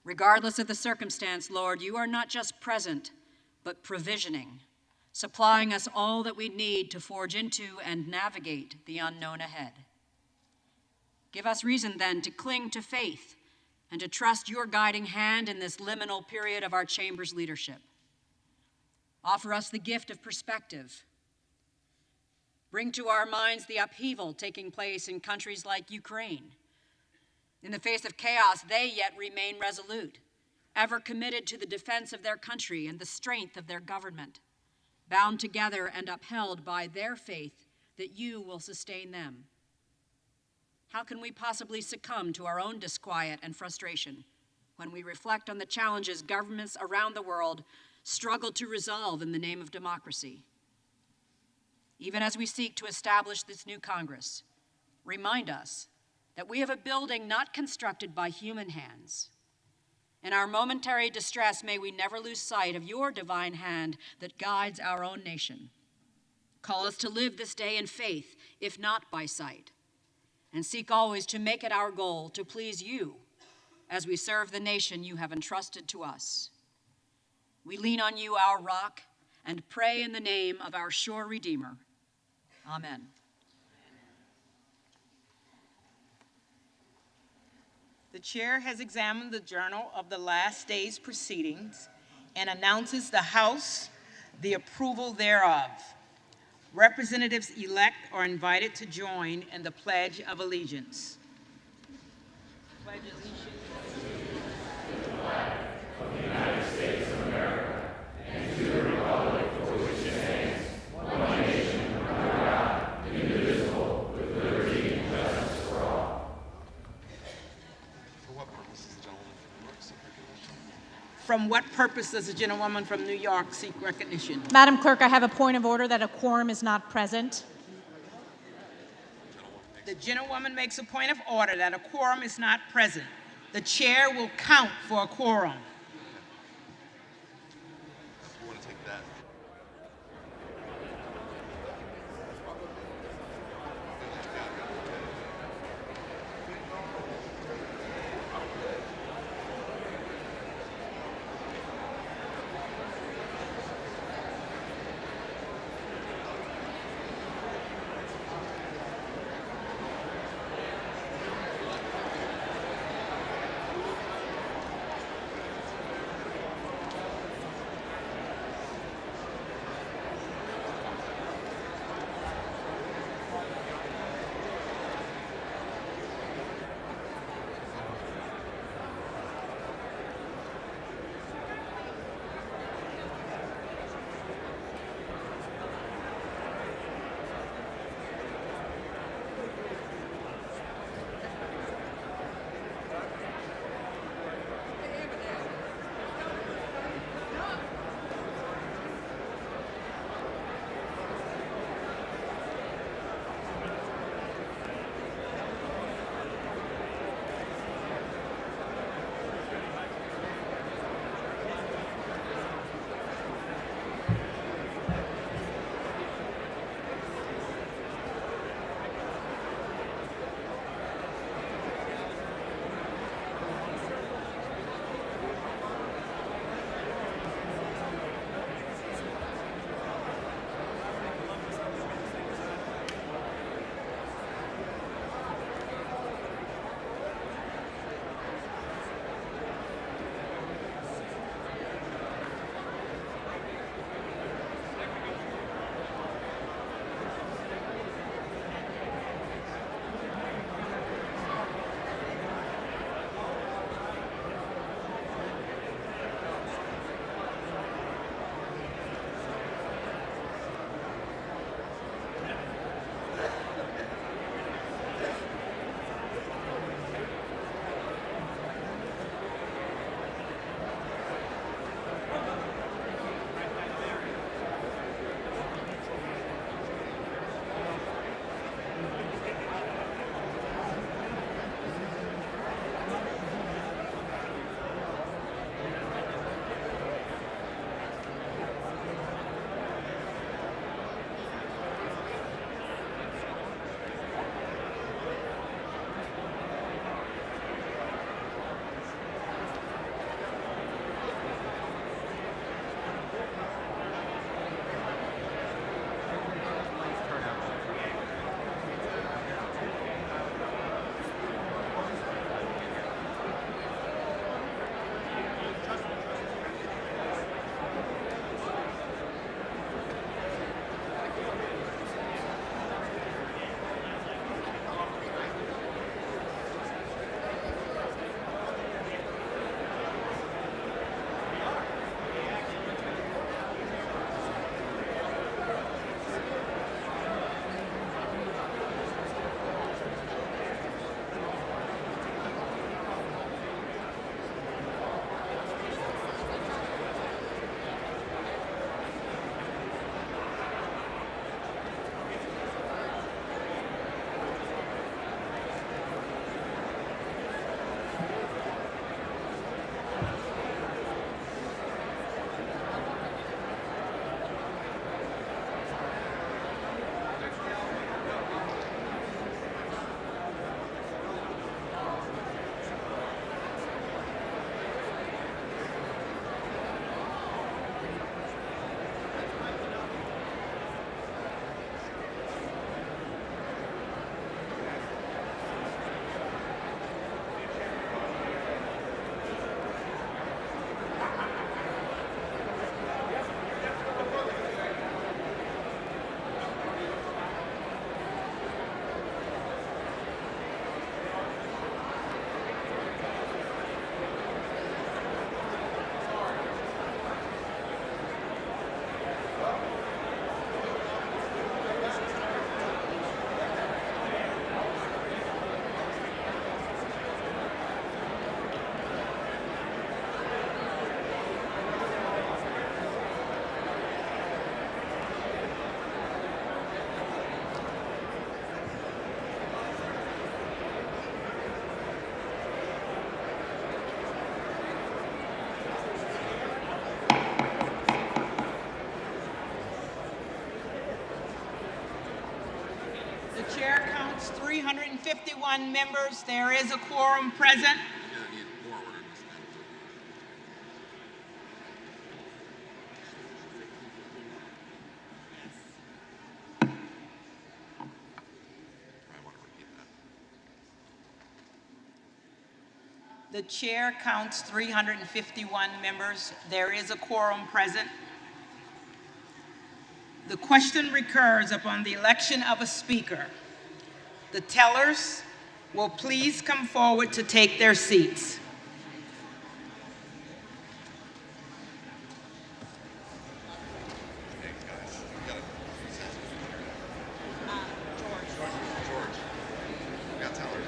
Regardless of the circumstance, Lord, you are not just present, but provisioning, supplying us all that we need to forge into and navigate the unknown ahead. Give us reason then to cling to faith and to trust your guiding hand in this liminal period of our chamber's leadership. Offer us the gift of perspective. Bring to our minds the upheaval taking place in countries like Ukraine. In the face of chaos, they yet remain resolute, ever committed to the defense of their country and the strength of their government, bound together and upheld by their faith that you will sustain them. How can we possibly succumb to our own disquiet and frustration when we reflect on the challenges governments around the world struggle to resolve in the name of democracy? Even as we seek to establish this new Congress, remind us that we have a building not constructed by human hands. In our momentary distress, may we never lose sight of your divine hand that guides our own nation. Call us to live this day in faith, if not by sight, and seek always to make it our goal to please you as we serve the nation you have entrusted to us. We lean on you, our rock, and pray in the name of our sure Redeemer. Amen. The chair has examined the journal of the last day's proceedings and announces the House the approval thereof. Representatives-elect are invited to join in the Pledge of Allegiance. Pledge allegiance to the flag of the United States of America and to the republic for which it stands, one nation under God, indivisible, with liberty and justice for all. For what purpose does the gentlewoman from New York seek recognition? From what purpose does the gentlewoman from New York seek recognition? Madam Clerk, I have a point of order that a quorum is not present. The gentlewoman makes a point of order that a quorum is not present. The chair will count for a quorum. You want to take that? 351 members. There is a quorum present. You're gonna need more order in this thing. I want to repeat that. The chair counts 351 members. There is a quorum present. The question recurs upon the election of a speaker. The tellers will please come forward to take their seats. Hey, guys, you gotta George, we got tellers.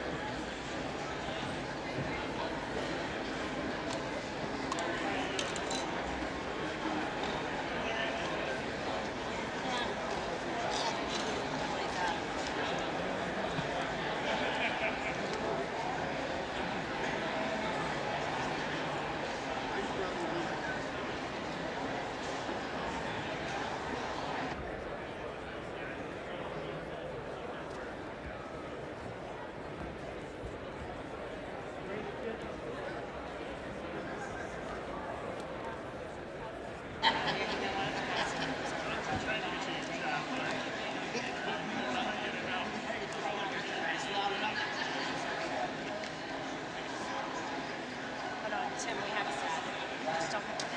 Tim, we have a set. We just don't have the name.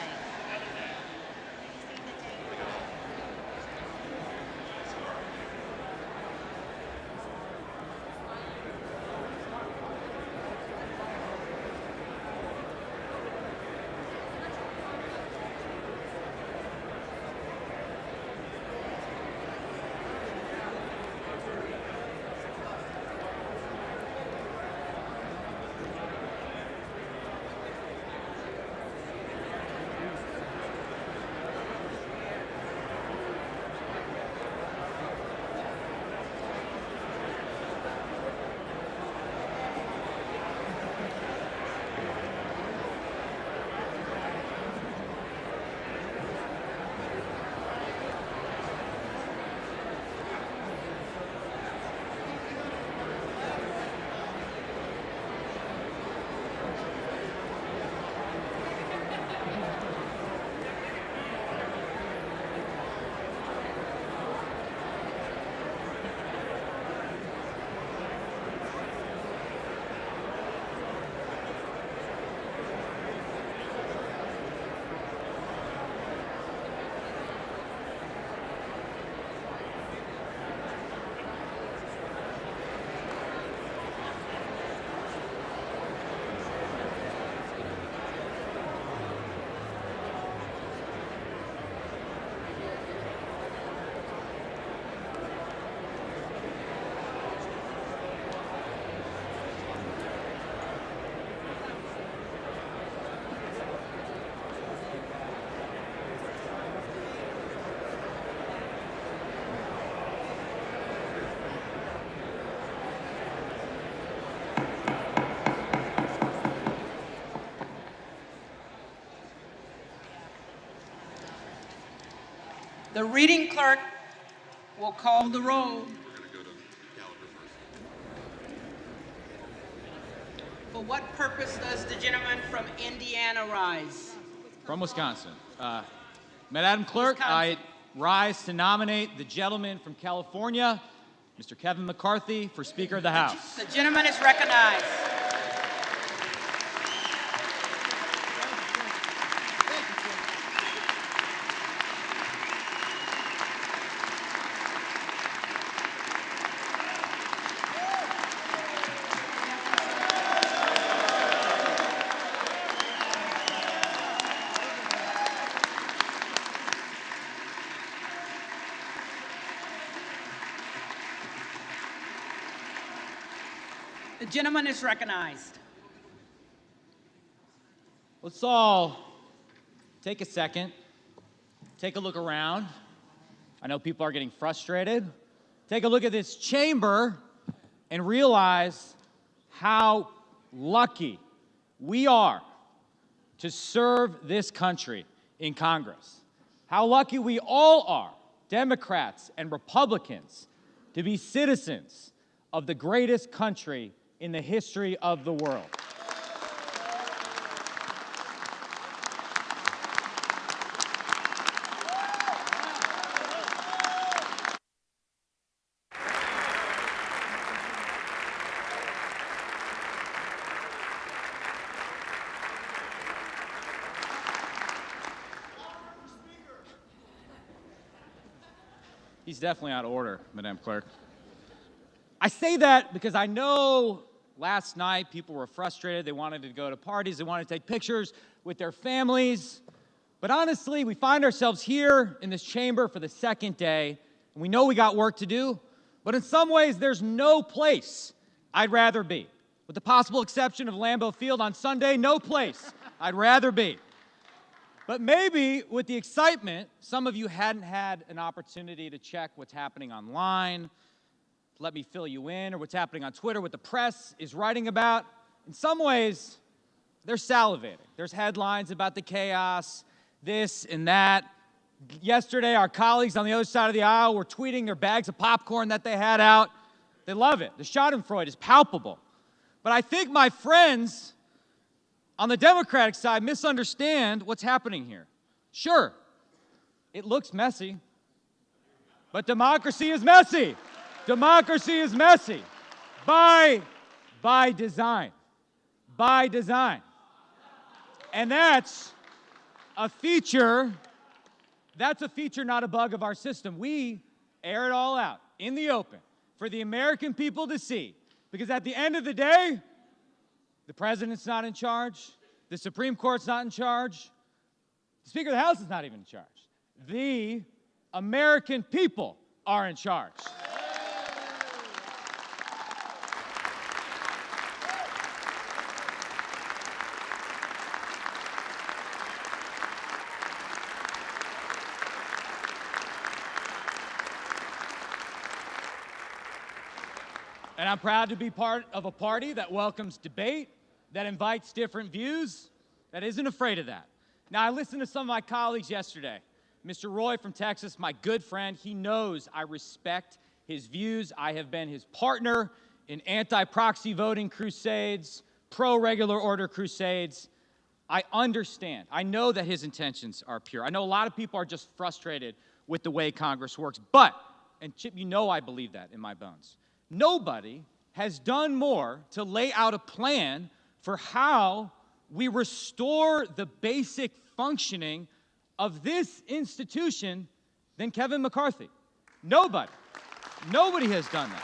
The reading clerk will call the roll. We're gonna go to Gallagher first. For what purpose does the gentleman from Indiana rise? From Wisconsin. Madam Clerk, I rise to nominate the gentleman from California, Mr. Kevin McCarthy, for Speaker of the House. The gentleman is recognized. The gentleman is recognized. Let's all take a second, take a look around. I know people are getting frustrated. Take a look at this chamber and realize how lucky we are to serve this country in Congress. How lucky we all are, Democrats and Republicans, to be citizens of the greatest country in the history of the world. He's definitely out of order, Madam Clerk. I say that because I know last night people were frustrated. They wanted to go to parties. They wanted to take pictures with their families. But honestly, we find ourselves here in this chamber for the second day, and we know we got work to do. But in some ways, there's no place I'd rather be. With the possible exception of Lambeau Field on Sunday, no place I'd rather be. But maybe with the excitement, some of you hadn't had an opportunity to check what's happening online, let me fill you in, or what's happening on Twitter, what the press is writing about. In some ways, they're salivating. There's headlines about the chaos, this and that. Yesterday, our colleagues on the other side of the aisle were tweeting their bags of popcorn that they had out. They love it. The schadenfreude is palpable. But I think my friends on the Democratic side misunderstand what's happening here. Sure, it looks messy, but democracy is messy. Democracy is messy by design. By design. And that's a feature, not a bug of our system. We air it all out in the open for the American people to see. Because at the end of the day, the president's not in charge. The Supreme Court's not in charge. The Speaker of the House is not even in charge. The American people are in charge. And I'm proud to be part of a party that welcomes debate, that invites different views, that isn't afraid of that. Now, I listened to some of my colleagues yesterday. Mr. Roy from Texas, my good friend, he knows I respect his views. I have been his partner in anti-proxy voting crusades, pro-regular order crusades. I understand. I know that his intentions are pure. I know a lot of people are just frustrated with the way Congress works. But, and Chip, you know I believe that in my bones, nobody has done more to lay out a plan for how we restore the basic functioning of this institution than Kevin McCarthy. Nobody. Nobody has done that.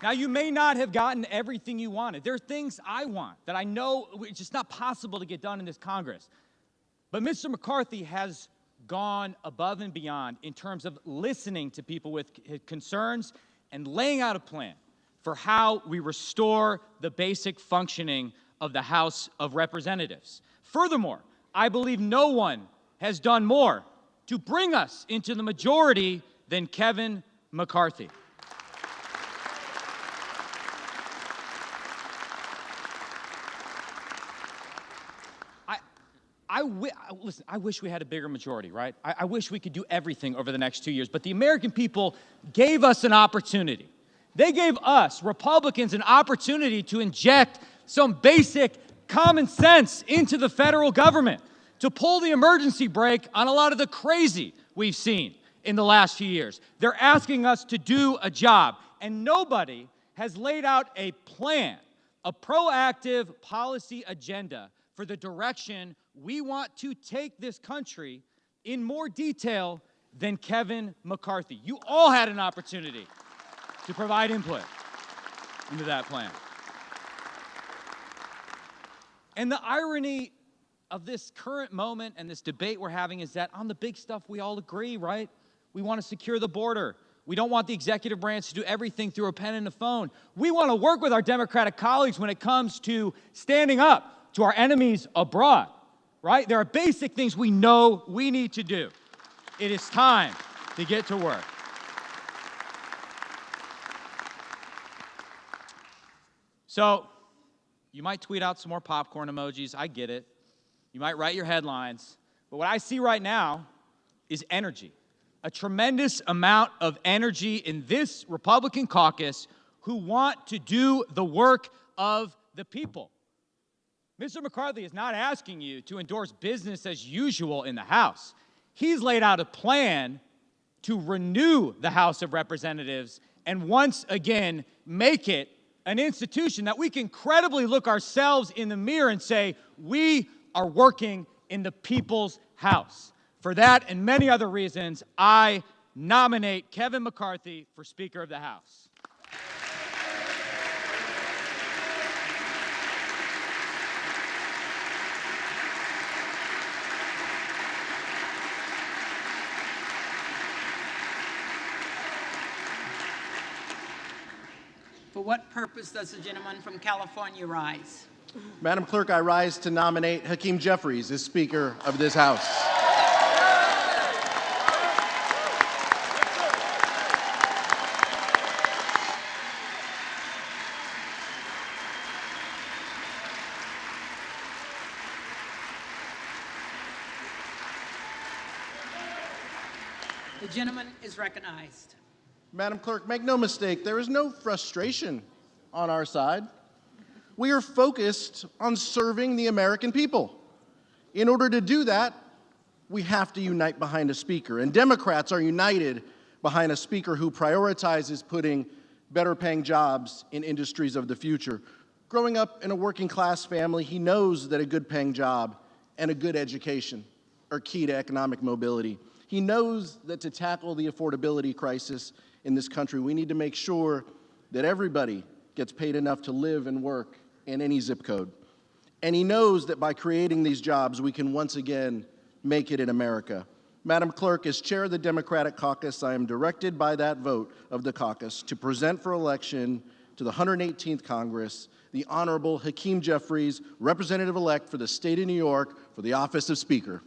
Now, you may not have gotten everything you wanted. There are things I want that I know it's just not possible to get done in this Congress. But Mr. McCarthy has gone above and beyond in terms of listening to people with concerns and laying out a plan for how we restore the basic functioning of the House of Representatives. Furthermore, I believe no one has done more to bring us into the majority than Kevin McCarthy. Listen, I wish we had a bigger majority, right? I wish we could do everything over the next 2 years, but the American people gave us an opportunity. They gave us, Republicans, an opportunity to inject some basic common sense into the federal government, to pull the emergency brake on a lot of the crazy we've seen in the last few years. They're asking us to do a job, and nobody has laid out a plan, a proactive policy agenda for the direction we want to take this country in more detail than Kevin McCarthy. You all had an opportunity to provide input into that plan. And the irony of this current moment and this debate we're having is that on the big stuff we all agree, right? We want to secure the border. We don't want the executive branch to do everything through a pen and a phone. We want to work with our Democratic colleagues when it comes to standing up to our enemies abroad, right? There are basic things we know we need to do. It is time to get to work. So, you might tweet out some more popcorn emojis. I get it. You might write your headlines. But what I see right now is energy. a tremendous amount of energy in this Republican caucus who want to do the work of the people. Mr. McCarthy is not asking you to endorse business as usual in the House. He's laid out a plan to renew the House of Representatives and once again make it an institution that we can credibly look ourselves in the mirror and say, we are working in the people's house. For that and many other reasons, I nominate Kevin McCarthy for Speaker of the House. For what purpose does the gentleman from California rise? Madam Clerk, I rise to nominate Hakeem Jeffries as Speaker of this House. The gentleman is recognized. Madam Clerk, make no mistake, there is no frustration on our side. We are focused on serving the American people. In order to do that, we have to unite behind a speaker. And Democrats are united behind a speaker who prioritizes putting better paying jobs in industries of the future. Growing up in a working class family, he knows that a good paying job and a good education are key to economic mobility. He knows that to tackle the affordability crisis in this country, we need to make sure that everybody gets paid enough to live and work in any zip code. And he knows that by creating these jobs, we can once again make it in America. Madam Clerk, as chair of the Democratic caucus, I am directed by that vote of the caucus to present for election to the 118th Congress the Honorable Hakeem Jeffries, Representative-elect for the state of New York for the office of Speaker.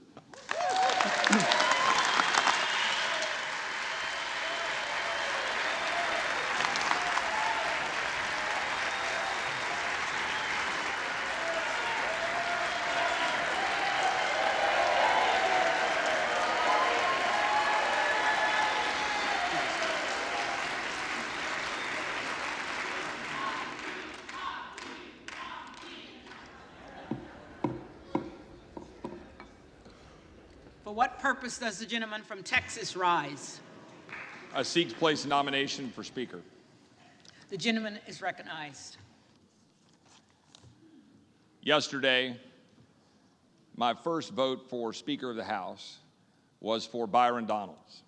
For what purpose does the gentleman from Texas rise? I seek to place a nomination for Speaker. The gentleman is recognized. Yesterday, my first vote for Speaker of the House was for Byron Donalds.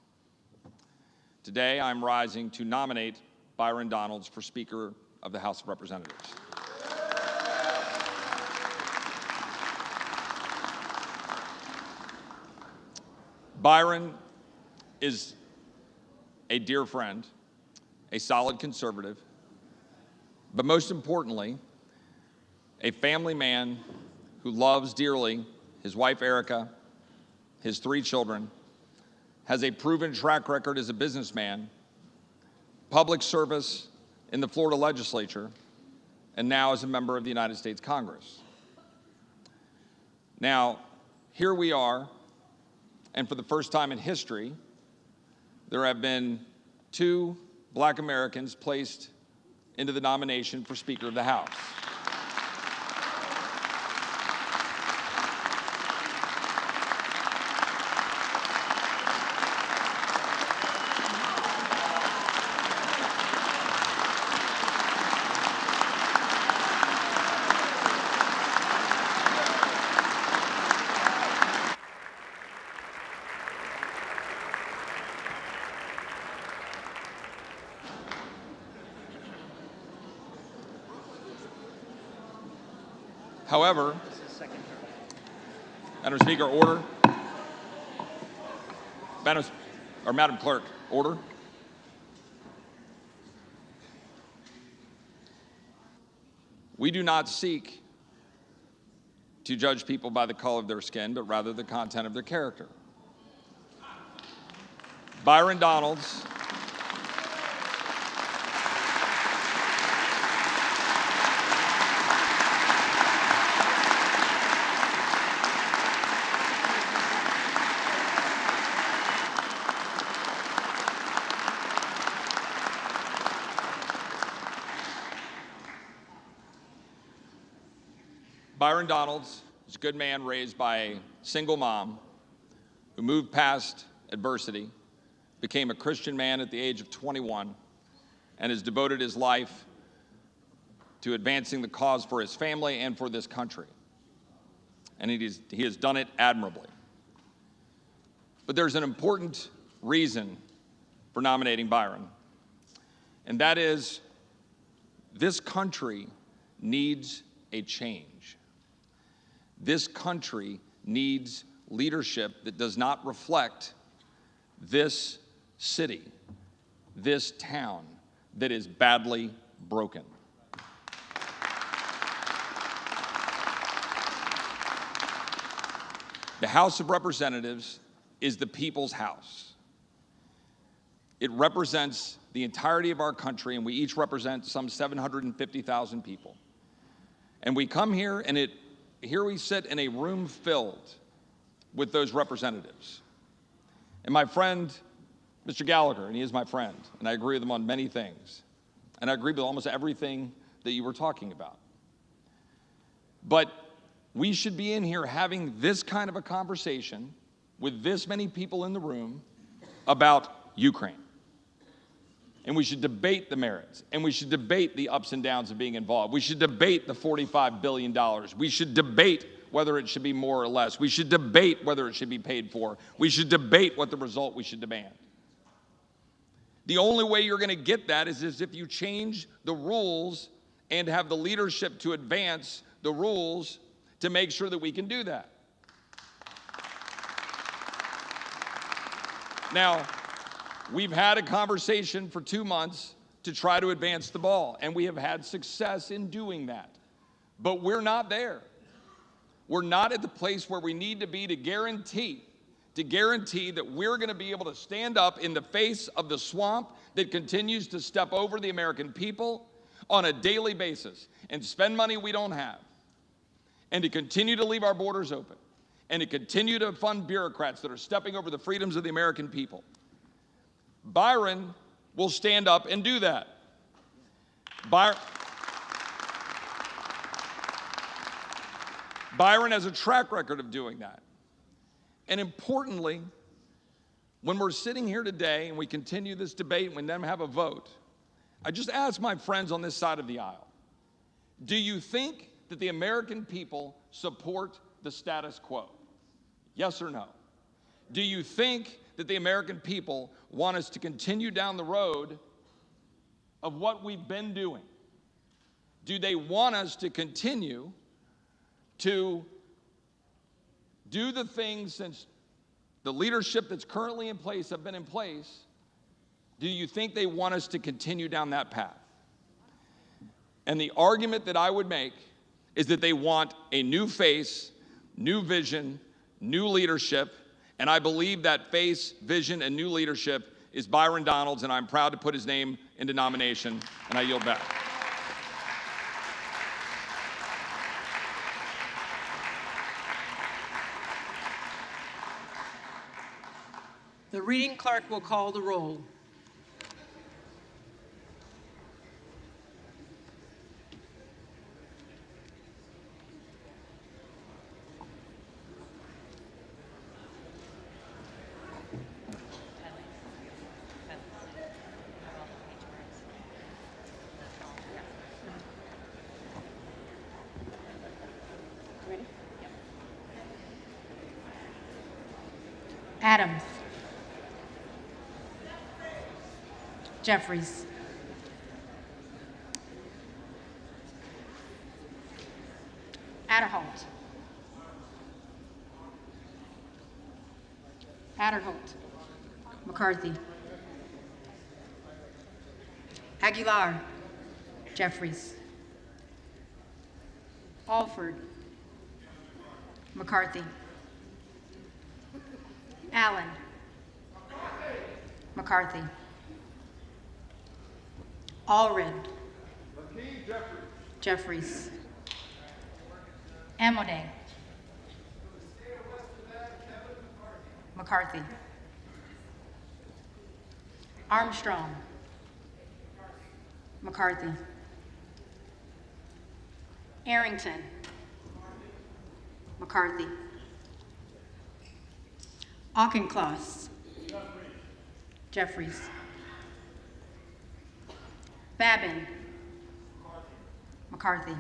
Today, I'm rising to nominate Byron Donalds for Speaker of the House of Representatives. Byron is a dear friend, a solid conservative, but most importantly, a family man who loves dearly his wife, Erica, his 3 children, has a proven track record as a businessman, public service in the Florida legislature, and now as a member of the United States Congress. Now, here we are, and for the first time in history, there have been 2 Black Americans placed into the nomination for Speaker of the House. However, Madam Speaker, order. Madam Clerk, order. We do not seek to judge people by the color of their skin, but rather the content of their character. Byron Donalds Byron Donalds is a good man raised by a single mom who moved past adversity, became a Christian man at the age of 21, and has devoted his life to advancing the cause for his family and for this country. And he has done it admirably. But there's an important reason for nominating Byron, and that is this country needs a change. This country needs leadership that does not reflect this city, this town that is badly broken. The House of Representatives is the people's house. It represents the entirety of our country, and we each represent some 750,000 people. And we come here, and here we sit in a room filled with those representatives. And my friend, Mr. Gallagher, and he is my friend, and I agree with him on many things. And I agree with almost everything that you were talking about. But we should be in here having this kind of a conversation with this many people in the room about Ukraine. And we should debate the merits, and we should debate the ups and downs of being involved. We should debate the $45 billion. We should debate whether it should be more or less. We should debate whether it should be paid for. We should debate what the result we should demand. The only way you're going to get that is if you change the rules and have the leadership to advance the rules to make sure that we can do that. Now, we've had a conversation for 2 months to try to advance the ball, and we have had success in doing that. But we're not there. We're not at the place where we need to be to guarantee that we're going to be able to stand up in the face of the swamp that continues to step over the American people on a daily basis and spend money we don't have, and to continue to leave our borders open, and to continue to fund bureaucrats that are stepping over the freedoms of the American people. Byron will stand up and do that. Byron has a track record of doing that. And importantly, when we're sitting here today and we continue this debate and we then have a vote, I just ask my friends on this side of the aisle, do you think that the American people support the status quo? Yes or no? Do you think that the American people want us to continue down the road of what we've been doing? Do they want us to continue to do the things since the leadership that's currently in place have been in place? Do you think they want us to continue down that path? And the argument that I would make is that they want a new face, new vision, new leadership, and I believe that face, vision, and new leadership is Byron Donalds, and I'm proud to put his name into nomination, and I yield back. The reading clerk will call the roll. Adams. Jeffries. Adderholt. McCarthy. Aguilar. Jeffries. Alford. McCarthy. Allen. McCarthy. Allred. Jeffries. Amodei. McCarthy. Armstrong. McCarthy. Arrington. McCarthy. Auchincloss. Jeffries. Babin. McCarthy.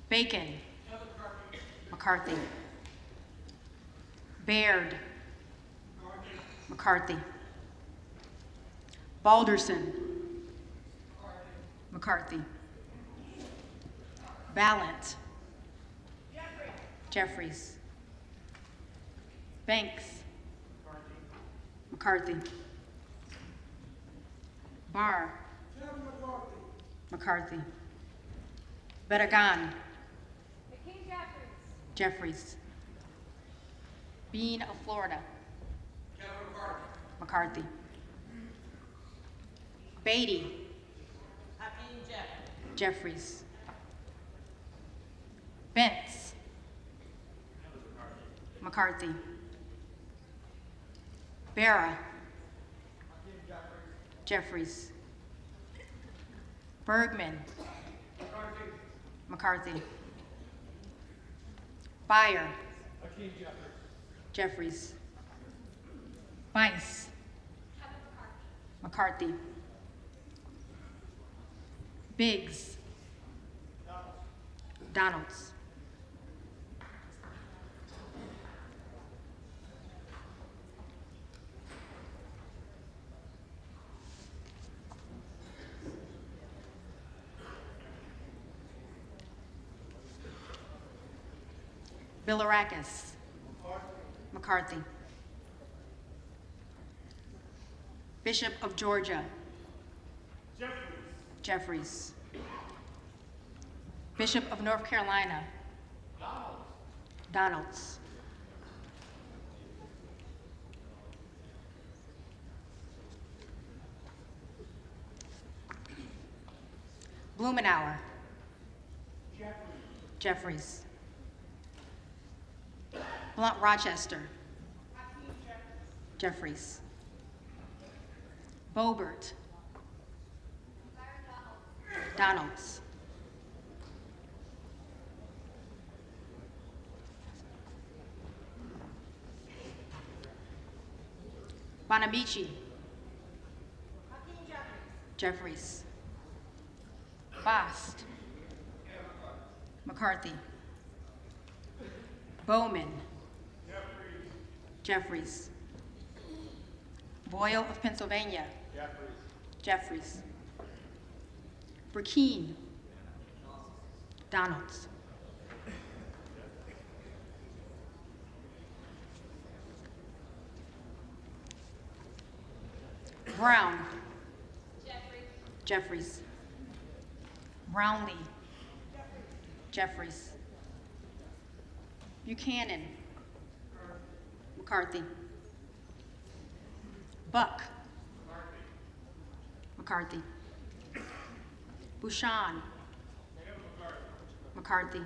Bacon. McCarthy. Baird. McCarthy. Balderson. McCarthy. Ballant. Jeffries. Banks. McCarthy. Barr. McCarthy. Bedagan. Hakeem Jeffries. Jeffries. Bean of Florida. McCarthy. Beatty. Jeffries. Bentz. McCarthy. Barra. Jeffries. Bergman. McCarthy. Beyer. Jeffries. Weiss. McCarthy. Biggs. Donalds. Bilirakis. McCarthy. Bishop of Georgia. Jeffries. Bishop of North Carolina. Donalds. Blumenauer. Jeffries. Blunt Rochester. Jeffries. Bobert. Donalds. Bonamici. Jeffries. Bost. McCarthy. Bowman. Jeffries. Boyle of Pennsylvania. Jeffries. Burkeen. Donalds. Brown. Jeffries. Brownlee. Jeffries. Buchanan. McCarthy. Buck. McCarthy. Bouchon. McCarthy.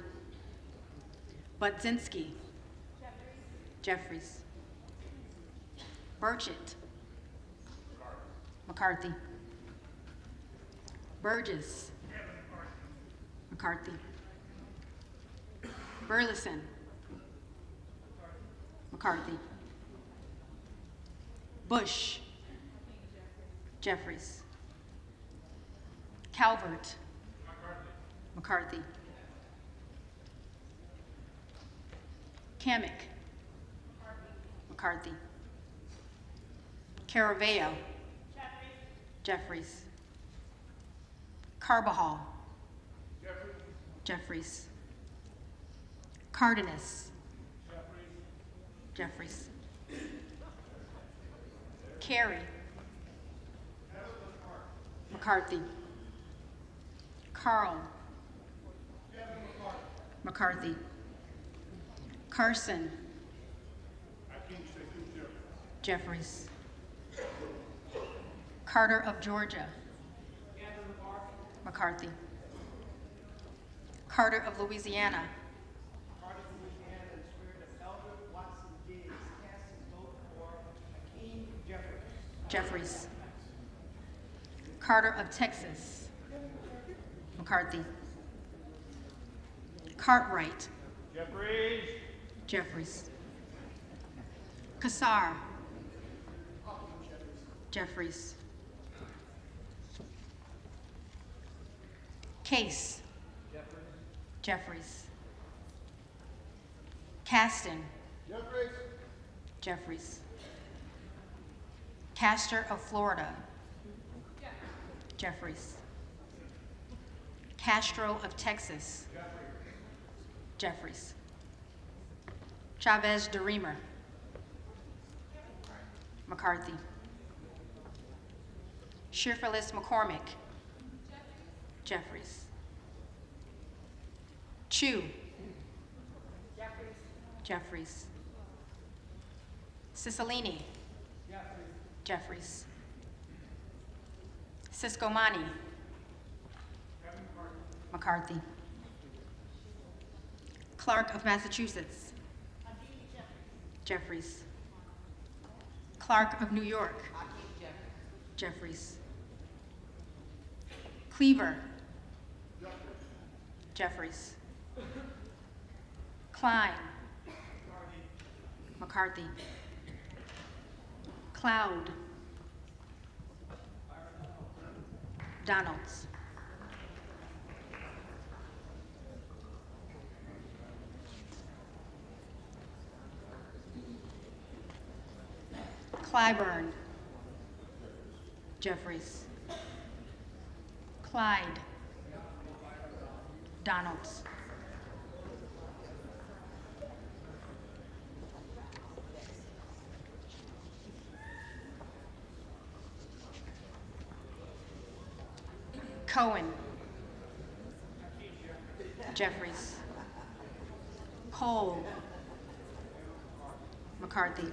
Budzinski. Jeffries. Burchett. McCarthy. Burgess. McCarthy. Burleson. McCarthy. Bush. Jeffries. Calvert. McCarthy. Kamek. McCarthy. Caraveo. Jeffries. Carbajal. Jeffries. Cardenas. Jeffries. Carey. McCarthy. Carl. McCarthy. Carson. Jeffries. Carter of Georgia. McCarthy. Carter of Louisiana. Jeffries. Carter of Texas. McCarthy. Cartwright. Jeffries. Jeffries. Kassar. Jeffries. Case. Jeffries. Caston. Jeffries. Castor of Florida. Jeffries. Castro of Texas. Jeffries. Chavez de Reamer. McCarthy. Shearfillis McCormick. Jeffries. Chu. Jeffries. Cicilline. Jeffries. Siscomani. McCarthy. Clark of Massachusetts. Jeffries. Clark of New York. Jeffries. Cleaver. Jeffries. Klein. McCarthy. Cloud. Donalds. Clyburn. Jeffries. Clyde. Donalds. Cohen. Jeffries. Cole. McCarthy.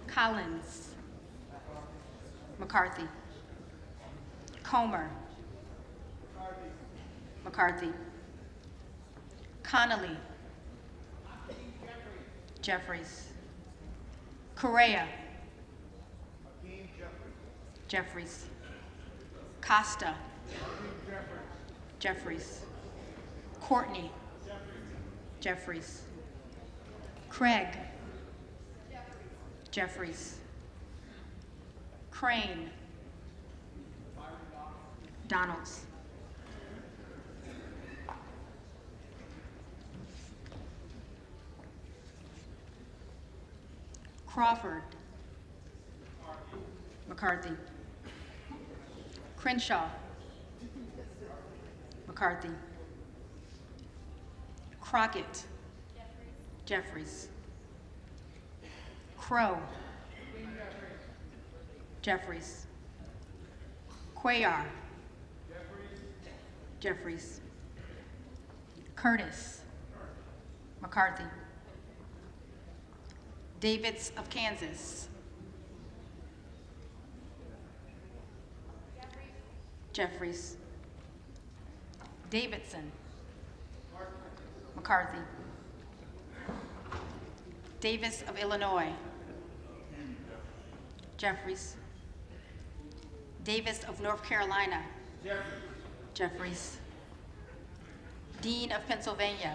Collins. McCarthy. Comer. McCarthy. Connolly. Jeffries. Correa. Jeffries. Costa. Jeffries. Courtney. Jeffries. Craig. Jeffries. Crane. Donalds. Crawford. McCarthy. Crenshaw. McCarthy. Crockett. Jeffries. Crow. Jeffries. Cuellar. Jeffries. Curtis. McCarthy. Davids of Kansas. Jeffries. Davidson. McCarthy. Davis of Illinois. Jeffries. Davis of North Carolina. Jeffries. Dean of Pennsylvania.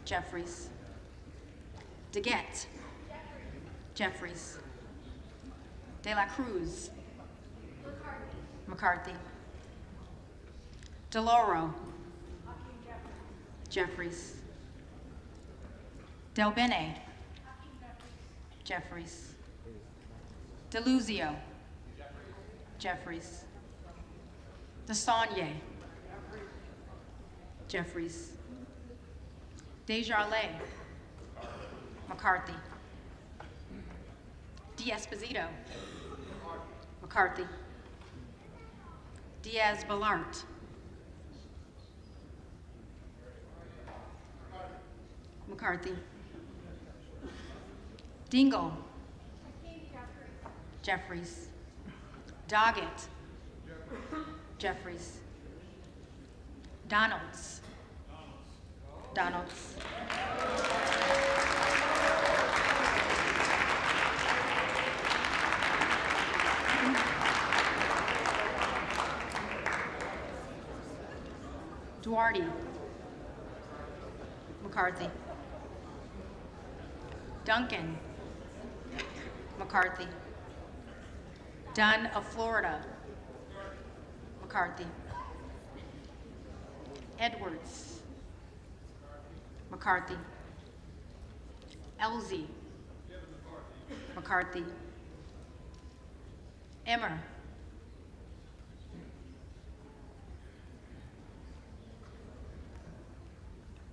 Jeffries. DeGette. Jeffries. De la Cruz. McCarthy. DeLauro. Jeffries. Del Bene. Jeffries. DeLuzio. Jeffries. DeSaulnier. Jeffries. Desjardins. McCarthy. D'Esposito. McCarthy. Diaz-Balart. McCarthy. Dingle. Jeffries. Doggett. Jeffries. Donalds. Donalds. Duarte. McCarthy. Duncan McCarthy. Dunn of Florida. McCarthy. Edwards. McCarthy. Elsie. McCarthy. Emmer.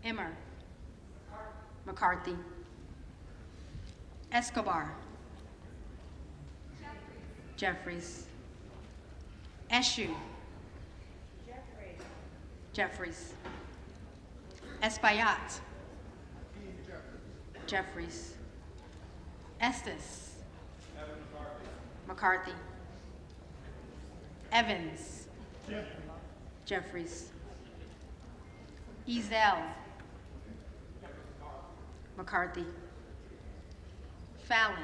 Emmer. McCarthy. Escobar. Jeffries. Eshu. Jeffries. Espaillat. Jeffries. Estes. McCarthy. Evans. Jeffries. Ezel. McCarthy. Fallon.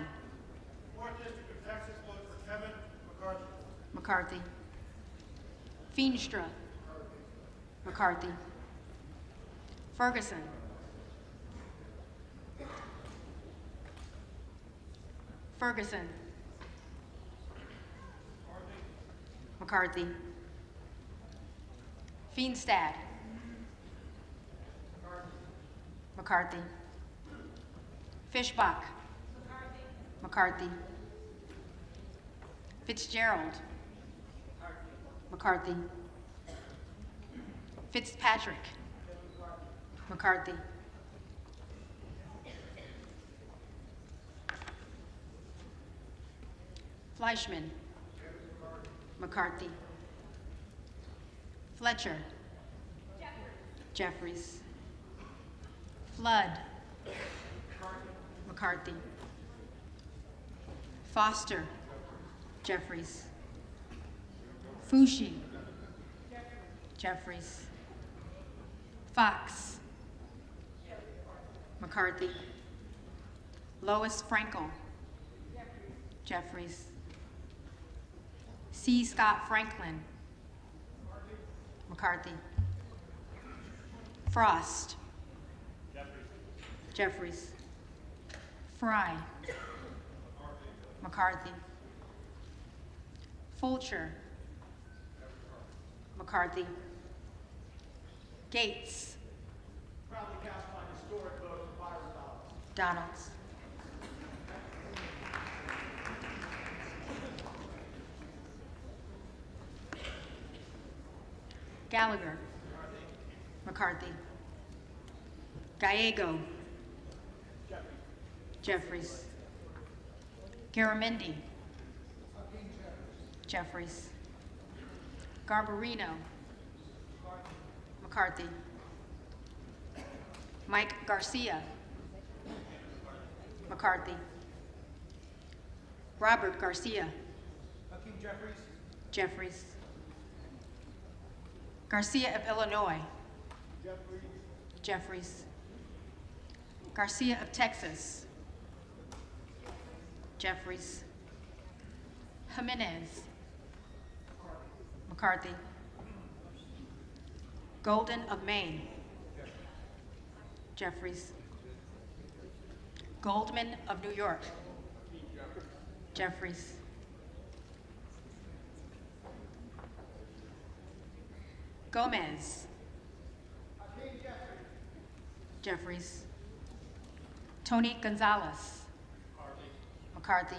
Fourth District of Texas votes for Kevin McCarthy. McCarthy. Feenstra. McCarthy. Ferguson. Ferguson. McCarthy. Feenstad. McCarthy. Fishbach. McCarthy. Fitzgerald. McCarthy. Fitzpatrick. McCarthy. Fleischman. McCarthy. Fletcher. Jeffries. Flood. McCarthy. Foster. Jeffries. Fushi. Jeffries. Fox. McCarthy. Lois Frankel. Jeffries. C. Scott Franklin. McCarthy. Frost. Jeffries. Fry. McCarthy. Fulcher. McCarthy. Gates. Proudly cast my historic vote for Byron Donalds. Donalds. Gallagher. McCarthy. Gallego. Jeffries. Garamendi. Jeffries. Garbarino. McCarthy. Mike Garcia. McCarthy. Robert Garcia. Hakeem Jeffries. Jeffries. Garcia of Illinois. Jeffries. Garcia of Texas. Jeffries. Jimenez. McCarthy. Golden of Maine. Jeffries. Goldman of New York. Jeffries. Gomez. Jeffries. Tony Gonzalez. McCarthy.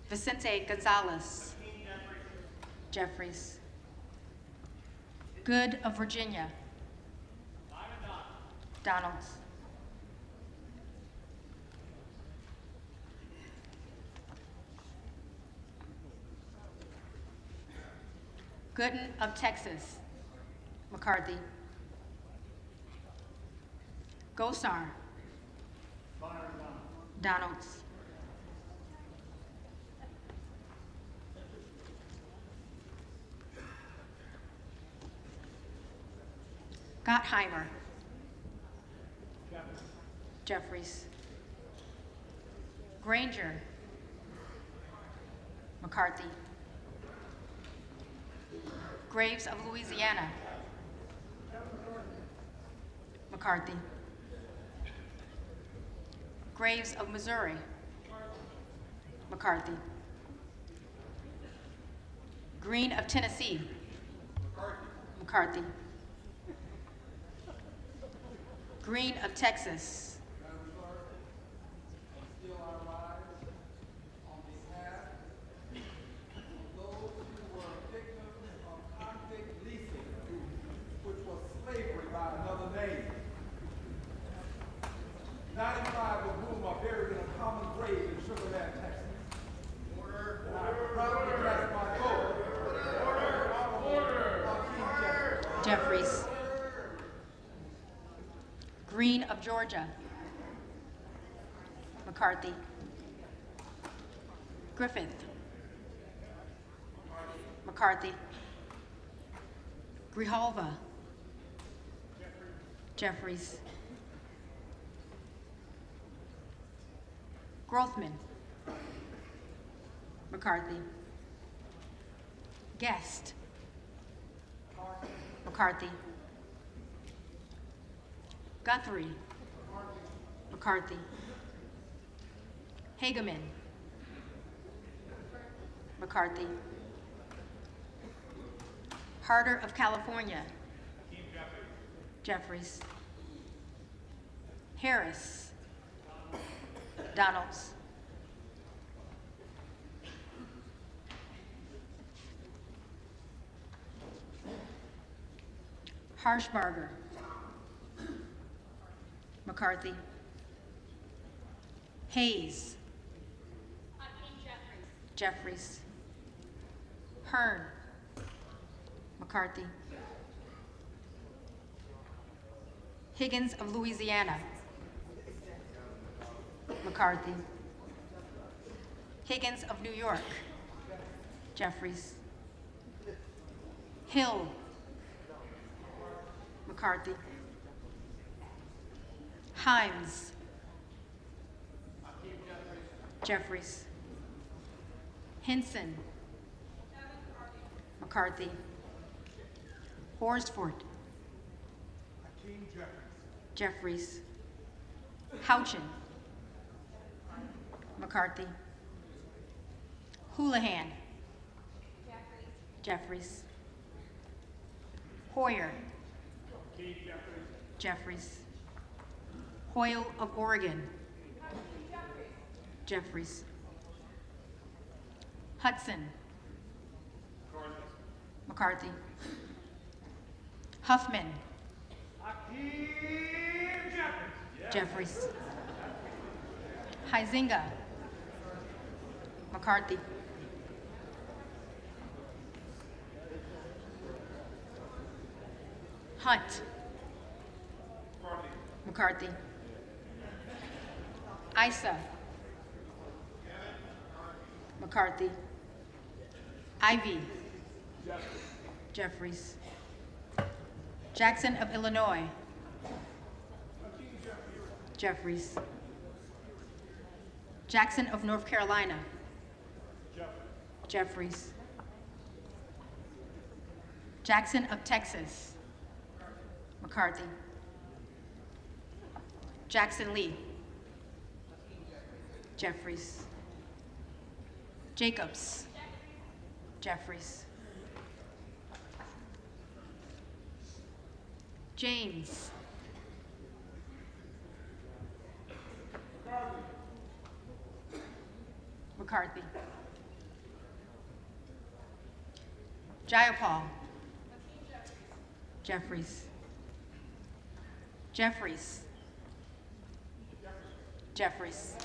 Vicente Gonzalez. Jeffries. Good of Virginia. Donalds. Gooden of Texas. McCarthy. Gosar. Donalds. Gottheimer. Jeffries. Granger. McCarthy. Graves of Louisiana. McCarthy. Graves of Missouri, McCarthy. Green of Tennessee, McCarthy. Green of Texas, which was slavery by another name. 95 of whom are buried in a common grave in Sugar Land, Texas. And I proudly cast my vote. Hakeem Jeffries. Green of Georgia, McCarthy. Griffith, McCarthy. Grijalva, Jeffries. Grothman, McCarthy. Guest, McCarthy. Guthrie, McCarthy. Hageman, McCarthy. Harder of California, Jeffries. Harris, Donalds. Harshbarger, McCarthy. Hayes, Jeffries. Hearn, McCarthy. Higgins of Louisiana, McCarthy. Higgins of New York, Jeffries. Hill, McCarthy. Himes, Jeffries. Hinson, McCarthy. Horsford, Jeffries. Houchin, McCarthy. Houlihan, Jeffries. Hoyer, Jeffries. Hoyle of Oregon, Jeffries. Hudson, McCarthy. Huffman, Jeffries. Huizinga, McCarthy. Hunt, McCarthy. Issa, McCarthy. Ivy, Jeffries. Jackson of Illinois, Jeffries. Jackson of North Carolina, Jeffries. Jackson of Texas, McCarthy. Jackson Lee, Jeffries. Jacobs, Jeffries. James, McCarthy. Jayapal, Jeffries. Jeffries, Jeffries.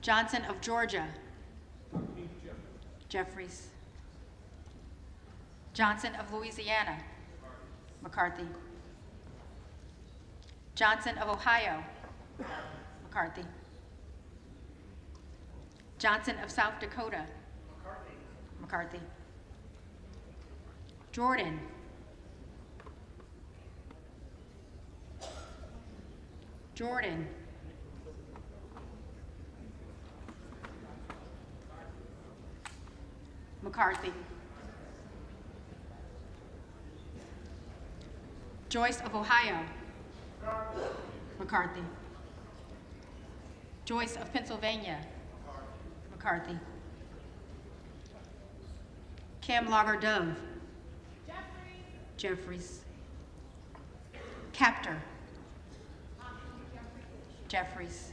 Johnson of Georgia, Jeffries. Johnson of Louisiana, McCarthy. Johnson of Ohio, McCarthy. Johnson of South Dakota, McCarthy. Jordan, Jordan. McCarthy. Joyce of Ohio. McCarthy. Joyce of Pennsylvania. McCarthy. Cam Lager Dove. Jeffries. Captor. Jeffries.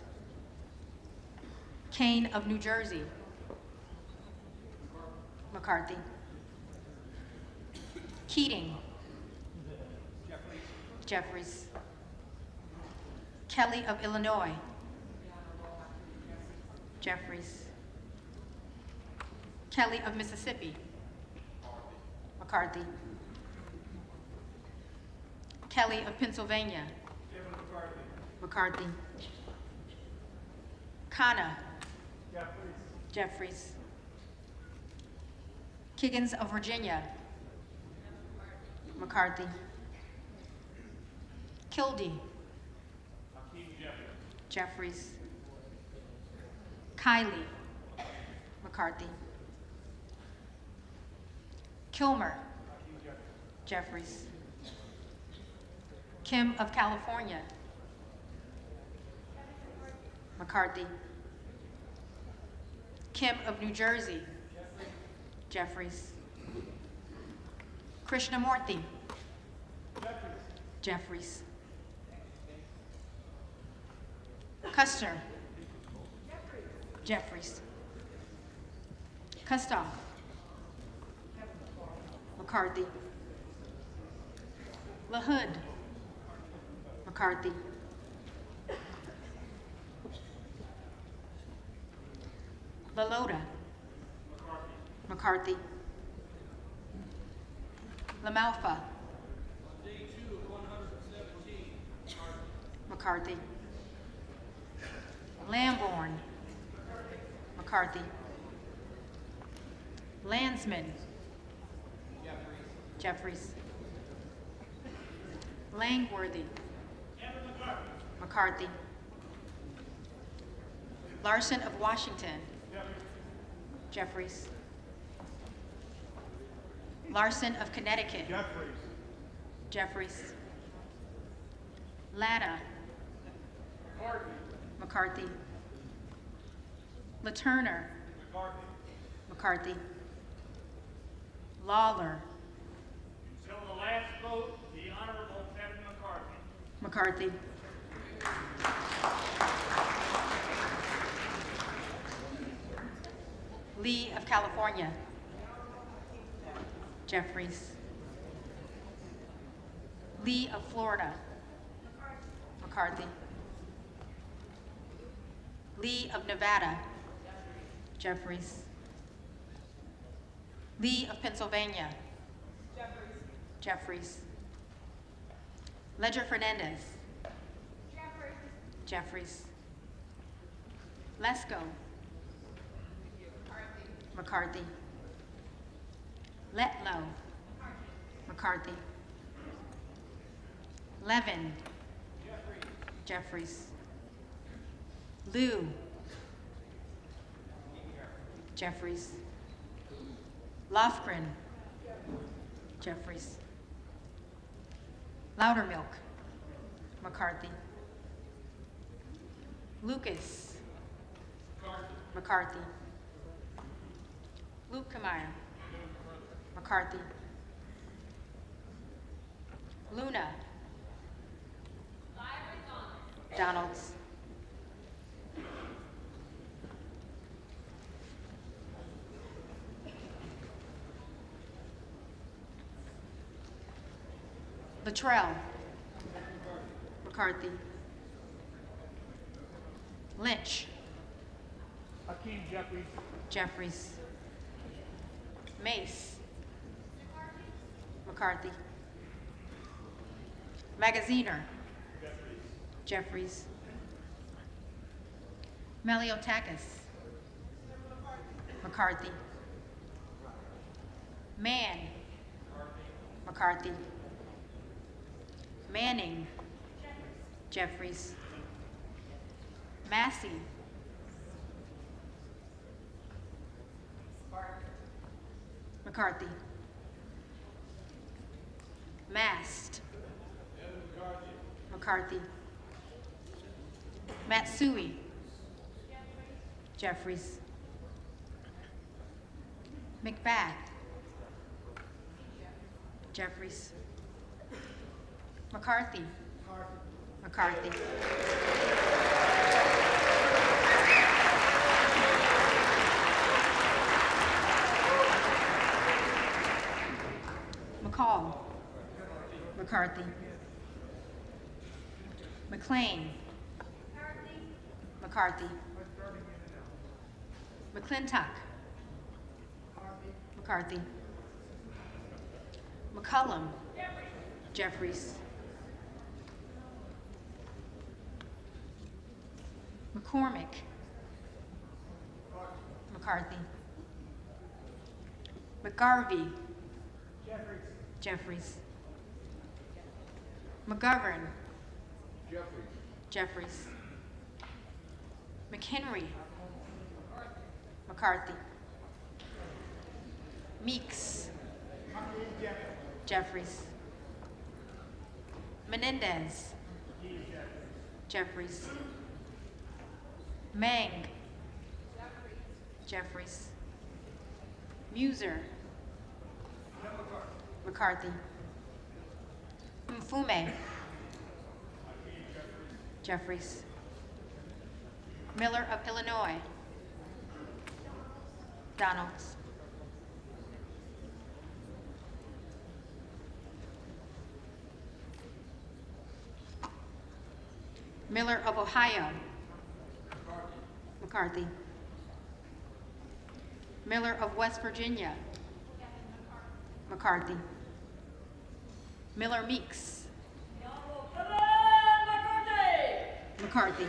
Kane of New Jersey. McCarthy. Keating. Jeffries. Kelly of Illinois. Jeffries. Kelly of Mississippi. McCarthy. Kelly of Pennsylvania. McCarthy. Khanna. Jeffries. Kiggins of Virginia. McCarthy. Kildee. Jeffries. Kiley. McCarthy. Kilmer. Jeffries. Kim of California. McCarthy. Kim of New Jersey. Jeffries. Krishnamurthy. Jeffries. Custer. Jeffries. Kustoff. McCarthy. LaHood. McCarthy. LaLota. McCarthy. LaMalfa. McCarthy. Lamborn. McCarthy. Landsman. Jeffries. Langworthy. McCarthy. Larson of Washington. Jeffries. Larson of Connecticut. Jeffries. Latta. McCarthy. LaTurner. McCarthy. Lawler. Until the last vote, the Honorable Kevin McCarthy. McCarthy. Lee of California. Jeffries. Lee of Florida. McCarthy. Lee of Nevada. Jeffries. Lee of Pennsylvania. Jeffries. Ledger Fernandez. Jeffries. Lesko. McCarthy. Letlow. McCarthy. Levin. Jeffries. Liu. Jeffries. Lofgren. Jeffries. Loudermilk. McCarthy. Lucas. McCarthy. Lukemeyer. McCarthy. Luna. Donalds. Luttrell. McCarthy. Lynch. Hakeem Jeffries. Jeffries. Mace. McCarthy. Magaziner. Jeffries. Maliotakis. McCarthy. Mann. McCarthy. Manning. Jeffries. Massey. McCarthy. Mast. McCarthy. Matsui. Jeffries. McBath. Jeffries. McCarthy. McCarthy. McCall. McCarthy. McLean. McCarthy. McClintock. McCarthy. McCullum. Jeffries. McCormick. McCarthy. McGarvey. Jeffries. McGovern. Jeffries. McHenry. McCarthy. Meeks. Jeffries. Menendez. Jeffries. Mang. Jeffries. Muser. McCarthy. Mfume. Jeffries. Miller of Illinois. Donalds. Miller of Ohio. McCarthy. Miller of West Virginia. McCarthy. Miller Meeks. McCarthy.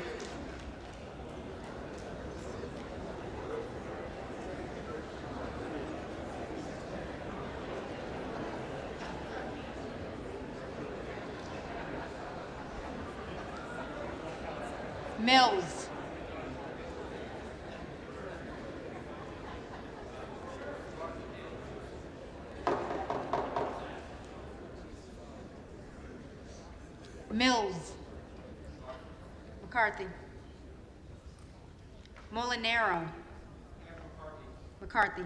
Mills. Mills. McCarthy. Molinaro. McCarthy.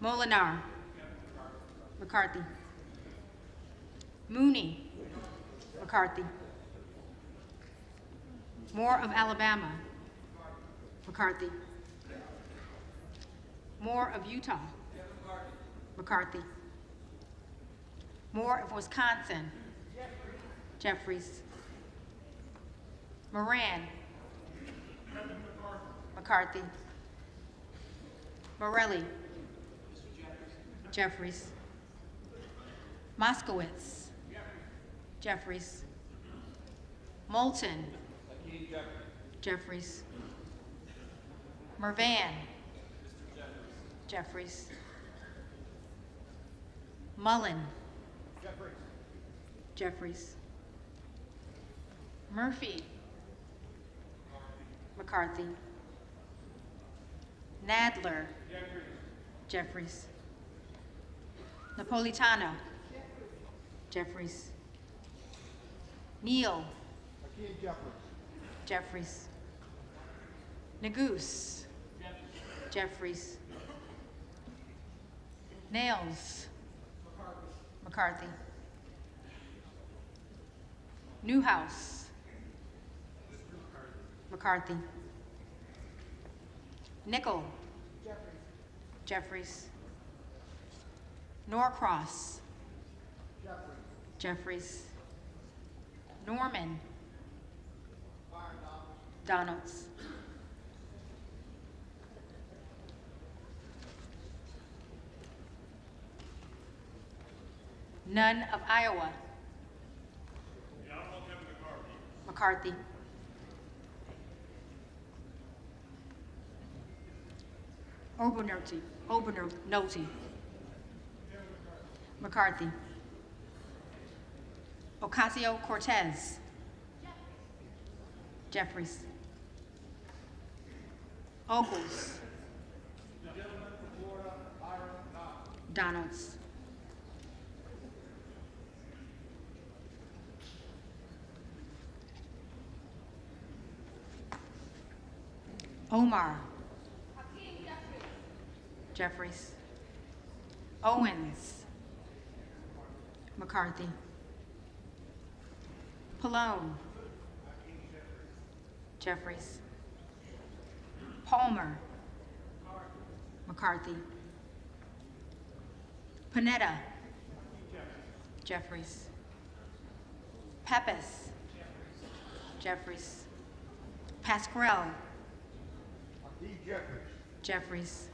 Molinar. McCarthy. Mooney. McCarthy. Moore of Alabama. McCarthy. Moore of Utah. McCarthy. Moore of Wisconsin. Jeffries. Moran. McCarthy. Morelli. Jeffries. Moskowitz. Jeffries. Moulton. Jeffries. Mervan. Jeffries. Mullen. Jeffries. Murphy. McCarthy. Nadler. Jeffries. Napolitano. Jeffries. Neal. Jeffries. Nagoose. Jeffries. Nails. McCarthy. Newhouse. McCarthy. Nickel. Jeffries. Norcross. Jeffries. Norman. Donalds. None of Iowa. The Honorable Kevin McCarthy. McCarthy. Obernolte. McCarthy. Ocasio-Cortez. Jeffries. Ogles. Donalds. Omar. Hakeem Jeffries. Jeffries. Owens. McCarthy. Pallone. Jeffries. Palmer. McCarthy. Panetta. Jeffries. Pepys. Jeffries. Pasquarel. Jeffries. Jeffries.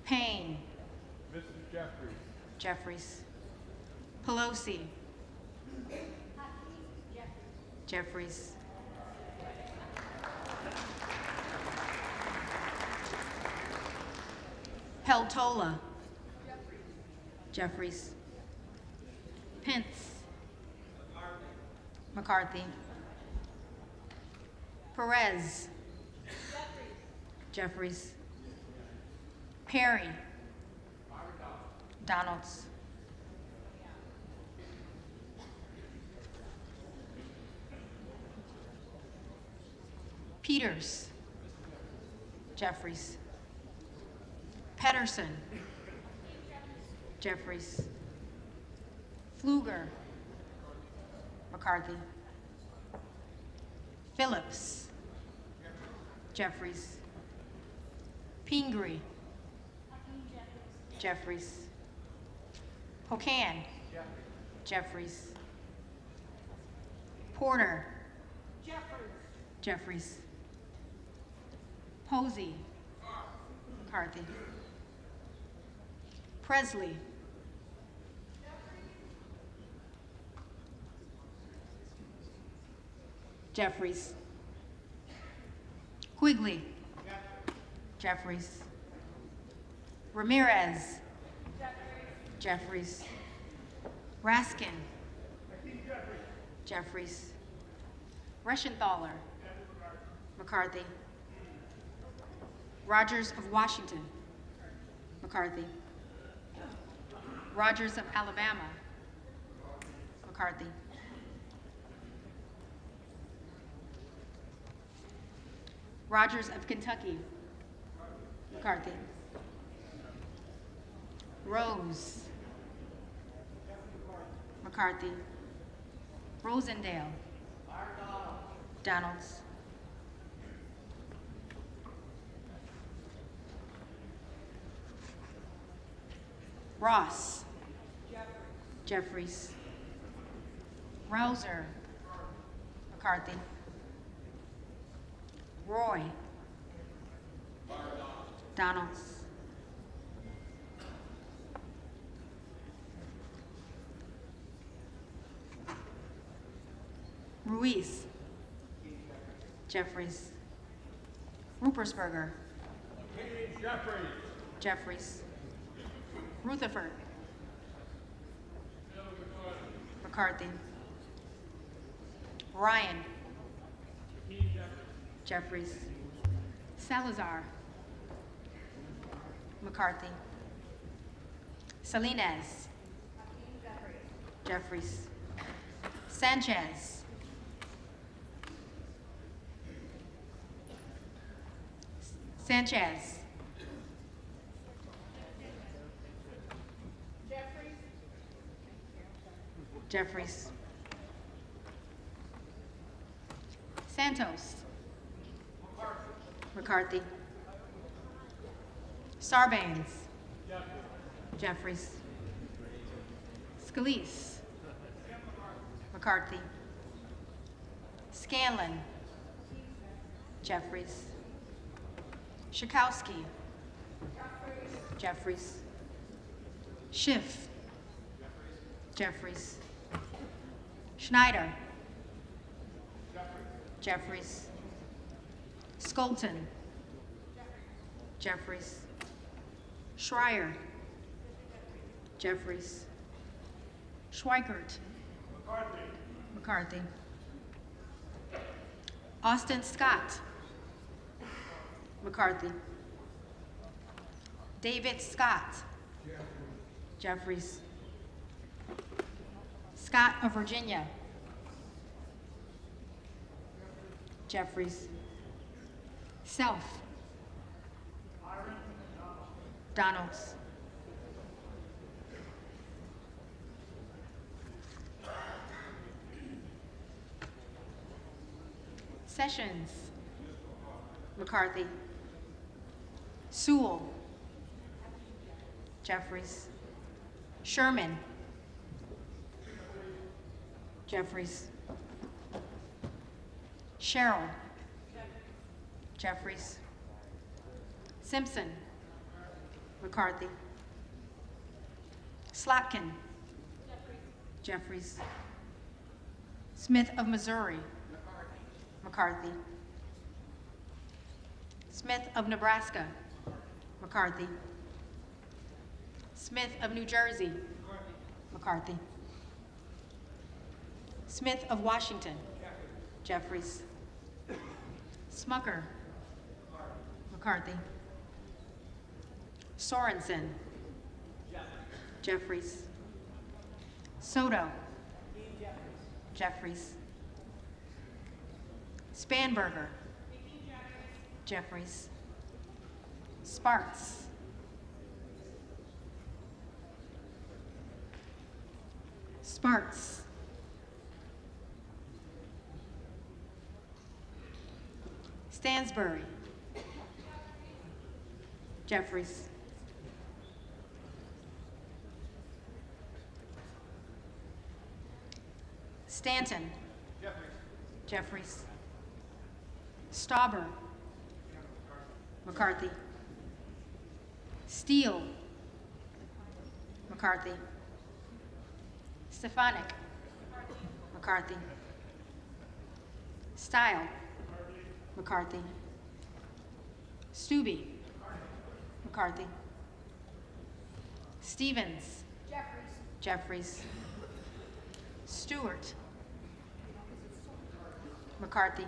Payne. Mrs. Jeffries. Jeffries. Pelosi. Jeffries. Peltola. Jeffries. Pence. McCarthy. Perez. Jeffries. Perry. Donalds. Peters. Jeffries. Pedersen. Jeffries. Pfluger. McCarthy. Phillips. Jeffries. Pingree. Jeffries. Hokan. Jeffries. Porter. Jeffries. Posey. McCarthy. Presley. Jeffries. Quigley. Jeffries. Ramirez. Jeffries. Raskin. Jeffries. Reschenthaler. McCarthy. Rogers of Washington. McCarthy. Rogers of Alabama. McCarthy. Rogers of Kentucky. McCarthy. Rose. McCarthy. Rosendale. Donalds. Ross. Jeffries. Rouser. McCarthy. Roy. Donalds. Ruiz. Jeffries. Rupersberger. Jeffries. Jeffries. Rutherford. McCarthy. Ryan. Jeffries. Salazar. McCarthy. Salinas. Jeffries. Sanchez. Sanchez. Jeffries. Santos. McCarthy. Sarbanes. Jeffries. Scalise. McCarthy. Scanlon. Jeffries. Schakowsky. Jeffries. Schiff. Jeffries. Schneider. Jeffries. Skolton. Jeffries. Schreier. Jeffries. Schweikert. McCarthy. Austin Scott. McCarthy. David Scott. Jeffries. Scott of Virginia. Jeffries. Self. Donalds. Sessions. McCarthy. Sewell. Jeffries. Sherman. Jeffries. Sherrill. Jeffries. Simpson. McCarthy. Slotkin. Jeffries. Smith of Missouri. McCarthy. Smith of Nebraska. McCarthy. Smith of New Jersey. McCarthy. Smith of Washington. Jeffries. Smucker. McCarthy. Sorensen. Jeffries. Soto. Jeffries. Spanberger. Jeffries. Sparks. Sparks. Stansbury. Jeffries. Stanton. Jeffries. Stauber. McCarthy. Steele. McCarthy. Stefanik. McCarthy. Style. McCarthy. Stubbe. McCarthy. Stevens. Jeffries. Stewart. McCarthy.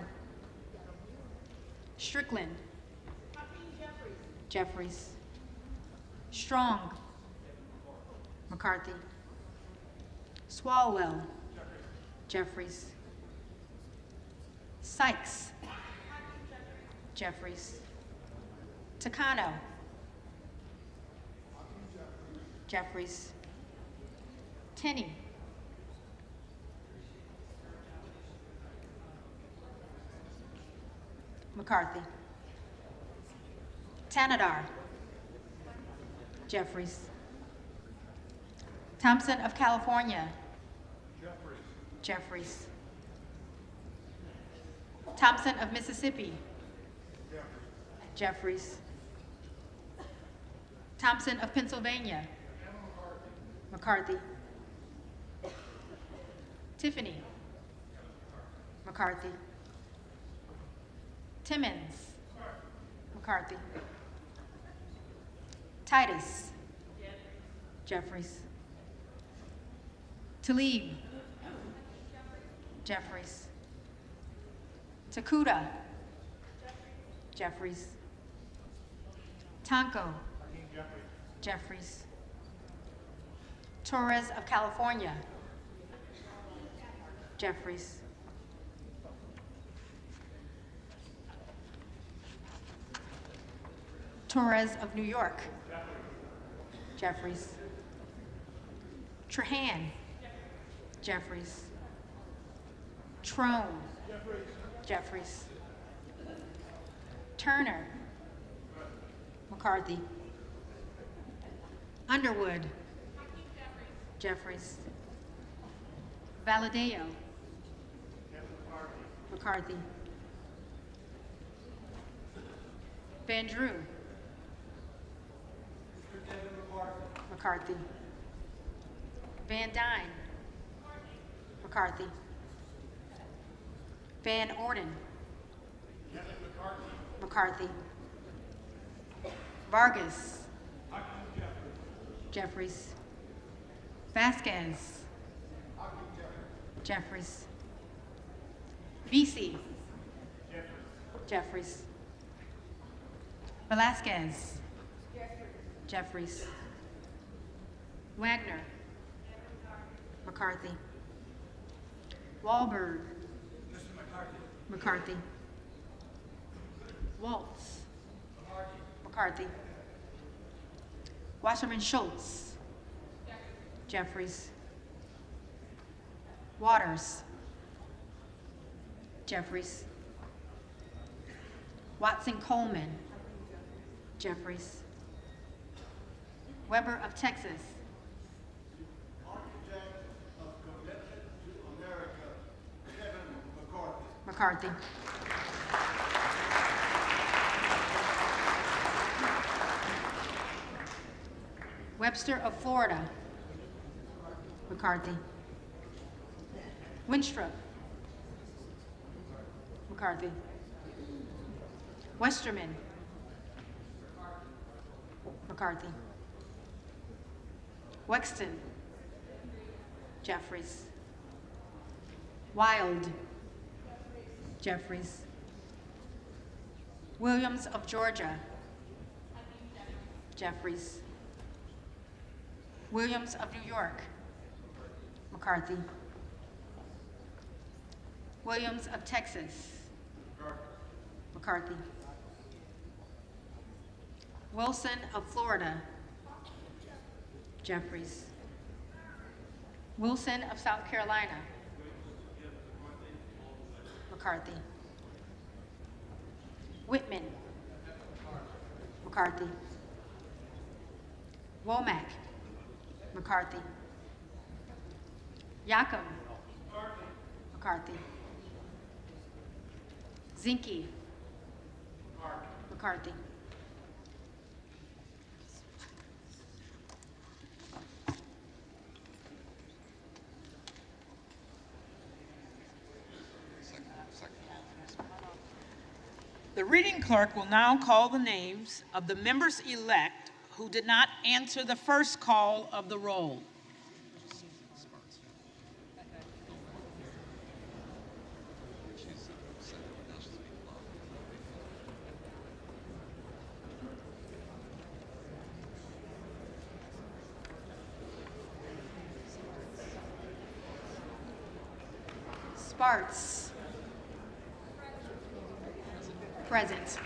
Strickland. Jeffries. Strong. McCarthy. Swalwell. Jeffries. Sykes. Jeffries. Takano. Jeffries. Tenney. McCarthy. Tanadar. Jeffries. Thompson of California. Jeffries. Thompson of Mississippi. Jeffries. Thompson of Pennsylvania. McCarthy. Tiffany. McCarthy. Timmons. McCarthy. Titus. Jeffries. Talib. Jeffries. Takuda. Jeffries. Tonko. Jeffries. Torres of California. Jeffries. Torres of New York. Jeffries. Trahan. Jeffries. Trone. Jeffries. Turner. McCarthy. Underwood. Jeffries. Valadeo. McCarthy. Van Drew. McCarthy. Van Dyne. McCarthy. Van Orden. McCarthy. Vargas. Jeffries. Vasquez. Jeffries. Vesey. Jeffries. Velasquez. Jeffries. Wagner. McCarthy. Wahlberg. McCarthy. Waltz. McCarthy. Wasserman Schultz. Jeffries. Waters. Jeffries. Watson Coleman. Jeffries. Weber of Texas. Architect of Commitment to America, Kevin McCarthy. McCarthy. Webster of Florida. McCarthy. Winstrup. McCarthy. Westerman. McCarthy. Wexton. Jeffries. Wild. Jeffries. Williams of Georgia. Jeffries. Williams of New York. McCarthy. Williams of Texas. McCarthy. Wilson of Florida. Jeffries. Wilson of South Carolina. McCarthy. Whitman. McCarthy. Womack. McCarthy. Yakum. McCarthy. Zinke. McCarthy. The reading clerk will now call the names of the members-elect who did not answer the first call of the roll. Sparts. Present.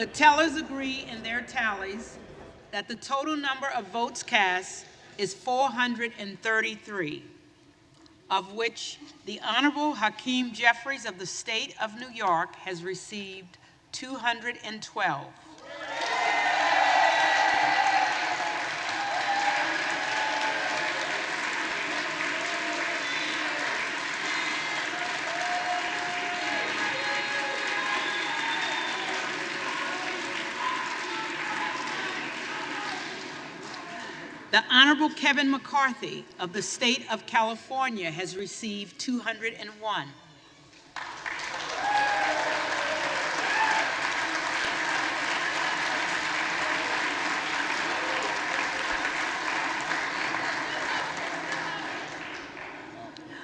The tellers agree in their tallies that the total number of votes cast is 433, of which the Honorable Hakeem Jeffries of the state of New York has received 212. The Honorable Kevin McCarthy of the state of California has received 201.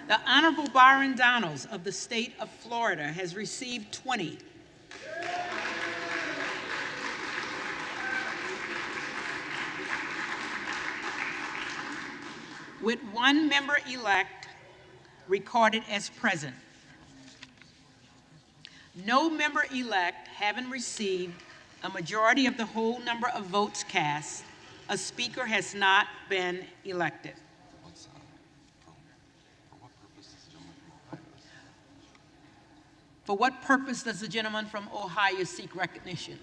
The Honorable Byron Donalds of the state of Florida has received 20. With one member-elect recorded as present. No member-elect having received a majority of the whole number of votes cast, a speaker has not been elected. For what purpose does the gentleman from Ohio seek recognition?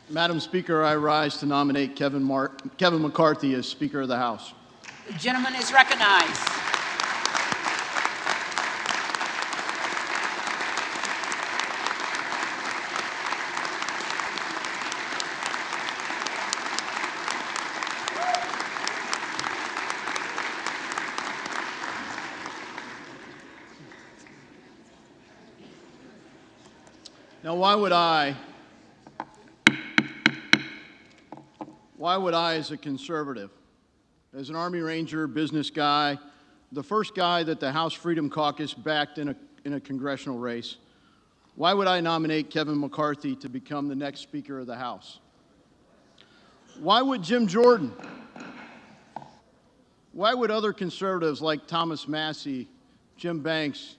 Madam Speaker, I rise to nominate Kevin McCarthy as Speaker of the House. The gentleman is recognized. Now, why would I, as a conservative, as an Army Ranger, business guy, the first guy that the House Freedom Caucus backed in a congressional race, why would I nominate Kevin McCarthy to become the next Speaker of the House? Why would Jim Jordan? Why would other conservatives like Thomas Massey, Jim Banks,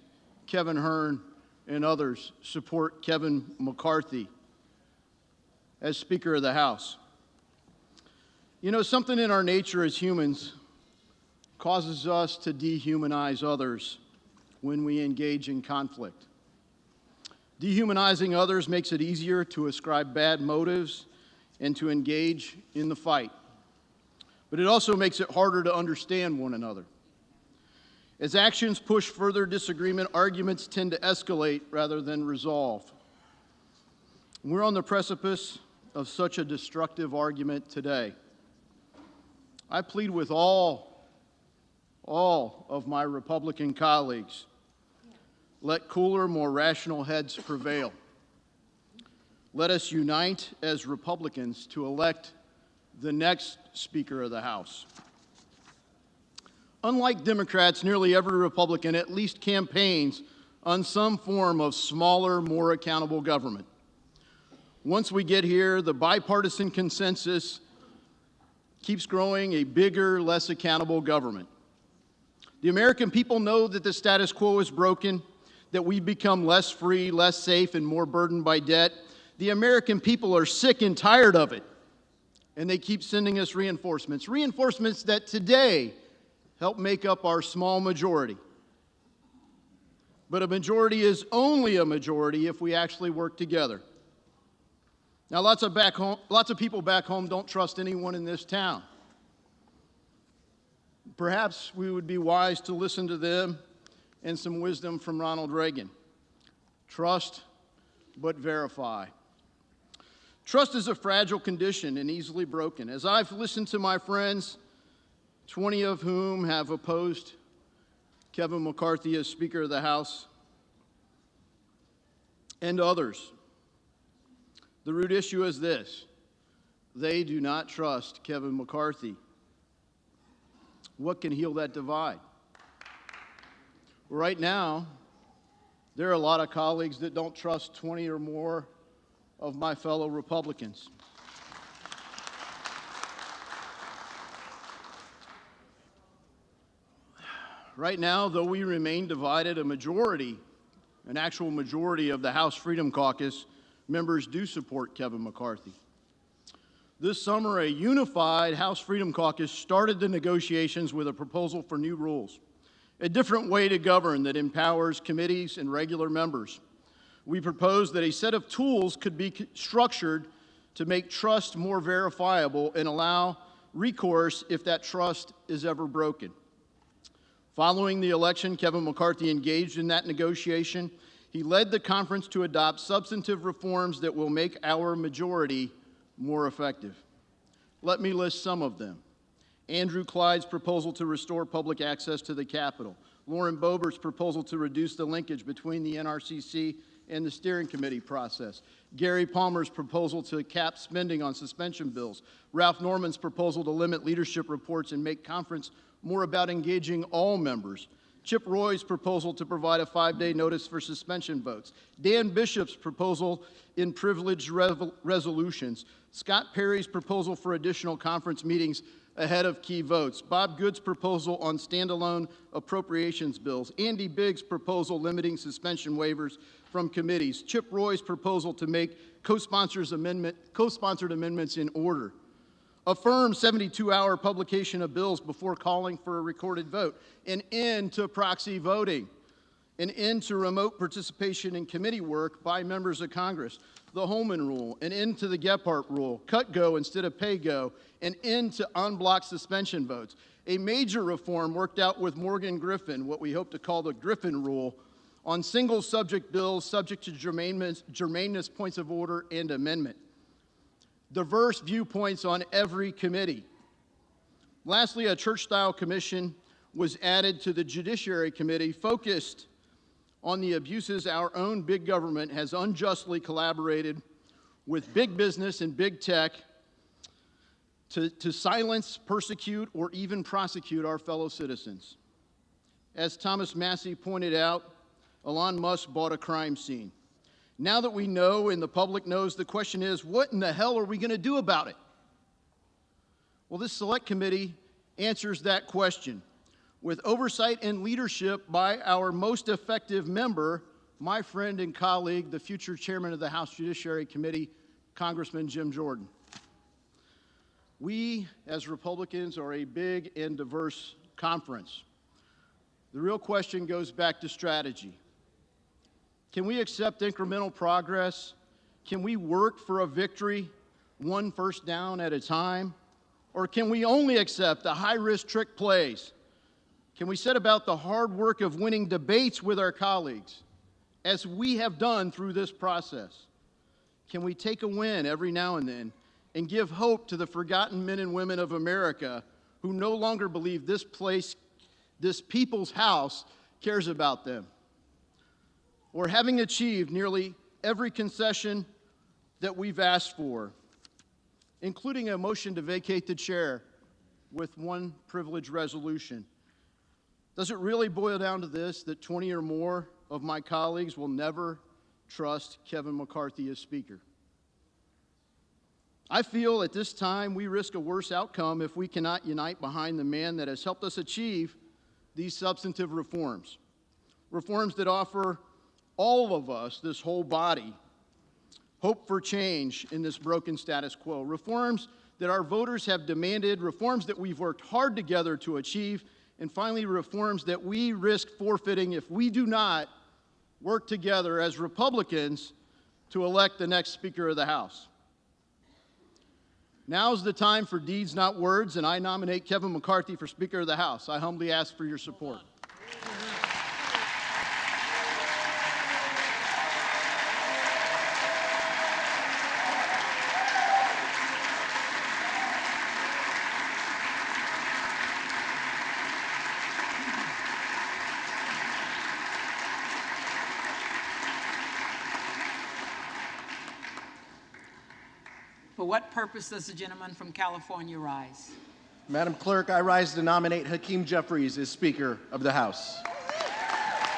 Kevin Hern, and others support Kevin McCarthy as Speaker of the House? You know, something in our nature as humans causes us to dehumanize others when we engage in conflict. Dehumanizing others makes it easier to ascribe bad motives and to engage in the fight. But it also makes it harder to understand one another. As actions push further disagreement, arguments tend to escalate rather than resolve. We're on the precipice of such a destructive argument today. I plead with all of my Republican colleagues, let cooler, more rational heads prevail. Let us unite as Republicans to elect the next Speaker of the House. Unlike Democrats, nearly every Republican at least campaigns on some form of smaller, more accountable government. Once we get here, the bipartisan consensus keeps growing a bigger, less accountable government. The American people know that the status quo is broken, that we've become less free, less safe, and more burdened by debt. The American people are sick and tired of it, and they keep sending us reinforcements. Reinforcements that today help make up our small majority. But a majority is only a majority if we actually work together. Now, lots of people back home don't trust anyone in this town. Perhaps we would be wise to listen to them and some wisdom from Ronald Reagan. Trust, but verify. Trust is a fragile condition and easily broken. As I've listened to my friends, 20 of whom have opposed Kevin McCarthy as Speaker of the House, and others, the root issue is this: they do not trust Kevin McCarthy. What can heal that divide? Right now, there are a lot of colleagues that don't trust 20 or more of my fellow Republicans. Right now, though we remain divided, an actual majority of the House Freedom Caucus members do support Kevin McCarthy. This summer, a unified House Freedom Caucus started the negotiations with a proposal for new rules, a different way to govern that empowers committees and regular members. We proposed that a set of tools could be structured to make trust more verifiable and allow recourse if that trust is ever broken. Following the election, Kevin McCarthy engaged in that negotiation. He led the conference to adopt substantive reforms that will make our majority more effective. Let me list some of them. Andrew Clyde's proposal to restore public access to the Capitol. Lauren Boebert's proposal to reduce the linkage between the NRCC and the steering committee process. Gary Palmer's proposal to cap spending on suspension bills. Ralph Norman's proposal to limit leadership reports and make conference more about engaging all members. Chip Roy's proposal to provide a 5-day notice for suspension votes. Dan Bishop's proposal in privileged resolutions. Scott Perry's proposal for additional conference meetings ahead of key votes. Bob Good's proposal on standalone appropriations bills. Andy Biggs' proposal limiting suspension waivers from committees. Chip Roy's proposal to make co-sponsored amendments in order. Affirm 72-hour publication of bills before calling for a recorded vote. An end to proxy voting. An end to remote participation in committee work by members of Congress. The Holman Rule. An end to the Gephardt Rule. Cut go instead of pay go. An end to unblocked suspension votes. A major reform worked out with Morgan Griffin, what we hope to call the Griffin Rule, on single subject bills subject to germaneness, points of order, and amendment. Diverse viewpoints on every committee. Lastly, a church-style commission was added to the Judiciary Committee focused on the abuses our own big government has unjustly collaborated with big business and big tech to silence, persecute, or even prosecute our fellow citizens. As Thomas Massey pointed out, Elon Musk bought a crime scene. Now that we know and the public knows, the question is, what in the hell are we going to do about it? Well, this select committee answers that question with oversight and leadership by our most effective member, my friend and colleague, the future chairman of the House Judiciary Committee, Congressman Jim Jordan. We, as Republicans, are a big and diverse conference. The real question goes back to strategy. Can we accept incremental progress? Can we work for a victory, one first down at a time? Or can we only accept the high-risk trick plays? Can we set about the hard work of winning debates with our colleagues, as we have done through this process? Can we take a win every now and then and give hope to the forgotten men and women of America who no longer believe this place, this people's house, cares about them? Or having achieved nearly every concession that we've asked for, including a motion to vacate the chair with one privilege resolution, does it really boil down to this, that 20 or more of my colleagues will never trust Kevin McCarthy as Speaker? I feel at this time we risk a worse outcome if we cannot unite behind the man that has helped us achieve these substantive reforms. Reforms that offer all of us, this whole body, hope for change in this broken status quo. Reforms that our voters have demanded, reforms that we've worked hard together to achieve, and finally, reforms that we risk forfeiting if we do not work together as Republicans to elect the next Speaker of the House. Now's the time for deeds, not words, and I nominate Kevin McCarthy for Speaker of the House. I humbly ask for your support. For what purpose does the gentleman from California rise? Madam Clerk, I rise to nominate Hakeem Jeffries as Speaker of the House.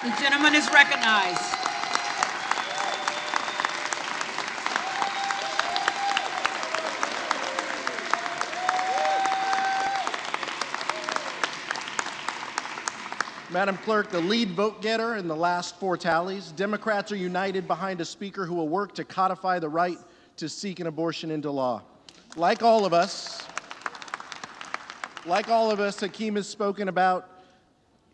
The gentleman is recognized. Madam Clerk, the lead vote getter in the last 4 tallies, Democrats are united behind a speaker who will work to codify the right to seek an abortion into law. Like all of us, Hakeem has spoken about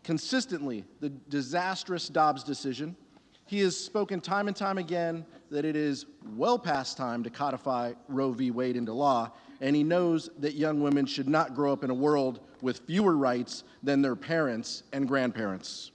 consistently the disastrous Dobbs decision. He has spoken time and time again that it is well past time to codify Roe v. Wade into law, and he knows that young women should not grow up in a world with fewer rights than their parents and grandparents.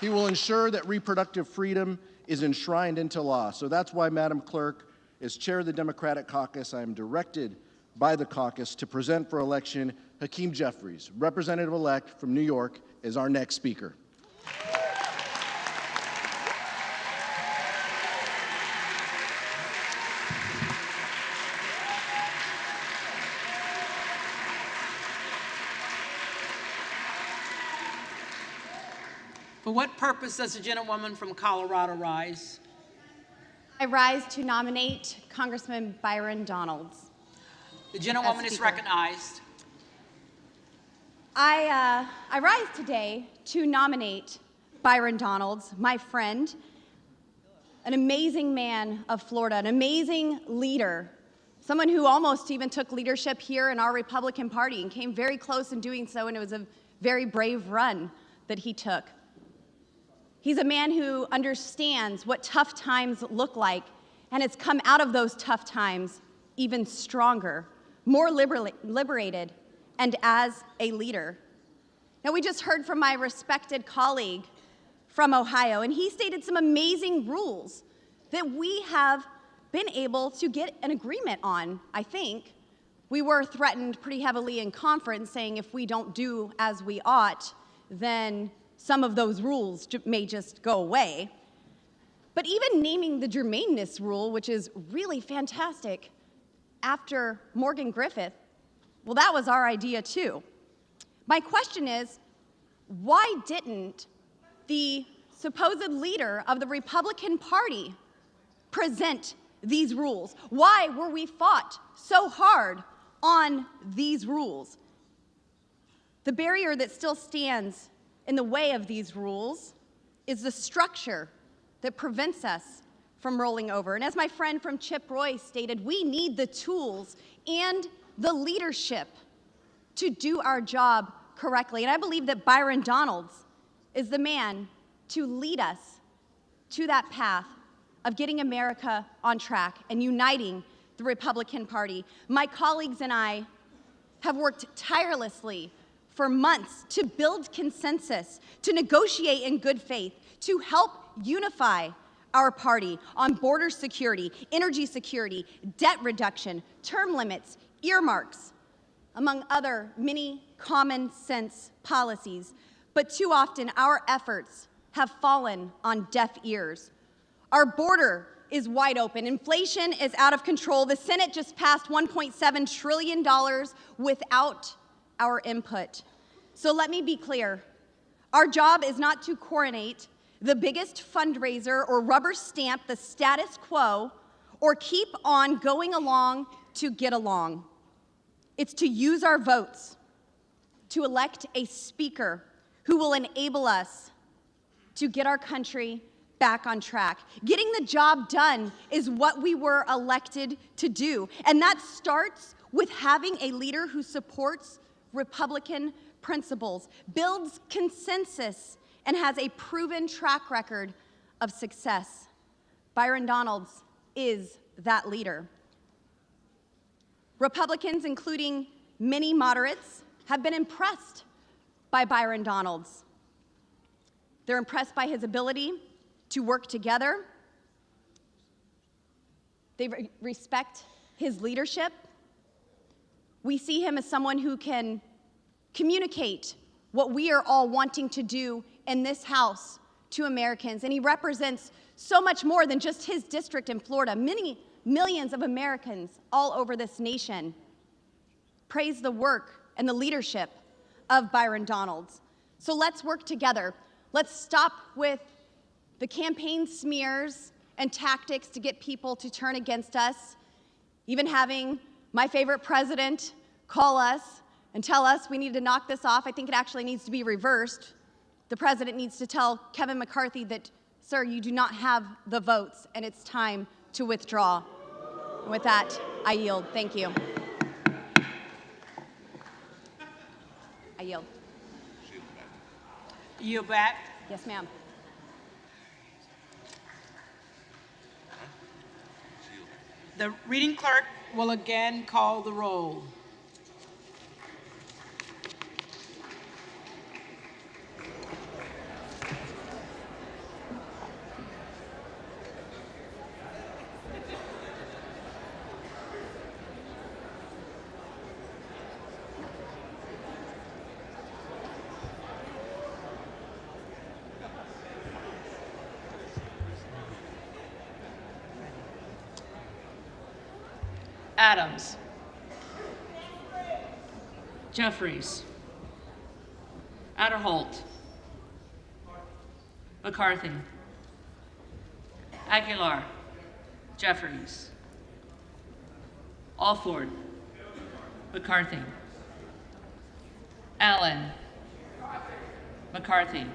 He will ensure that reproductive freedom is enshrined into law. So that's why, Madam Clerk, as chair of the Democratic caucus, I am directed by the caucus to present for election Hakeem Jeffries, representative-elect from New York, as our next speaker. For what purpose does the gentlewoman from Colorado rise? I rise to nominate Congressman Byron Donalds. The gentlewoman is recognized. I rise today to nominate Byron Donalds, my friend, an amazing man of Florida, an amazing leader, someone who almost even took leadership here in our Republican Party and came very close in doing so, and it was a very brave run that he took. He's a man who understands what tough times look like and has come out of those tough times even stronger, more liberated, and as a leader. Now, we just heard from my respected colleague from Ohio, and he stated some amazing rules that we have been able to get an agreement on, I think. We were threatened pretty heavily in conference, saying if we don't do as we ought, then some of those rules may just go away. But even naming the germaneness rule, which is really fantastic, after Morgan Griffith, well, that was our idea too. My question is, why didn't the supposed leader of the Republican Party present these rules? Why were we fought so hard on these rules? The barrier that still stands in the way of these rules is the structure that prevents us from rolling over. And as my friend from Chip Roy stated, we need the tools and the leadership to do our job correctly. And I believe that Byron Donalds is the man to lead us to that path of getting America on track and uniting the Republican Party. My colleagues and I have worked tirelessly for months to build consensus, to negotiate in good faith, to help unify our party on border security, energy security, debt reduction, term limits, earmarks, among other many common sense policies. But too often, our efforts have fallen on deaf ears. Our border is wide open. Inflation is out of control. The Senate just passed $1.7 trillion without our input. So let me be clear. Our job is not to coronate the biggest fundraiser or rubber stamp the status quo or keep on going along to get along. It's to use our votes to elect a speaker who will enable us to get our country back on track. Getting the job done is what we were elected to do, and that starts with having a leader who supports Republican principles, builds consensus, and has a proven track record of success. Byron Donalds is that leader. Republicans, including many moderates, have been impressed by Byron Donalds. They're impressed by his ability to work together. They respect his leadership. We see him as someone who can communicate what we are all wanting to do in this House to Americans. And he represents so much more than just his district in Florida. Many millions of Americans all over this nation praise the work and the leadership of Byron Donalds. So let's work together. Let's stop with the campaign smears and tactics to get people to turn against us, even having my favorite president call us and tell us we need to knock this off. I think it actually needs to be reversed. The president needs to tell Kevin McCarthy that, sir, you do not have the votes, and it's time to withdraw. And with that, I yield. Thank you. I yield. Yield back. Yes, ma'am. The reading clerk will again call the roll. Adams. Jeffries. Adderholt. McCarthy. Aguilar. Jeffries. Alford. McCarthy. Allen. McCarthy.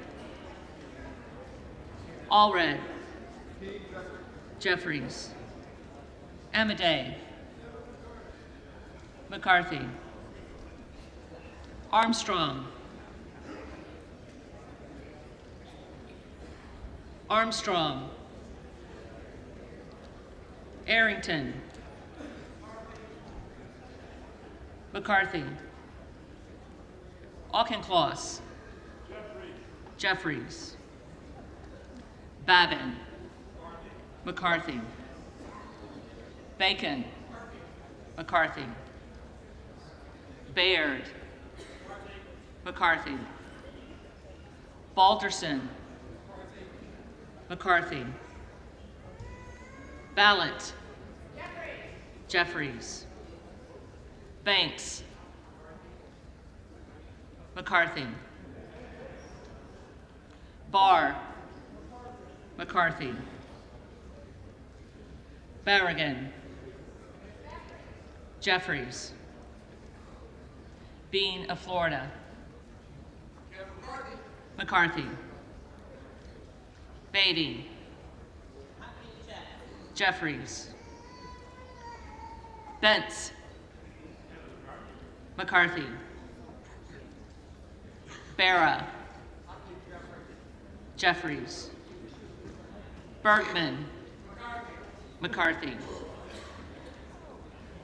Allred. Jeffries. Amadei. McCarthy. Armstrong. Armstrong. Arrington. McCarthy. Auchincloss. Jeffries. Babin. McCarthy. Bacon. McCarthy. Baird. McCarthy. Balderson. McCarthy. Ballot. Jeffries. Banks. McCarthy. Barr. McCarthy. Barragan. Jeffries. Bean of Florida. McCarthy. Beatty. Jeffries. Bentz. McCarthy. Barra. Jeffries. Bergman. McCarthy.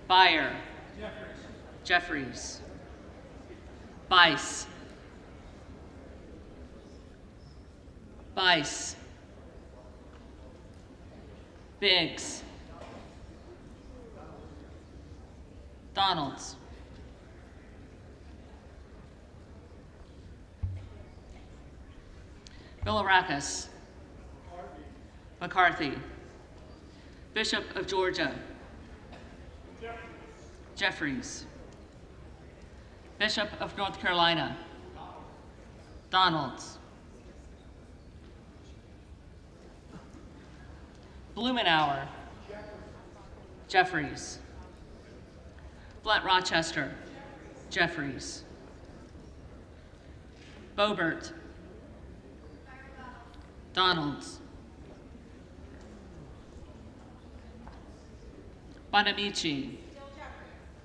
Beyer. Jeffries. Bice. Bice. Biggs. Donalds. Bilirakis. McCarthy. Bishop of Georgia. Jeffries. Bishop of North Carolina. Donalds. Blumenauer. Jeffries. Blunt Rochester. Jeffries. Boebert. Donalds. Bonamici.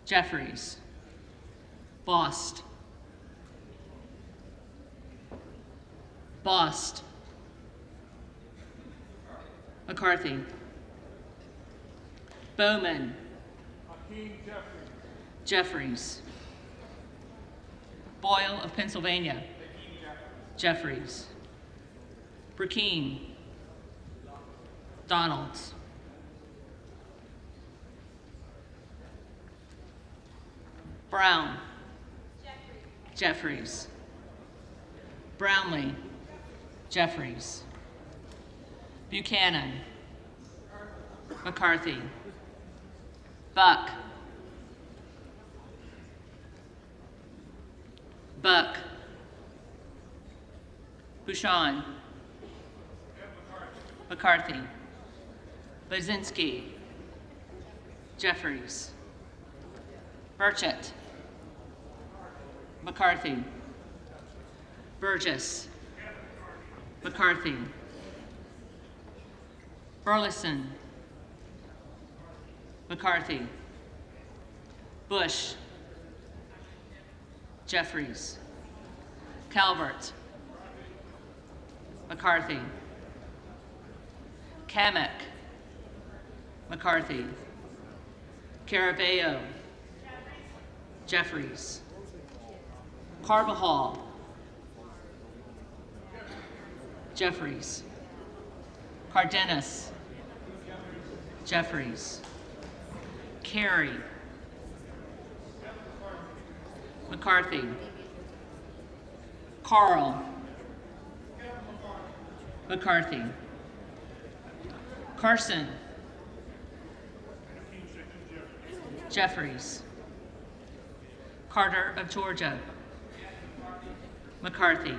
Jeffries. Bost. Bost. McCarthy. Bowman. Hakeem Jeffries. Jeffries. Boyle of Pennsylvania. Jeffries. Burkeen. Donalds. Brown. Jeffries. Brownlee. Jeffries. Buchanan. McCarthy. Buck. Buck. Bouchon. McCarthy. Blazinski. Jeffries. Burchett. McCarthy. Burgess. McCarthy. Burleson. McCarthy. Bush. Jeffries. Calvert. McCarthy. Kamek. McCarthy. Caraballo. Jeffries. Carbajal. Jeffries. Cardenas. Jeffries. Carey. McCarthy. Carl. McCarthy. Carson. Jeffries. Carter of Georgia. McCarthy.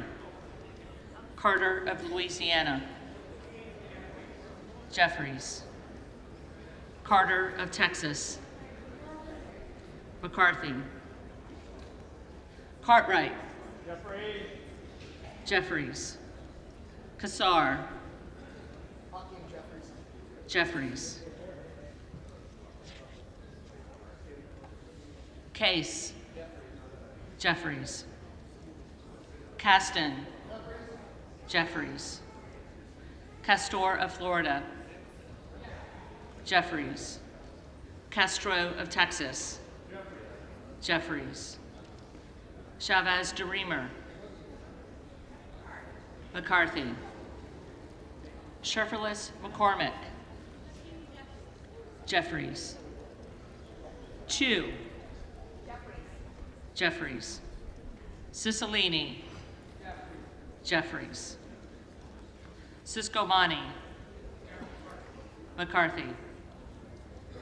Carter of Louisiana. Jeffries. Carter of Texas. McCarthy. Cartwright. Jeffries. Kassar. Jeffries. Case. Jeffries. Caston. Jeffries. Castor of Florida. Jeffries. Castro of Texas. Jeffries. Chavez de Reamer. McCarthy. Sherferless McCormick. Jeffries. Chu. Jeffries. Cicilline. Jeffries. Ciscomani. McCarthy.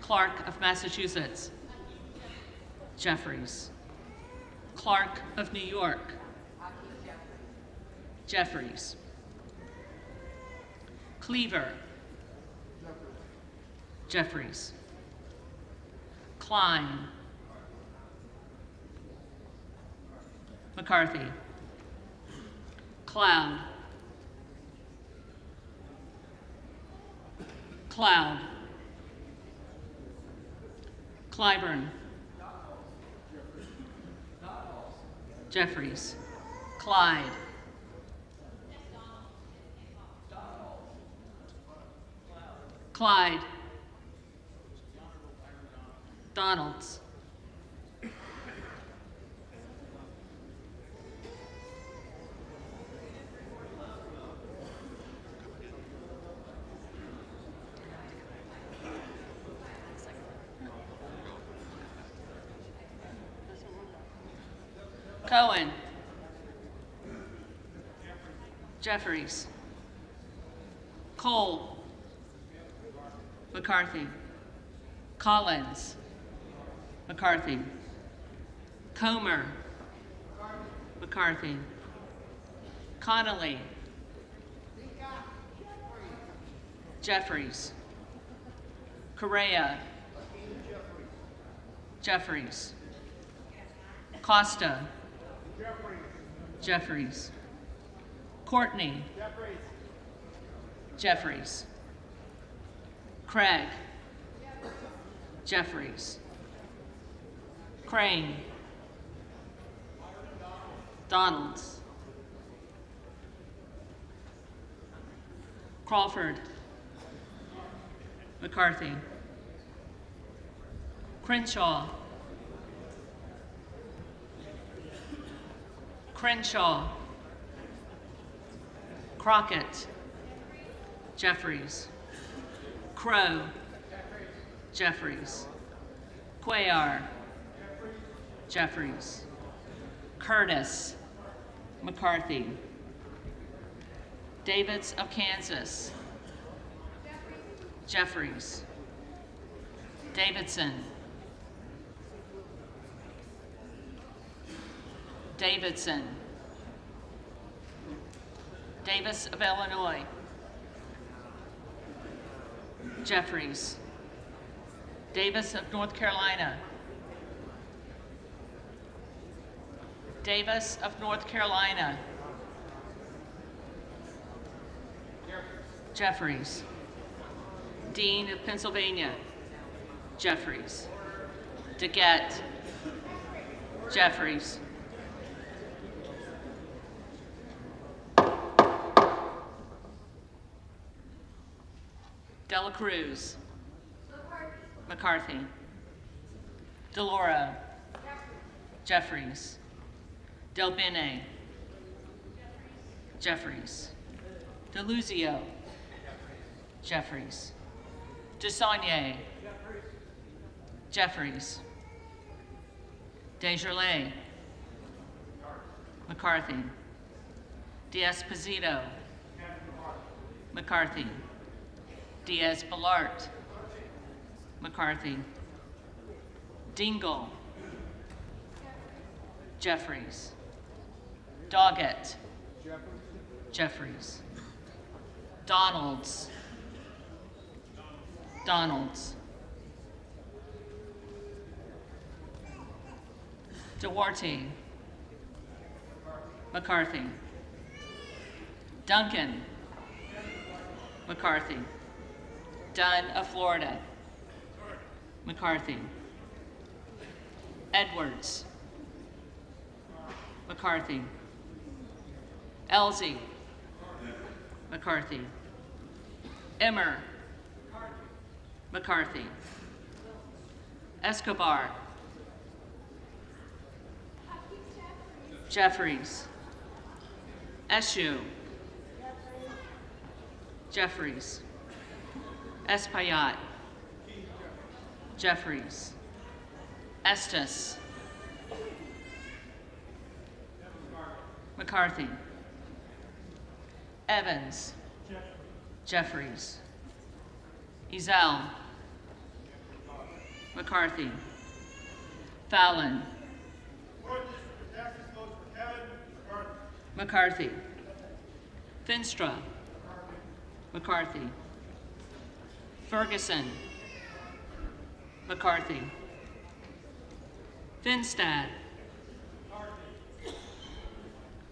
Clark of Massachusetts. Jeffries. Clark of New York. Jeffries. Cleaver. Jeffries. Klein. McCarthy. Cloud. Cloud. Clyburn. Jeffries. Clyde. Clyde. Donalds. Cohen. Jeffries. Cole. McCarthy. Collins. McCarthy. Comer. McCarthy. Connolly. Jeffries. Correa. Jeffries. Costa. Jeffries. Courtney. Jeffries. Craig. Jeffries. Crane. Donalds. Crawford. McCarthy. Crenshaw. Crenshaw. Crockett. Jeffries. Crow. Jeffries. Cuellar. Jeffries. Curtis. McCarthy. Davids of Kansas. Jeffries. Davidson. Davidson. Davis of Illinois. Jeffries. Davis of North Carolina. Davis of North Carolina. Jeffries. Dean of Pennsylvania. Jeffries. DeGette. Jeffries. Dela Cruz. McCarthy. DeLauro. Jeffries. Del Bene. Jeffries. DeLuzio. Jeffries. DeSaulnier. Jeffries. Desjardins. McCarthy. D'Esposito. McCarthy. Diaz-Balart. McCarthy. Dingle. Jeffries. Doggett. Jeffries. Donalds. Donalds. Duarte. McCarthy. Duncan. McCarthy. Dunn of Florida. McCarthy. Edwards. McCarthy. Elsie. McCarthy. Emmer. McCarthy. Escobar. Jeffries. Eshu. Jeffries. Espaillat. Jeffries. Estes. McCarthy. Evans. Jeffries. Ezell. McCarthy. Fallon. McCarthy. Finstra. McCarthy. Ferguson. McCarthy. Finstad.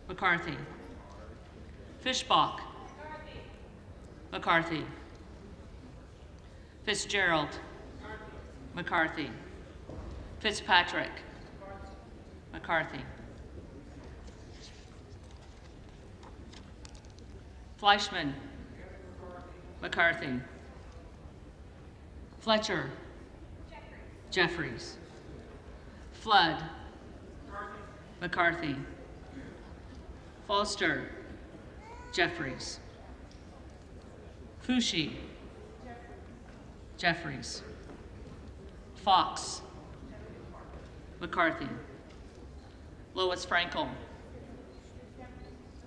McCarthy. Fishbach. McCarthy. Fitzgerald. McCarthy. Fitzpatrick. McCarthy. Fleischman. McCarthy. Fletcher. Jeffries. Flood. McCarthy. Foster. Jeffries. Fushi. Jeffries. Fox. McCarthy. Lois Frankel.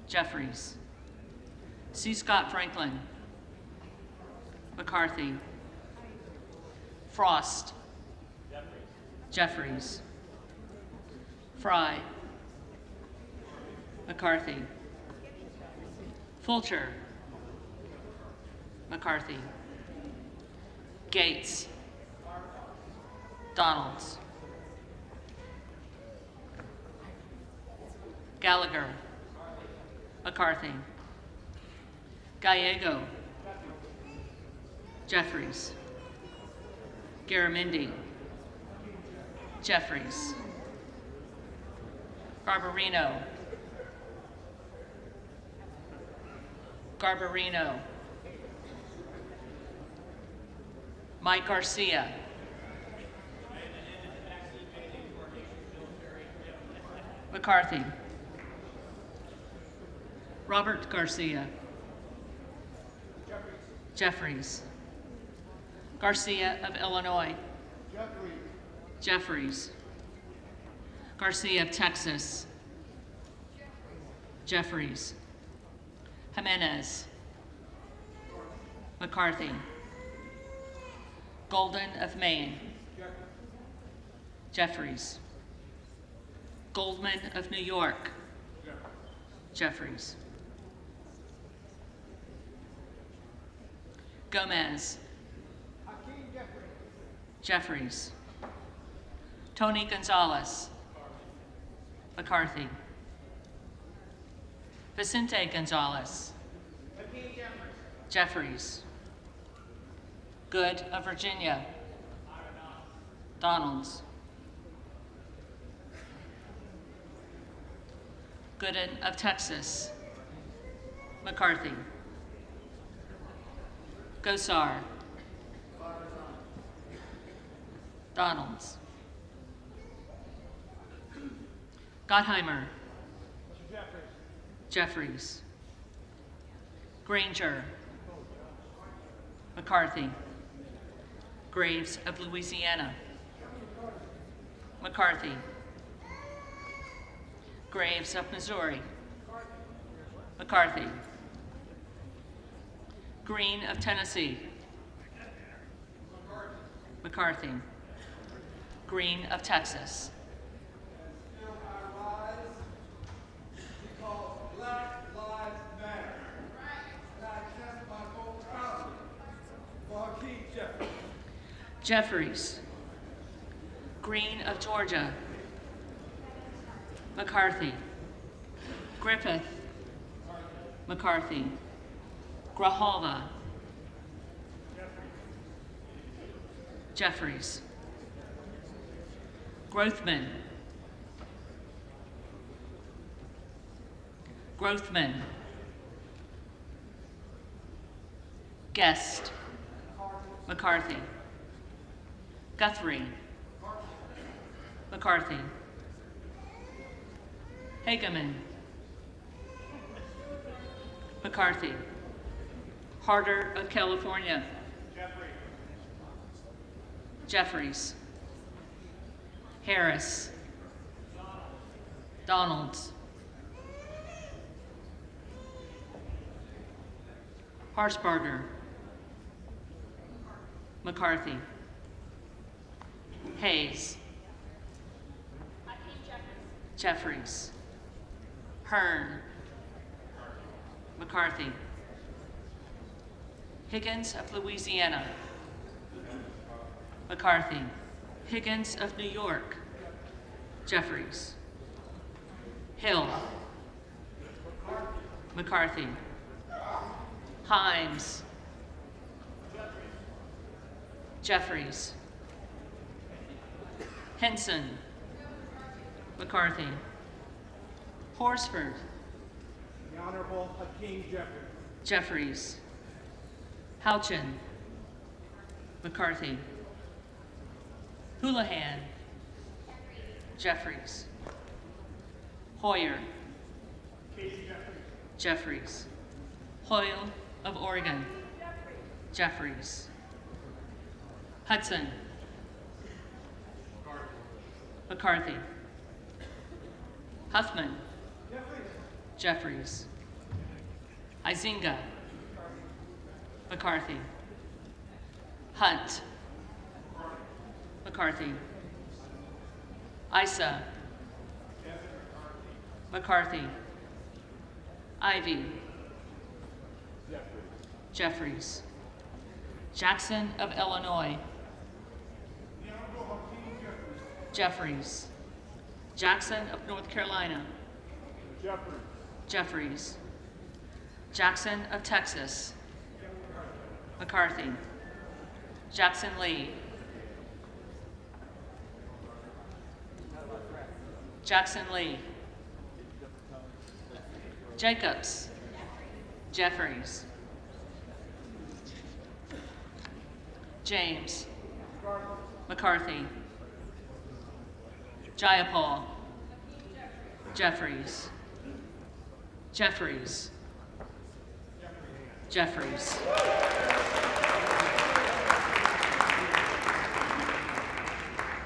Jeffries. C. Scott Franklin. McCarthy. Frost. Jeffries. Fry. McCarthy. Fulcher. McCarthy. Gates. Donalds. Gallagher. McCarthy. Gallego. Jeffries. Garamendi. Jeffries. Garbarino. Garbarino. Mike Garcia. McCarthy. Robert Garcia. Jeffries. Garcia of Illinois. Jeffries. Garcia of Texas. Jeffries. Jimenez. McCarthy. Golden of Maine. Jeffries. Goldman of New York. Jeffries. Gomez. Hakeem Jeffries. Tony Gonzalez. McCarthy. Vicente Gonzalez. Hakeem Jeffries. Good of Virginia. Donalds. Gooden of Texas. McCarthy. Gosar. Donalds. Gottheimer. Jeffries. Granger. McCarthy. Graves of Louisiana. McCarthy. Graves of Missouri. McCarthy. Green of Tennessee. McCarthy. Green of Texas. Black Lives Matter. And I cast my vote proudly for Hakeem Jeffries. Jeffries. Green of Georgia. McCarthy. Griffith. McCarthy. Grijalva. Jeffries. Grothman. Grothman. Guest. McCarthy. Guthrie. McCarthy. Hageman. McCarthy. Harder of California. Jeffries. Harris. Donalds. Harsbarger. McCarthy. Hayes. Jeffries. Hearn. McCarthy. Higgins of Louisiana. McCarthy. Higgins of New York. Jeffries. Hill. McCarthy. Himes. Jeffries. Henson. McCarthy. Horsford. The Honorable Hakeem Jeffries. Jeffries. Houchin. McCarthy. Houlihan. Jeffries. Hoyer. Jeffries. Hoyle of Oregon. Jeffries. Hudson. McCarthy. Huffman. Jeffries. Izinga. McCarthy. Hunt. McCarthy. Isa. McCarthy. Ivy. Jeffries. Jackson of Illinois. Jeffries. Jackson of North Carolina. Jeffries. Jackson of Texas. McCarthy. Jackson Lee. Jackson Lee. Jacobs. Jeffries. James. McCarthy. Jayapal. Jeffries. Jeffries. Jeffries.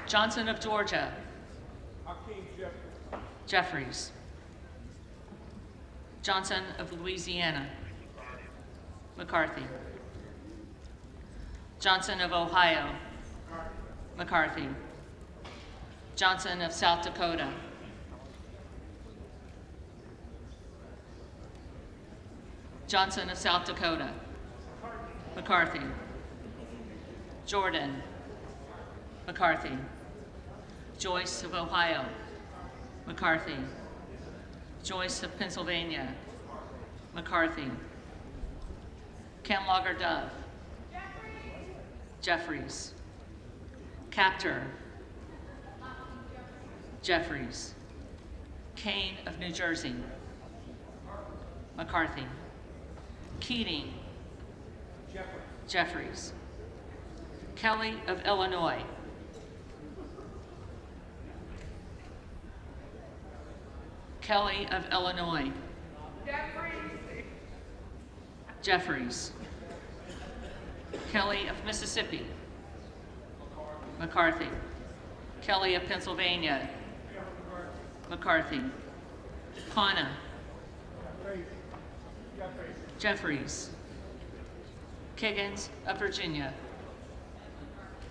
Johnson of Georgia. Hakeem Jeffries. Jeffries. Johnson of Louisiana. McCarthy. Johnson of Ohio. McCarthy. Johnson of South Dakota. Johnson of South Dakota. McCarthy. Jordan. McCarthy. Joyce of Ohio. McCarthy. Joyce of Pennsylvania, McCarthy. Camlogger Dove, Jeffries. Captor, Jeffries. Kane of New Jersey, McCarthy. Keating, Jeffries. Kelly of Illinois, Kelly of Illinois, Jeffries. Kelly of Mississippi, McCarthy. Kelly of Pennsylvania, McCarthy. Kana, Jeffries. Kiggins of Virginia,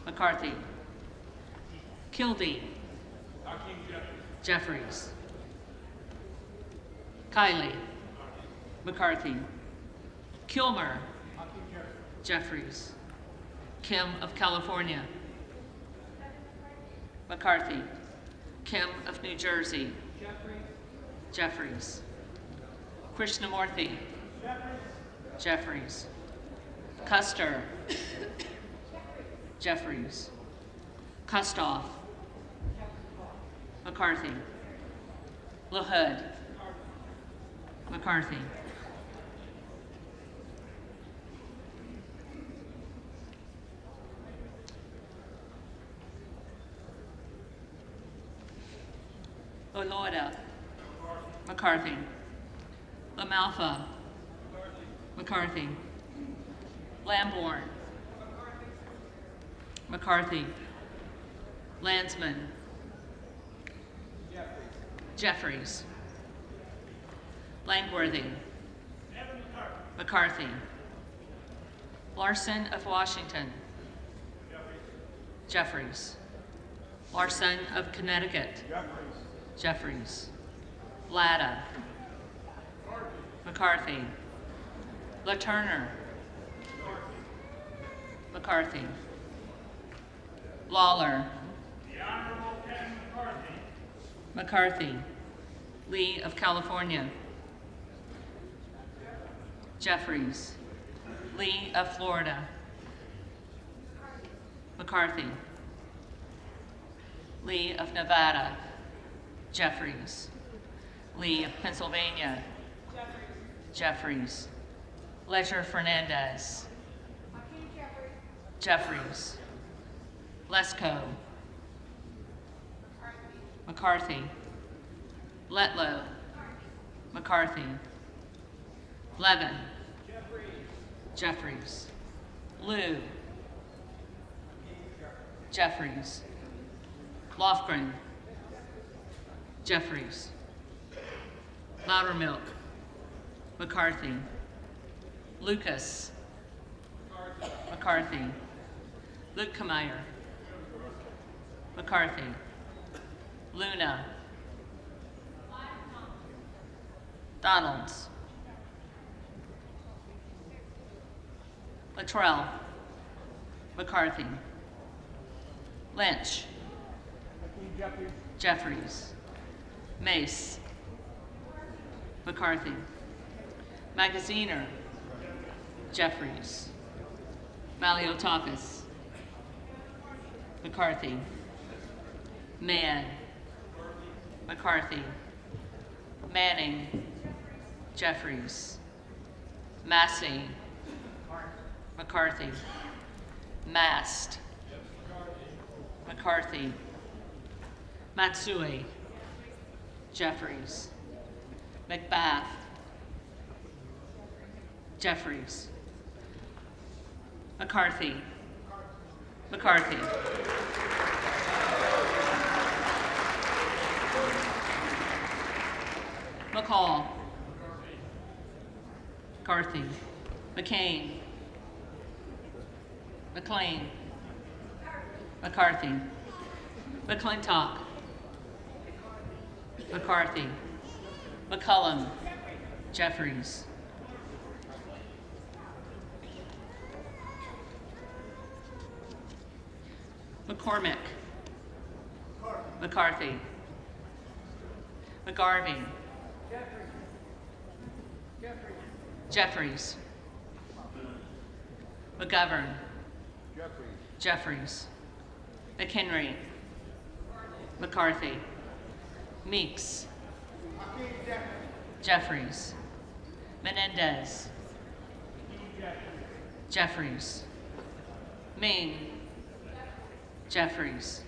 McCarthy. Kildee, Jeffries. Kiley, McCarthy. Kilmer, Jeffries. Kim of California, McCarthy. Kim of New Jersey, Jeffries. Krishnamurthy, Jeffries. Custer, Jeffries. Kustoff, McCarthy. LaHood, McCarthy. Oloida, McCarthy. LaMalfa, McCarthy. Lamborn, McCarthy. Landsman, Jeffries. Langworthy, McCarthy. Larson of Washington, Jeffries. Larson of Connecticut, Jeffries. Latta, McCarthy. LaTurner, McCarthy. Lawler, The Honorable Kevin McCarthy. McCarthy. Lee of California, Jeffries. Lee of Florida, McCarthy. Lee of Nevada, Jeffries. Lee of Pennsylvania, Jeffries. Ledger Fernandez, Jeffries. Lesko, McCarthy. Letlow, McCarthy. Levin, Jeffries. Liu, Jeffries. Lofgren, Jeffries. Loudermilk, McCarthy. Lucas, McCarthy. Luetkemeyer, McCarthy. Luna, Donalds. Luttrell, McCarthy. Lynch, Jeffries. Mace, McCarthy. Magaziner, Jeffries. Maliotakis, McCarthy. Mann, McCarthy. Manning, Jeffries. Massey, McCarthy. Mast, McCarthy. Matsui, Jeffries. Macbeth, Jeffries. McCarthy, McCarthy. McCall, McCarthy. McCain, McLean, McCarthy. McClintock, McCarthy. McCullum, Jeffries. McCormick, McCarthy. McGarvey. Jeffries. McGovern. Jeffries. McHenry. McCarthy. Meeks. Jeffries. Menendez. Jeffries. Ming. Jeffries.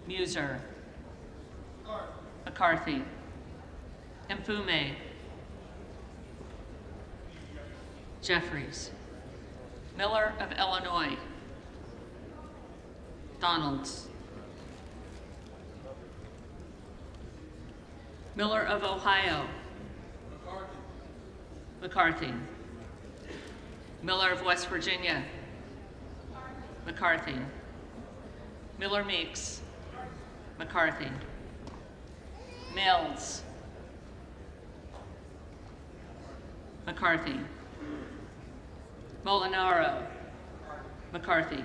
Muser. McCarthy. Mfume. Jeffries. Miller of Illinois. Donalds. Miller of Ohio. McCarthy. Miller of West Virginia. McCarthy. Miller Meeks. McCarthy. Mills. McCarthy. Molinaro. McCarthy.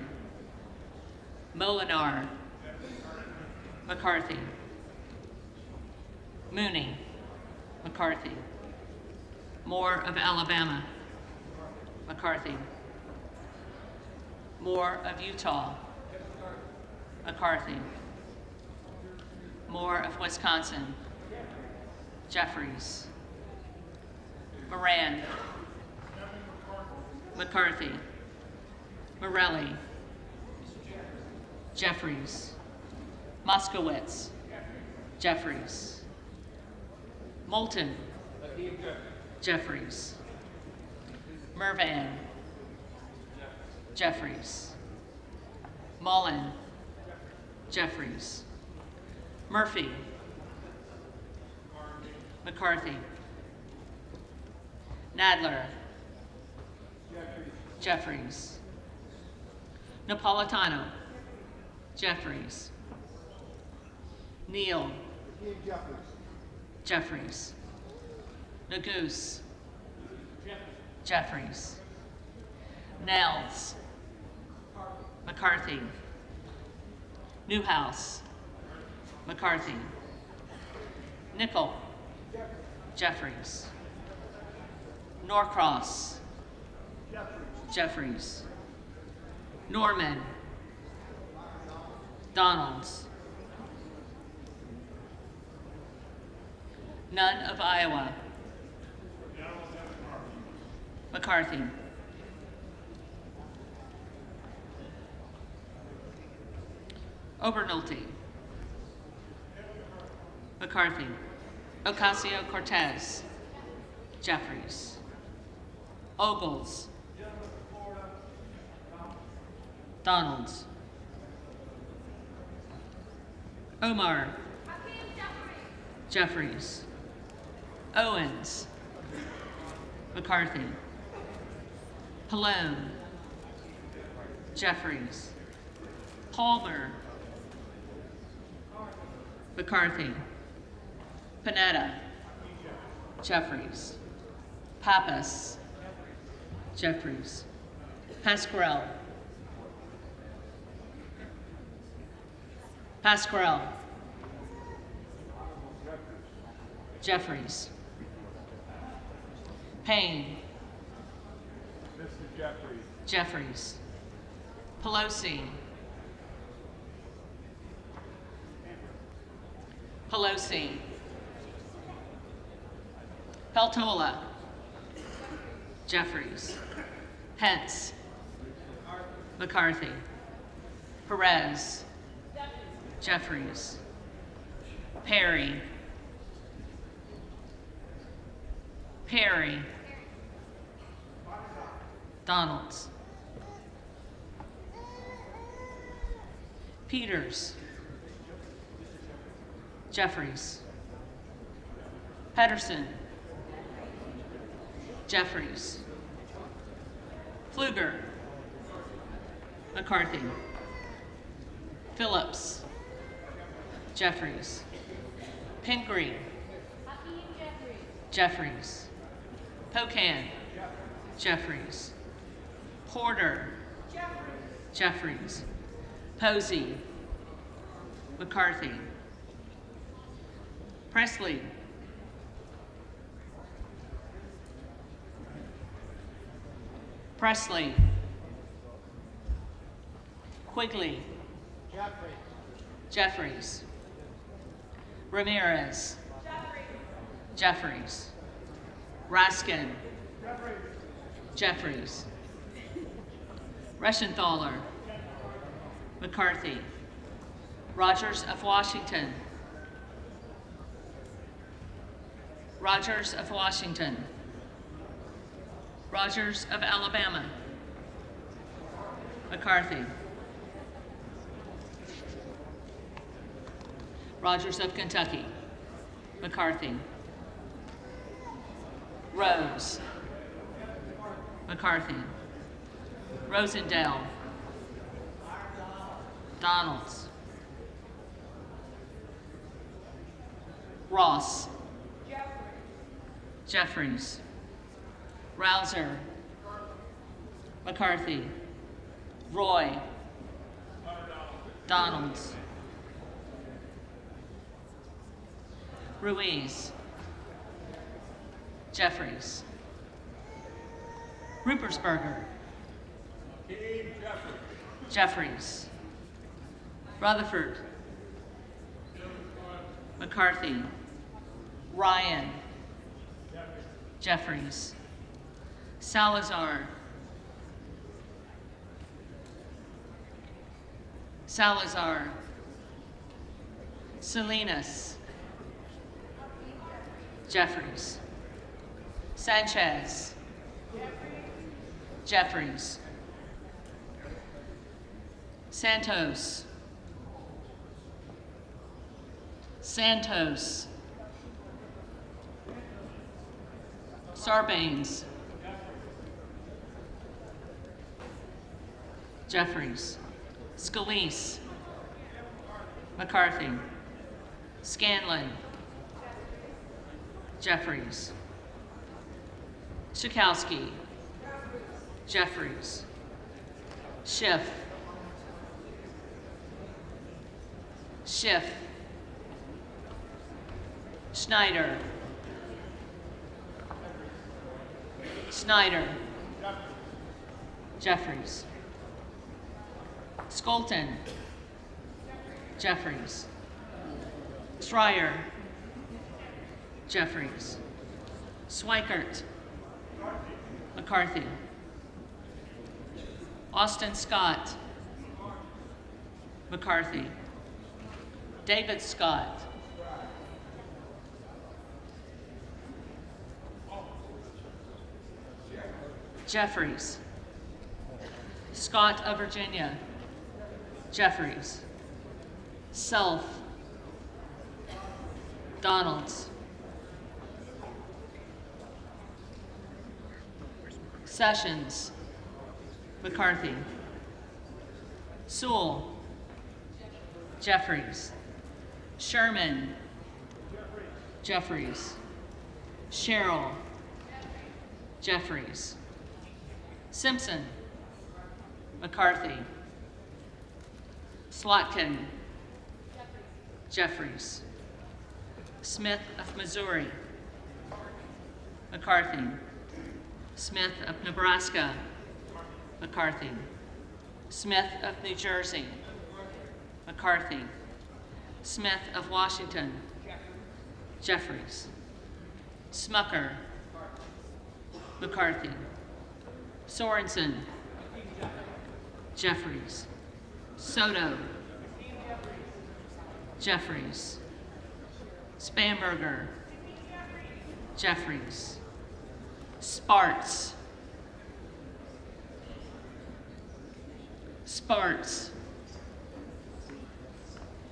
Molinar. McCarthy. Mooney. McCarthy. Moore of Alabama. McCarthy. Moore of Utah. McCarthy. Moore of Wisconsin. Jeffries. Moran. McCarthy. Morelli. Jeffries. Moskowitz. Jeffries. Moulton. Jeffries. Mervan. Jeffries. Mullen. Jeffries. Murphy. McCarthy. Nadler. Jeffries. Napolitano. Jeffries. Neal. Jeffries. Nagoose. Jeffries. Nels. McCarthy. Newhouse. McCarthy. Nickel. Jeffries. Norcross. Jeffries. Norman. Donalds. None of Iowa. McCarthy. Obernolte. McCarthy. Ocasio-Cortez. Jeffries. Ogles. Donalds. Omar. Jeffries. Owens. McCarthy. Pallone. Jeffries. Palmer. McCarthy. Panetta. Jeffries. Pappas. Jeffries. Pasquarel. Pasquarel. Jeffries. Payne. Mr. Jeffries. Jeffries. Pelosi. Pelosi. Peltola. Jeffries. Pence. McCarthy. Perez. Jeffries. Perry. Perry. Donalds. Peters. Jeffries. Pedersen. Jeffries. Pfluger. McCarthy. Phillips. Jeffries. Pingree. Jeffries. Pocan. Jeffries. Porter. Jeffries. Posey. McCarthy. Presley. Presley. Quigley. Jeffries. Ramirez. Jeffries. Raskin. Jeffries. Reschenthaler. McCarthy. Rogers of Washington. Rogers of Washington. Rogers of Alabama. McCarthy. Rogers of Kentucky. McCarthy. Rose. McCarthy. Rosendale. Donalds. Ross. Jeffries. Rouser. McCarthy. Roy. Donalds. Ruiz. Jeffries. Rupersberger. Jeffries. Rutherford. McCarthy. Ryan. Jeffries. Salazar. Salazar. Salinas. Jeffries. Sanchez. Jeffries. Santos. Santos. Sarbanes. Jeffries. Scalise. McCarthy. Scanlon. Jeffries. Schakowsky. Jeffries. Schiff. Schiff. Schneider. Snyder. Jeffries. Skolton. Jeffries. Schreier. Jeffries. Swikert. McCarthy. Austin Scott. McCarthy. David Scott. Jeffries. Scott of Virginia. Jeffries. Self. Donalds. Sessions. McCarthy. Sewell. Jeffries. Sherman. Jeffries. Sherrill. Jeffries. Simpson. McCarthy. Slotkin. Jeffries. Smith of Missouri. McCarthy. Smith of Nebraska. McCarthy. Smith of New Jersey. McCarthy. Smith of Washington. Jeffries. Smucker. McCarthy. Sorensen. Jeffries. Soto. Jeffries. Spamberger. Jeffries. Sparts. Sparts.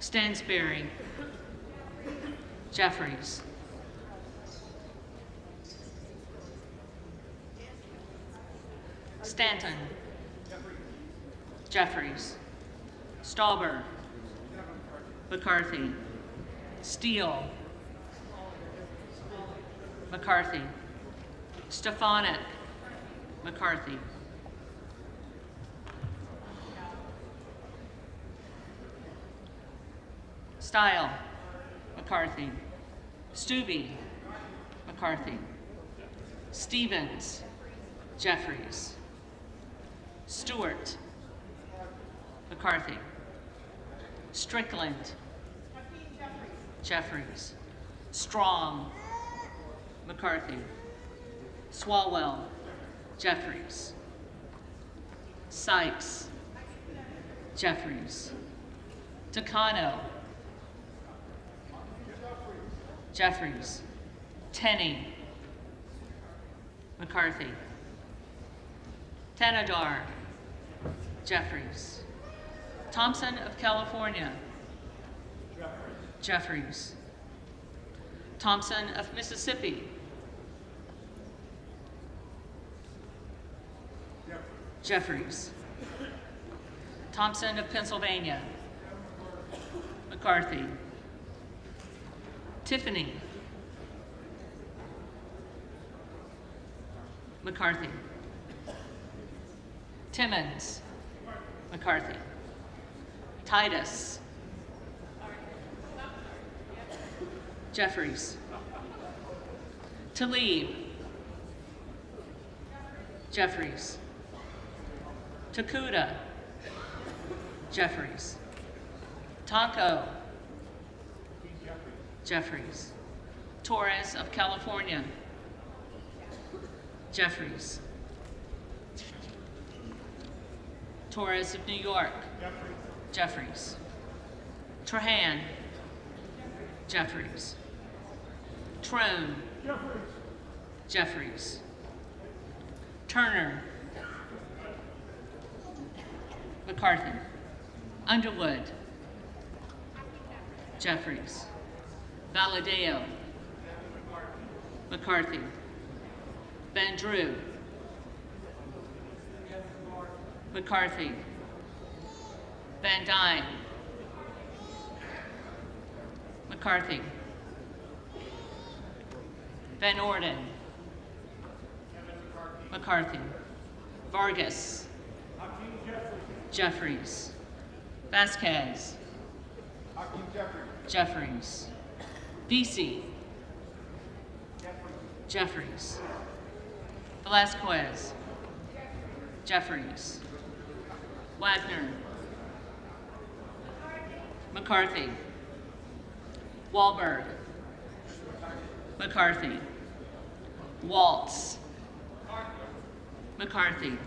Stansberry. Jeffries. Stanton. Jeffries. Stauber. McCarthy. Steele. McCarthy. Stefanik. McCarthy. Style. McCarthy. Stubbe McCarthy. Stevens Jeffries. Stewart McCarthy. Strickland Jeffries. Strong McCarthy. Swalwell Jeffries. Sykes Jeffries. Takano Jeffries. Tenney McCarthy. Tanadar Jeffries. Thompson of California Jeffries. Thompson of Mississippi Jeffries. Thompson of Pennsylvania McCarthy. Tiffany McCarthy. Timmons McCarthy. Titus Jeffries. Talib Jeffries. Takuda Jeffries. Taco Jeffries. Torres of California Jeffries. Torres of New York Jeffries. Trahan Jeffries. Trone Jeffries. Turner McCarthy. Underwood Jeffries. Valadeo McCarthy. Van Drew McCarthy. Van Dyne McCarthy. Van Orden McCarthy. Vargas Jeffries. Vasquez Jeffries. Vesey Jeffries. Velasquez Jeffries. Wagner McCarthy. Wahlberg McCarthy. Waltz McCarthy.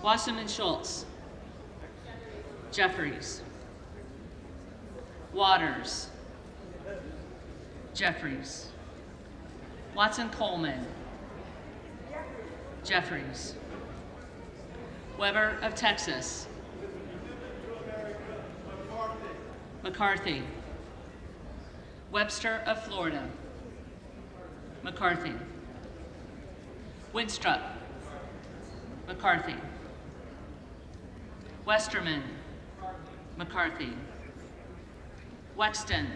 Wasserman Schultz Jeffries. Waters Jeffries. Watson Coleman Jeffries. Weber of Texas McCarthy. Webster of Florida McCarthy. Winstrup McCarthy. Westerman McCarthy. Wexton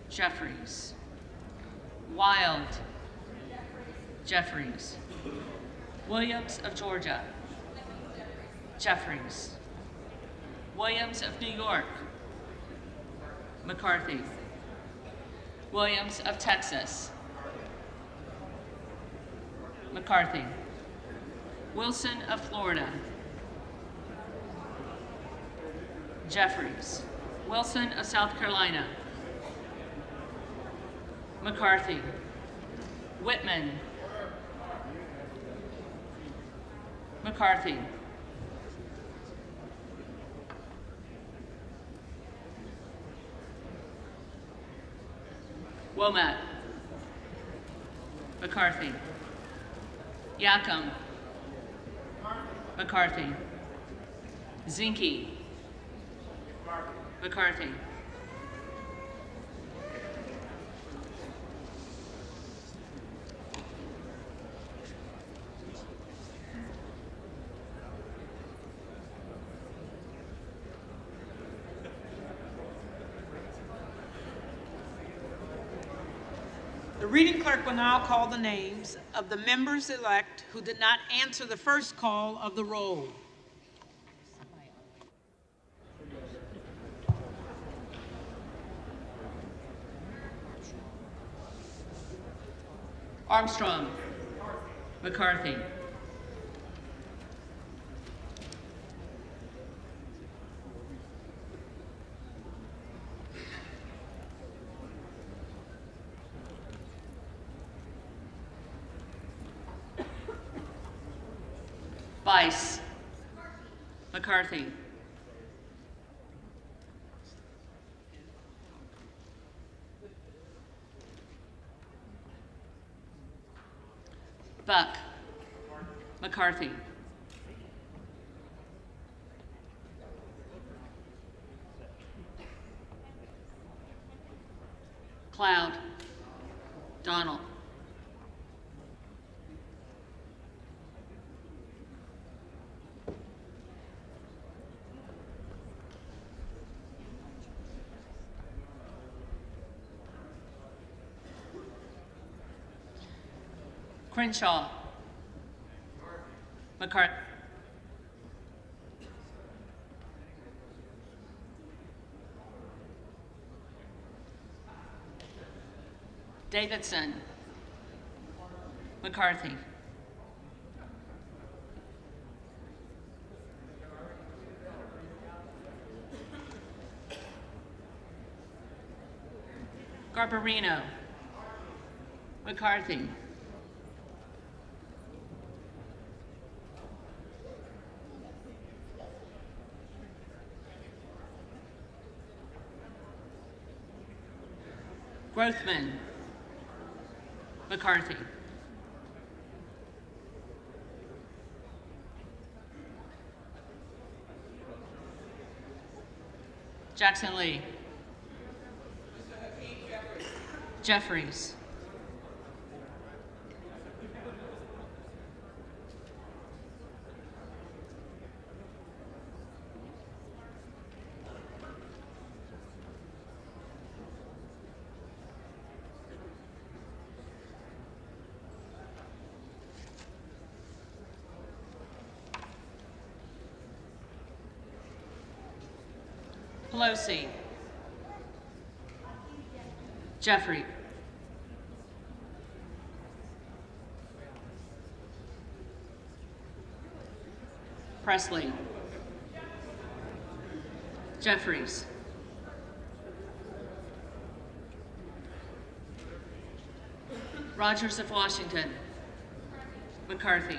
Jeffries. Wild Jeffries. Williams of Georgia Jeffries. Williams of New York McCarthy. Williams of Texas McCarthy. Wilson of Florida Jeffries. Wilson of South Carolina McCarthy. Whitman McCarthy. Womack McCarthy. Yacom McCarthy. Zinke McCarthy. The reading clerk will now call the names of the members-elect who did not answer the first call of the roll. Armstrong. McCarthy. Vice. McCarthy. Buck. McCarthy. Cloud. Donald. Crenshaw. McCarthy. Davidson. McCarthy. Garbarino. McCarthy. Grothman. McCarthy. Jackson Lee. Jeffries. Pelosi. Jeffrey. Presley. Jeffries. Rogers of Washington. McCarthy.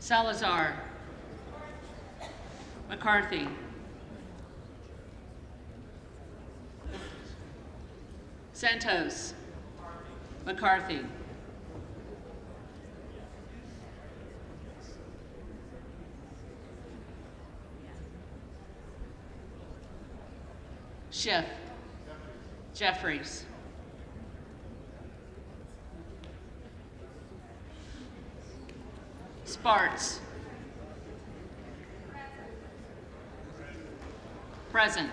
Salazar. McCarthy. Santos. McCarthy. Schiff. Jeffries. Sparts. Present.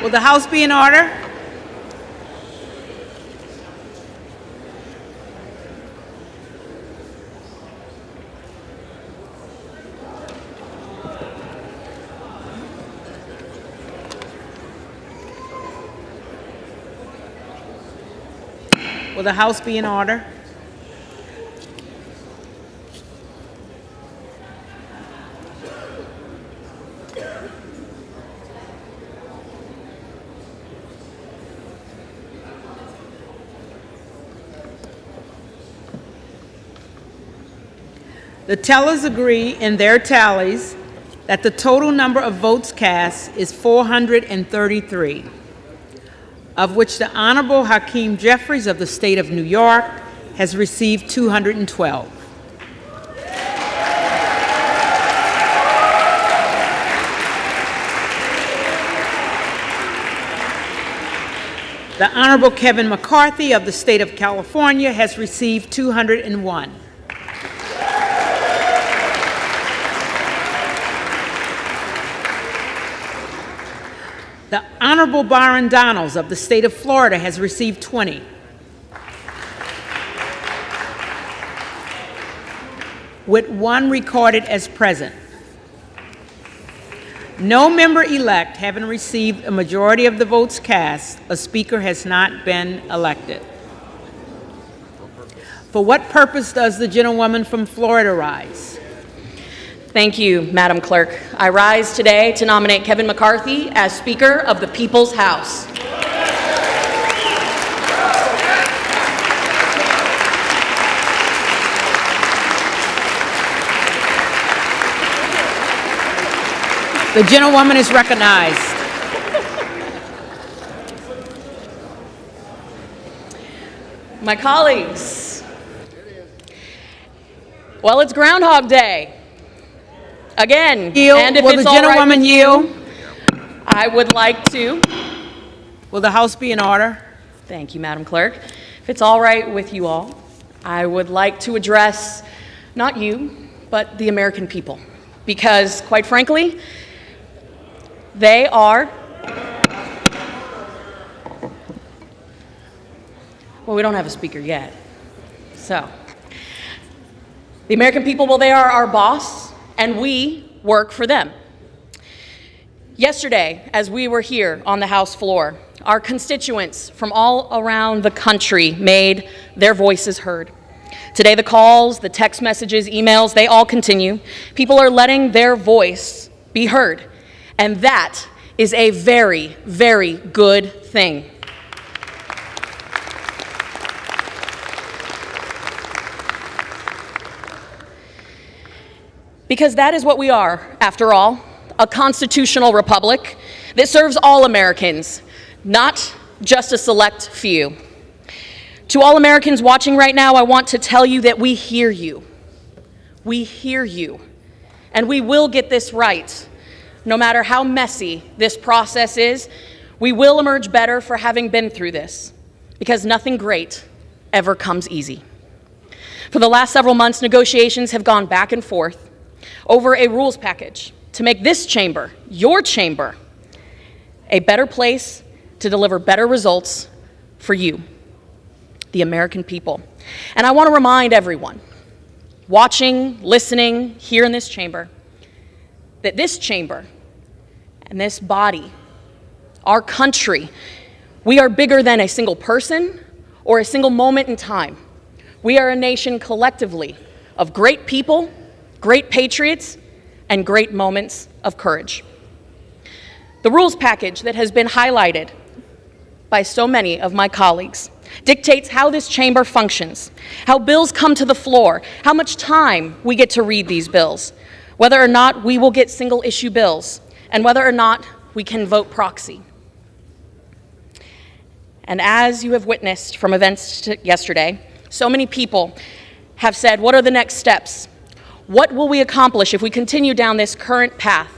Will the House be in order? Will the House be in order? The tellers agree in their tallies that the total number of votes cast is 433, of which the Honorable Hakeem Jeffries of the state of New York has received 212. The Honorable Kevin McCarthy of the state of California has received 201. The Honorable Byron Donalds of the state of Florida has received 20. With one recorded as present. No member-elect having received a majority of the votes cast, a speaker has not been elected. For what purpose does the gentlewoman from Florida rise? Thank you, Madam Clerk. I rise today to nominate Kevin McCarthy as Speaker of the People's House. The gentlewoman is recognized. My colleagues, well, it's Groundhog Day. Again, Yield. and if Will it's the all right gentlewoman with yield? you, I would like to. Will the House be in order? Thank you, Madam Clerk. If it's all right with you all, I would like to address not you, but the American people. Because, quite frankly, they are, well, we don't have a speaker yet. So, the American people, well, they are our boss, and we work for them. Yesterday, as we were here on the House floor, our constituents from all around the country made their voices heard. Today, the calls, the text messages, emails, they all continue. People are letting their voice be heard, and that is a very, very good thing. Because that is what we are, after all, a constitutional republic that serves all Americans, not just a select few. To all Americans watching right now, I want to tell you that we hear you. We hear you. And we will get this right. No matter how messy this process is, we will emerge better for having been through this, because nothing great ever comes easy. For the last several months, negotiations have gone back and forth over a rules package to make this chamber, your chamber, a better place to deliver better results for you, the American people. And I want to remind everyone watching, listening here in this chamber, that this chamber and this body, our country, we are bigger than a single person or a single moment in time. We are a nation collectively of great people, great patriots, and great moments of courage. The rules package that has been highlighted by so many of my colleagues dictates how this chamber functions, how bills come to the floor, how much time we get to read these bills, whether or not we will get single-issue bills, and whether or not we can vote proxy. And as you have witnessed from events yesterday, so many people have said, what are the next steps? What will we accomplish if we continue down this current path?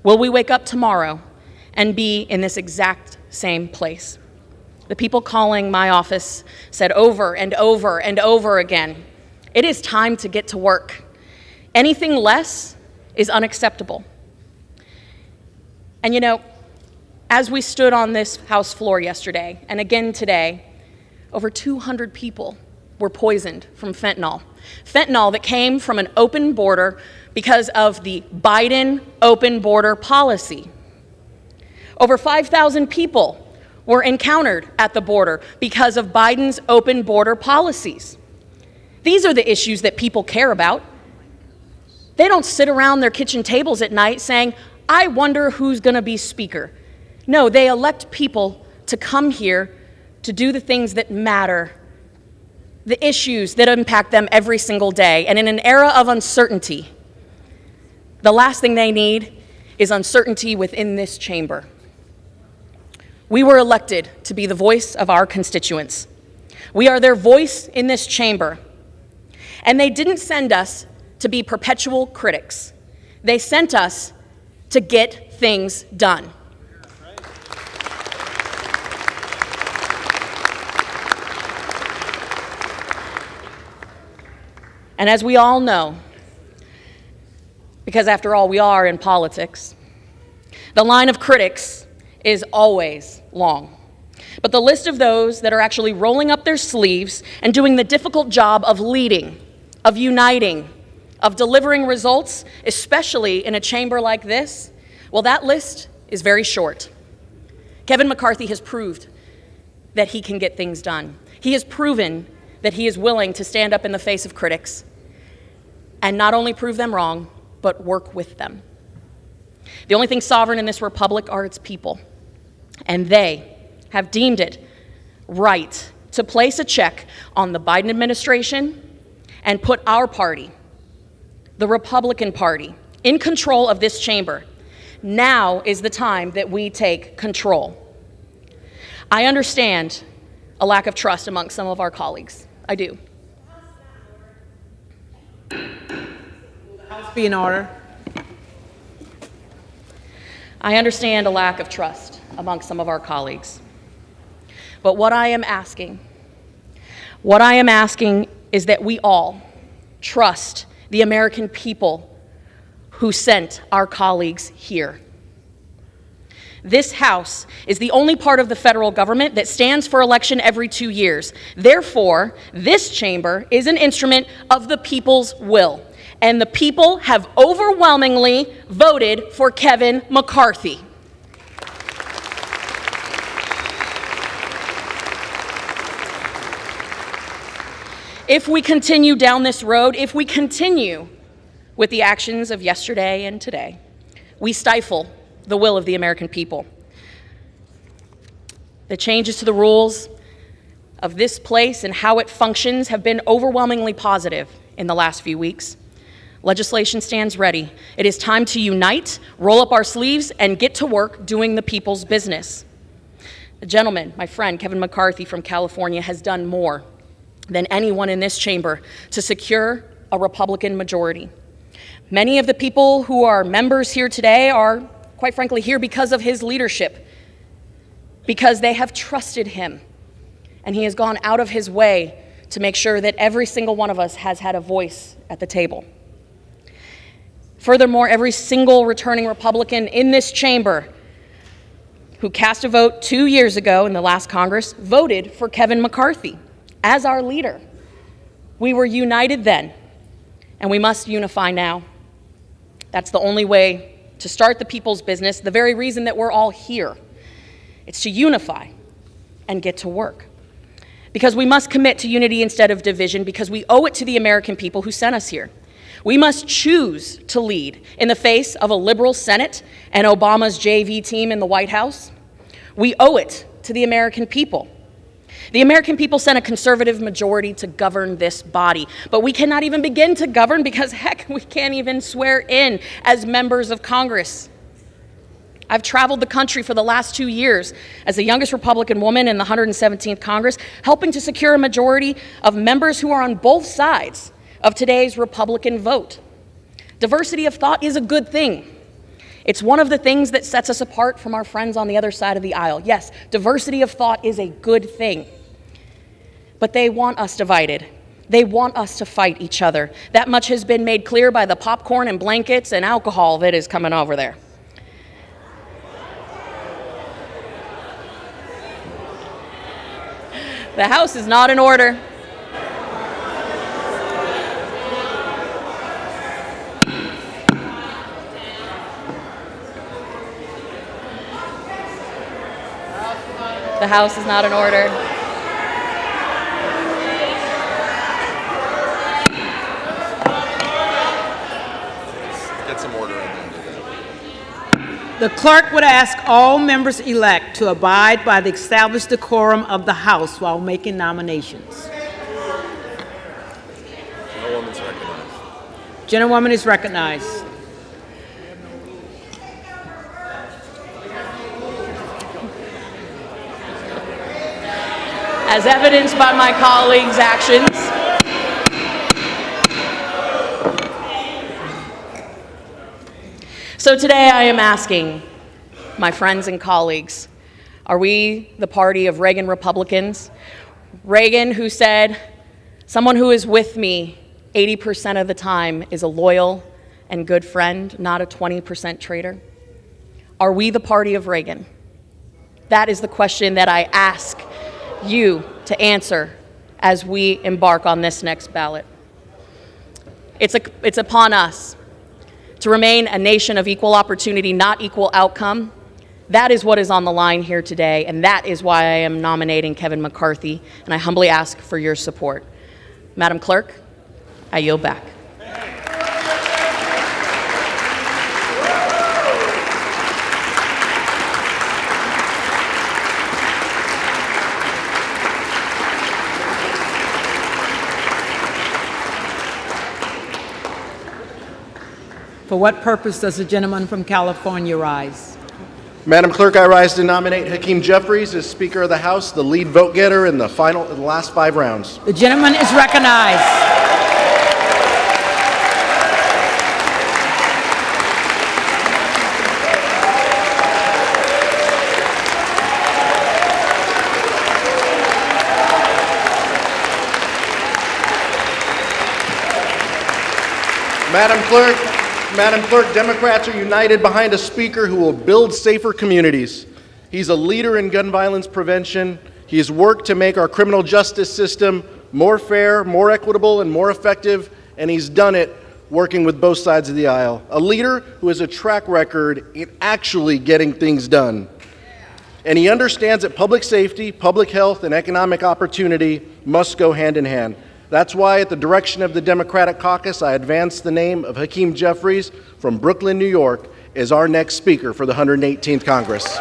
Will we wake up tomorrow and be in this exact same place? The people calling my office said over and over and over again, it is time to get to work. Anything less is unacceptable. And you know, As we stood on this House floor yesterday, and again today, over 200 people were poisoned from fentanyl. Fentanyl that came from an open border because of the Biden open border policy. Over 5,000 people were encountered at the border because of Biden's open border policies. These are the issues that people care about. They don't sit around their kitchen tables at night saying, I wonder who's going to be speaker. No, they elect people to come here to do the things that matter, the issues that impact them every single day. And in an era of uncertainty, the last thing they need is uncertainty within this chamber. We were elected to be the voice of our constituents. We are their voice in this chamber. And they didn't send us to be perpetual critics. They sent us to get things done. And as we all know, because after all, we are in politics, the line of critics is always long. But the list of those that are actually rolling up their sleeves and doing the difficult job of leading, of uniting, of delivering results, especially in a chamber like this, well, that list is very short. Kevin McCarthy has proved that he can get things done. He has proven that he is willing to stand up in the face of critics and not only prove them wrong, but work with them. The only thing sovereign in this republic are its people, and they have deemed it right to place a check on the Biden administration and put our party, the Republican Party, in control of this chamber. Now is the time that we take control. I understand a lack of trust among some of our colleagues. I do. House be in order. I understand a lack of trust among some of our colleagues. But what I am asking is that we all trust the American people who sent our colleagues here. This House is the only part of the federal government that stands for election every 2 years. Therefore, this chamber is an instrument of the people's will. And the people have overwhelmingly voted for Kevin McCarthy. If we continue down this road, if we continue with the actions of yesterday and today, we stifle the will of the American people. The changes to the rules of this place and how it functions have been overwhelmingly positive in the last few weeks. Legislation stands ready. It is time to unite, roll up our sleeves, and get to work doing the people's business. The gentleman, my friend Kevin McCarthy from California, has done more than anyone in this chamber to secure a Republican majority. Many of the people who are members here today are, quite frankly, here because of his leadership, because they have trusted him, and he has gone out of his way to make sure that every single one of us has had a voice at the table. Furthermore, every single returning Republican in this chamber who cast a vote 2 years ago in the last Congress voted for Kevin McCarthy as our leader. We were united then, and we must unify now. That's the only way to start the people's business, the very reason that we're all here. It's to unify and get to work. Because we must commit to unity instead of division, because we owe it to the American people who sent us here. We must choose to lead in the face of a liberal Senate and Obama's JV team in the White House. We owe it to the American people. The American people sent a conservative majority to govern this body, but we cannot even begin to govern because, heck, we can't even swear in as members of Congress. I've traveled the country for the last 2 years as the youngest Republican woman in the 117th Congress, helping to secure a majority of members who are on both sides of today's Republican vote. Diversity of thought is a good thing. It's one of the things that sets us apart from our friends on the other side of the aisle. Yes, diversity of thought is a good thing. But they want us divided. They want us to fight each other. That much has been made clear by the popcorn and blankets and alcohol that is coming over there. The House is not in order. The House is not in order. Get some order in there. The clerk would ask all members-elect to abide by the established decorum of the House while making nominations. Gentlewoman's recognized. Gentlewoman is recognized. As evidenced by my colleagues' actions, so today I am asking my friends and colleagues, are we the party of Reagan Republicans? Reagan, who said, someone who is with me 80% of the time is a loyal and good friend, not a 20% traitor? Are we the party of Reagan? That is the question that I ask you to answer as we embark on this next ballot. It's upon us to remain a nation of equal opportunity, not equal outcome. That is what is on the line here today, and that is why I am nominating Kevin McCarthy, and I humbly ask for your support. Madam Clerk, I yield back. For what purpose does the gentleman from California rise? Madam Clerk, I rise to nominate Hakeem Jeffries as Speaker of the House, the lead vote getter in the last 5 rounds. The gentleman is recognized. Madam Clerk, Democrats are united behind a speaker who will build safer communities. He's a leader in gun violence prevention. He has worked to make our criminal justice system more fair, more equitable, and more effective, and he's done it working with both sides of the aisle. A leader who has a track record in actually getting things done. And he understands that public safety, public health, and economic opportunity must go hand in hand. That's why, at the direction of the Democratic caucus, I advance the name of Hakeem Jeffries from Brooklyn, New York, as our next Speaker for the 118th Congress.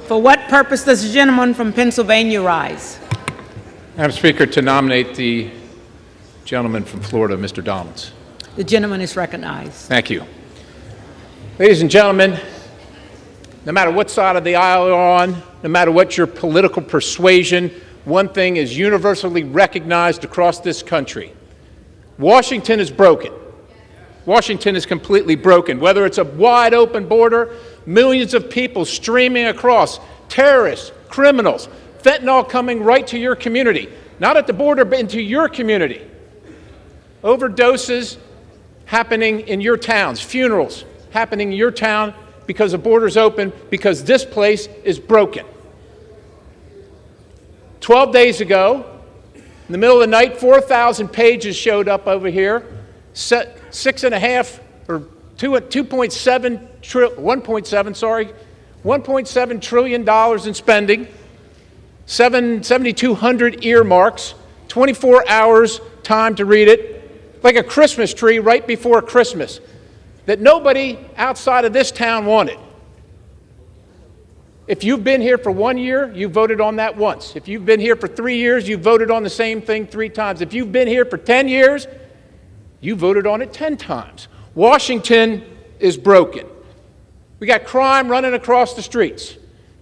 For what purpose does the gentleman from Pennsylvania rise? Madam Speaker, to nominate the gentleman from Florida, Mr. Donalds. The gentleman is recognized. Thank you. Ladies and gentlemen, no matter what side of the aisle you're on, no matter what your political persuasion, one thing is universally recognized across this country. Washington is broken. Washington is completely broken. Whether it's a wide open border, millions of people streaming across, terrorists, criminals, fentanyl coming right to your community, not at the border, but into your community. Overdoses happening in your towns, funerals happening in your town because the border's open, because this place is broken. 12 days ago, in the middle of the night, 4,000 pages showed up over here, 1.7 trillion dollars in spending, 7,200 earmarks, 24 hours time to read it, like a Christmas tree right before Christmas, that nobody outside of this town wanted. If you've been here for 1 year, you voted on that once. If you've been here for 3 years, you voted on the same thing 3 times. If you've been here for 10 years, you voted on it 10 times. Washington is broken. We got crime running across the streets,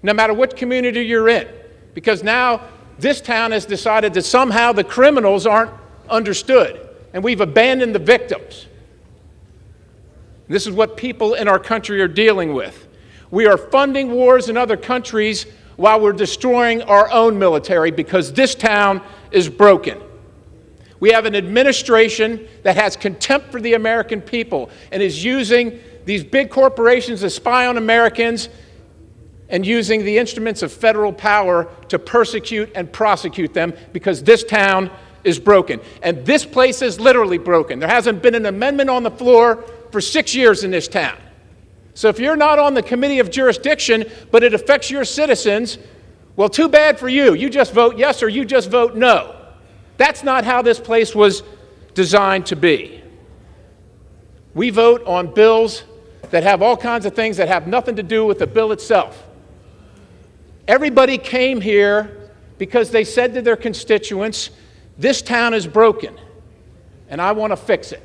no matter what community you're in, because now this town has decided that somehow the criminals aren't understood, and we've abandoned the victims. This is what people in our country are dealing with. We are funding wars in other countries while we're destroying our own military because this town is broken. We have an administration that has contempt for the American people and is using these big corporations to spy on Americans and using the instruments of federal power to persecute and prosecute them because this town is broken. And this place is literally broken. There hasn't been an amendment on the floor for 6 years in this town. So if you're not on the committee of jurisdiction, but it affects your citizens, well, too bad for you. You just vote yes or you just vote no. That's not how this place was designed to be. We vote on bills that have all kinds of things that have nothing to do with the bill itself. Everybody came here because they said to their constituents, this town is broken, and I want to fix it.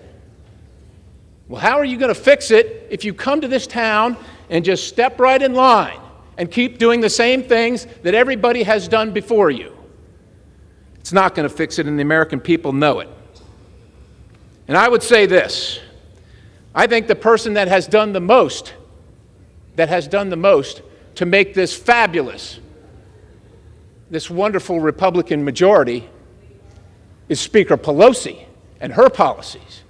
Well, how are you going to fix it if you come to this town and just step right in line and keep doing the same things that everybody has done before you? It's not going to fix it, and the American people know it. And I would say this. I think the person that has done the most to make this fabulous, this wonderful Republican majority is Speaker Pelosi and her policies.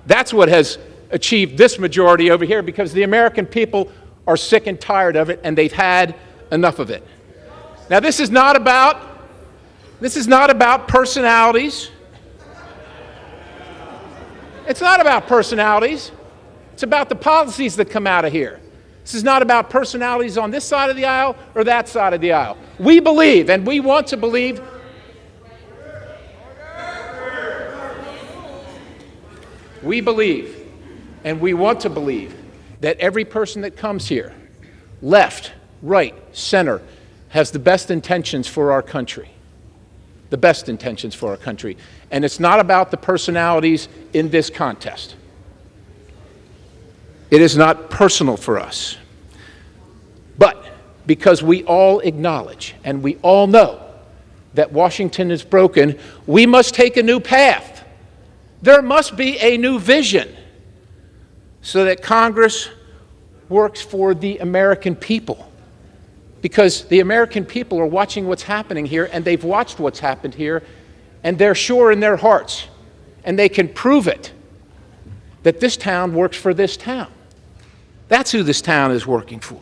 That's what has achieved this majority over here because the American people are sick and tired of it and they've had enough of it. Now, this is not about personalities. It's not about personalities. It's about the policies that come out of here. This is not about personalities on this side of the aisle or that side of the aisle. We believe, and we want to believe, we believe, and we want to believe that every person that comes here, left, right, center, has the best intentions for our country. The best intentions for our country. And it's not about the personalities in this contest. It is not personal for us. But because we all acknowledge and we all know that Washington is broken, we must take a new path. There must be a new vision so that Congress works for the American people. Because the American people are watching what's happening here, and they've watched what's happened here, and they're sure in their hearts, and they can prove it, that this town works for this town. That's who this town is working for.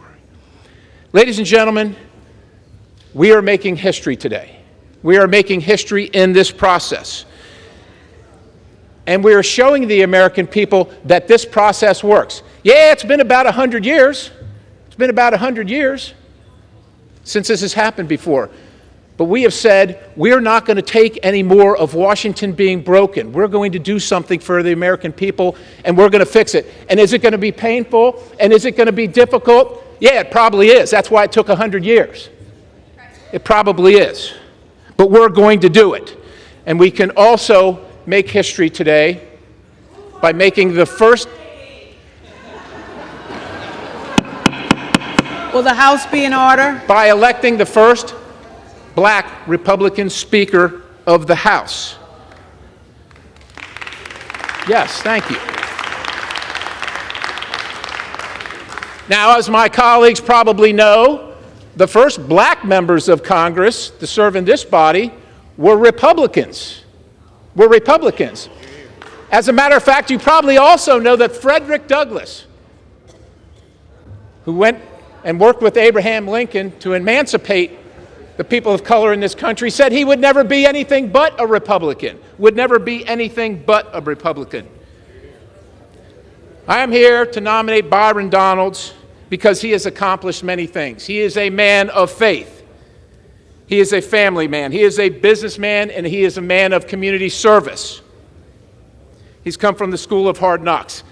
Ladies and gentlemen, we are making history today. We are making history in this process. And we are showing the American people that this process works. Yeah, it's been about 100 years. It's been about 100 years since this has happened before. But we have said we're not going to take any more of Washington being broken. We're going to do something for the American people, and we're going to fix it. And is it going to be painful? And is it going to be difficult? Yeah, it probably is. That's why it took 100 years. It probably is. But we're going to do it. And we can also make history today by making the first... Will the House be in order? By electing the first black Republican Speaker of the House. Yes, thank you. Now, as my colleagues probably know, the first black members of Congress to serve in this body were Republicans. As a matter of fact, you probably also know that Frederick Douglass, who went and worked with Abraham Lincoln to emancipate the people of color in this country, said he would never be anything but a Republican, I am here to nominate Byron Donalds because he has accomplished many things. He is a man of faith. He is a family man. He is a businessman, and he is a man of community service. He's come from the school of hard knocks.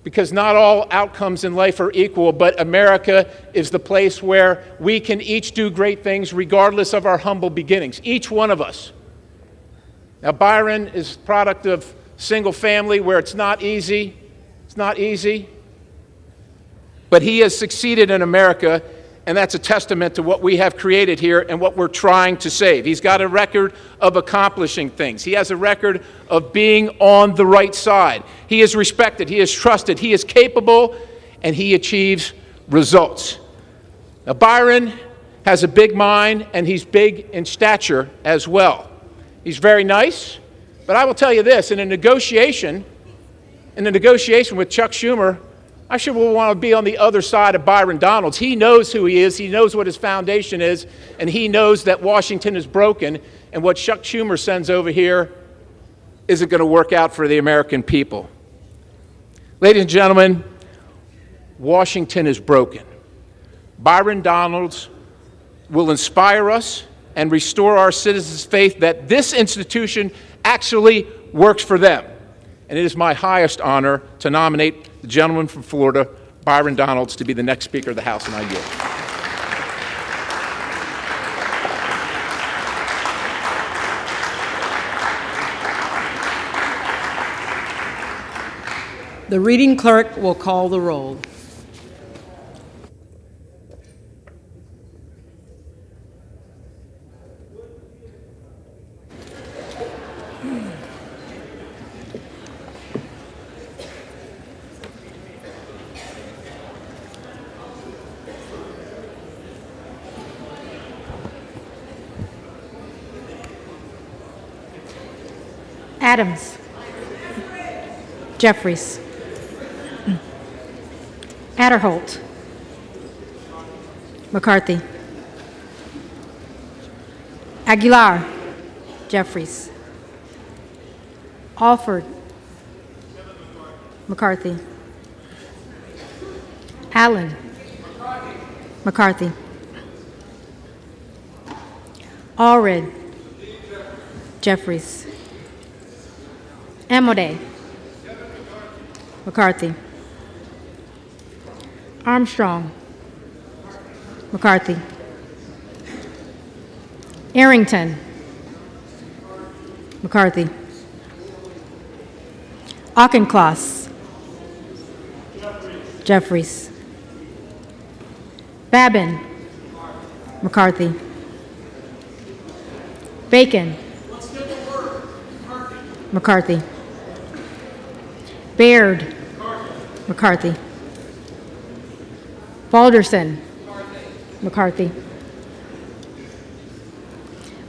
Because not all outcomes in life are equal, but America is the place where we can each do great things regardless of our humble beginnings, each one of us. Now, Byron is a product of single family where it's not easy. But he has succeeded in America, and that's a testament to what we have created here and what we're trying to save. He's got a record of accomplishing things. He has a record of being on the right side. He is respected, he is trusted, he is capable, and he achieves results. Now, Byron has a big mind, and he's big in stature as well. He's very nice, but I will tell you this, in a negotiation with Chuck Schumer, I should want to be on the other side of Byron Donalds. He knows who he is, he knows what his foundation is, and he knows that Washington is broken, and what Chuck Schumer sends over here isn't going to work out for the American people. Ladies and gentlemen, Washington is broken. Byron Donalds will inspire us and restore our citizens' faith that this institution actually works for them. And it is my highest honor to nominate the gentleman from Florida, Byron Donalds, to be the next Speaker of the House, and I yield. The reading clerk will call the roll. Adams. Jeffries. Adderholt. McCarthy. Aguilar. Jeffries. Alford. McCarthy. Allen. McCarthy. Allred. Jeffries. Amodei. McCarthy. Armstrong. McCarthy. Arrington. McCarthy. Auchincloss. Jeffries. Babin. McCarthy. Bacon. McCarthy. Baird. McCarthy. Balderson. McCarthy.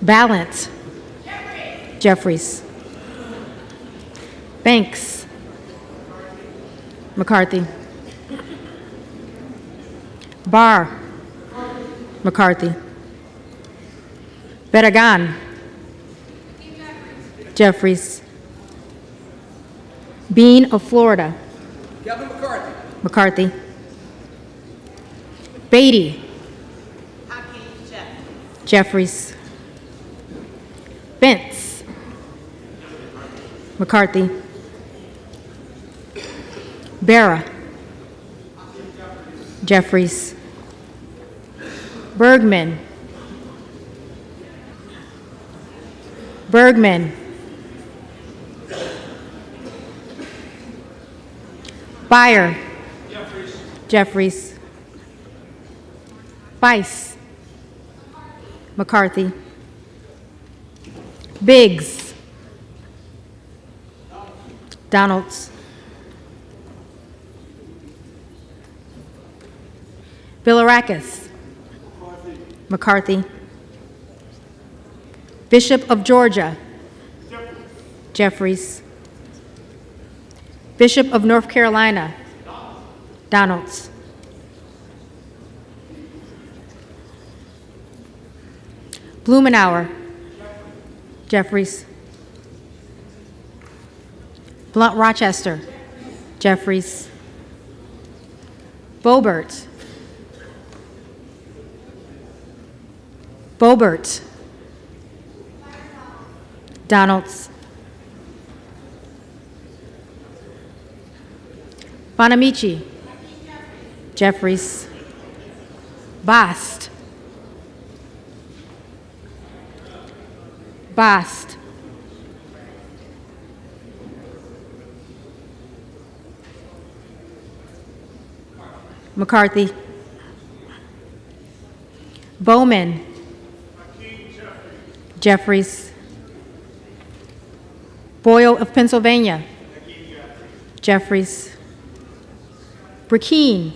Ballant. Jeffries. Banks. McCarthy. Barr. McCarthy. Barragan. Jeffries. Bean of Florida. Kevin McCarthy. McCarthy. Beatty. Hakeem Jeffries. Jeffries. Bentz. McCarthy. Barra. Jeffries. Bergman. Bergman. Beyer. Jeffries. Bice. McCarthy. Biggs. Donalds. Bilirakis. McCarthy. Bishop of Georgia. Jeffries. Bishop of North Carolina. Donalds. Blumenauer. Jeffries. Blunt Rochester. Jeffries. Boebert. Boebert. Donalds. Bonamici. Jeffries. Bast. Bast. McCarthy. Bowman. Jeffries. Boyle of Pennsylvania. Jeffries. Burkeen.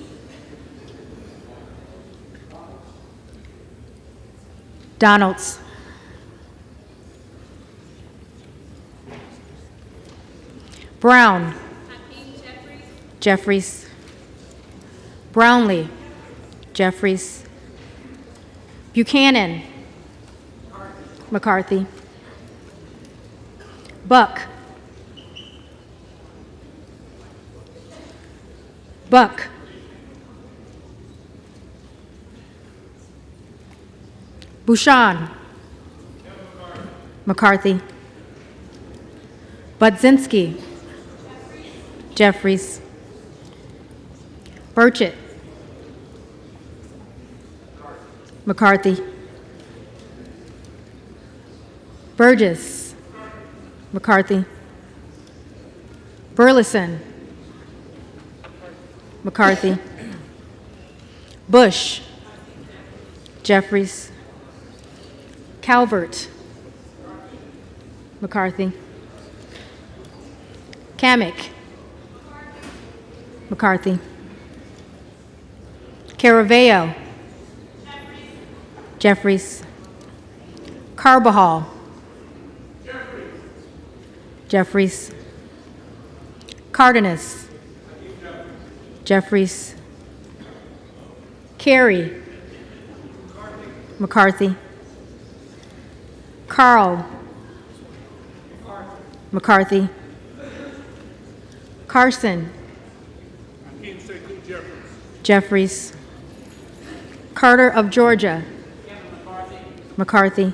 Donalds. Brown. Jeffries. Brownlee. Jeffries. Buchanan. McCarthy. Buck. Buck. Bouchon. McCarthy. Budzinski. Jeffries. Burchett. McCarthy. Burgess. McCarthy. Burleson. McCarthy. Bush. Jeffries. Calvert. McCarthy. Kamick. McCarthy. Caraveo. Jeffries. Carbajal. Jeffries. Cardenas. Jeffries. Carey. McCarthy. Carl. McCarthy. Carson. Jeffries. Carter of Georgia. McCarthy.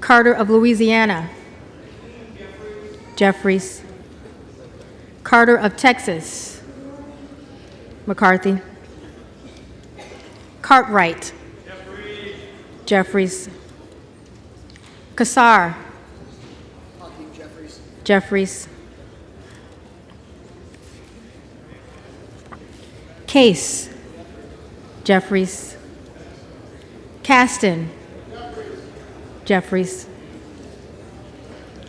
Carter of Louisiana. Jeffries. Carter of Texas. McCarthy. Cartwright. Jeffries. Kassar. Jeffries. Case. Jeffries. Caston. Jeffries.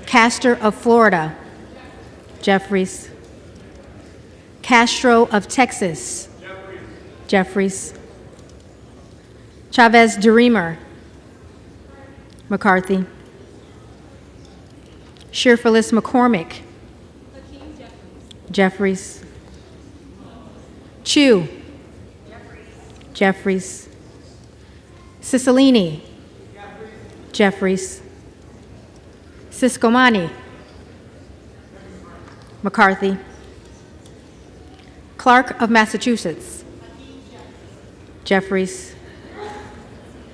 Castor of Florida. Jeffries. Castro of Texas. Jeffries. Chavez DeReamer. McCarthy. Shearfillis McCormick. Jeffries. Chu. Jeffries. Cicilline. Jeffries. Siscomani. McCarthy. Clark of Massachusetts. Jeffries.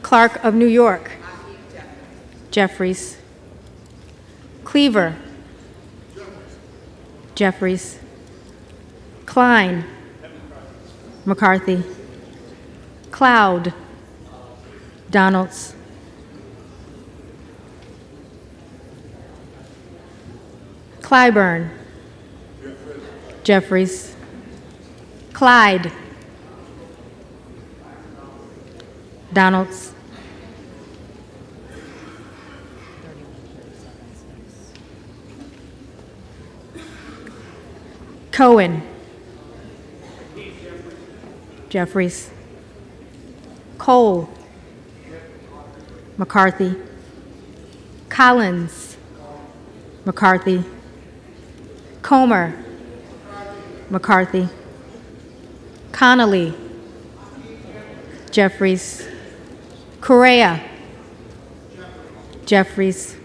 Clark of New York. Jeffries. Cleaver. Jeffries. Klein. McCarthy. Cloud. Donalds. Clyburn. Jeffries. Clyde. Donalds. Cohen. Jeffries. Cole. McCarthy. Collins. McCarthy. Comer. McCarthy. Connolly. Jeffries. Correa. Jeffries.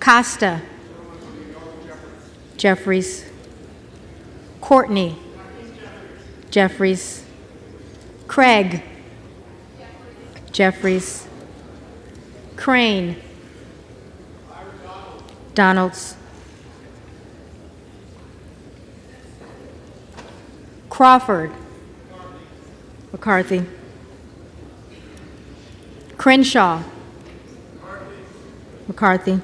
Costa. Jeffries. Courtney. Jeffries. Craig. Jeffries. Crane. Donalds. Crawford. McCarthy. Crenshaw. McCarthy.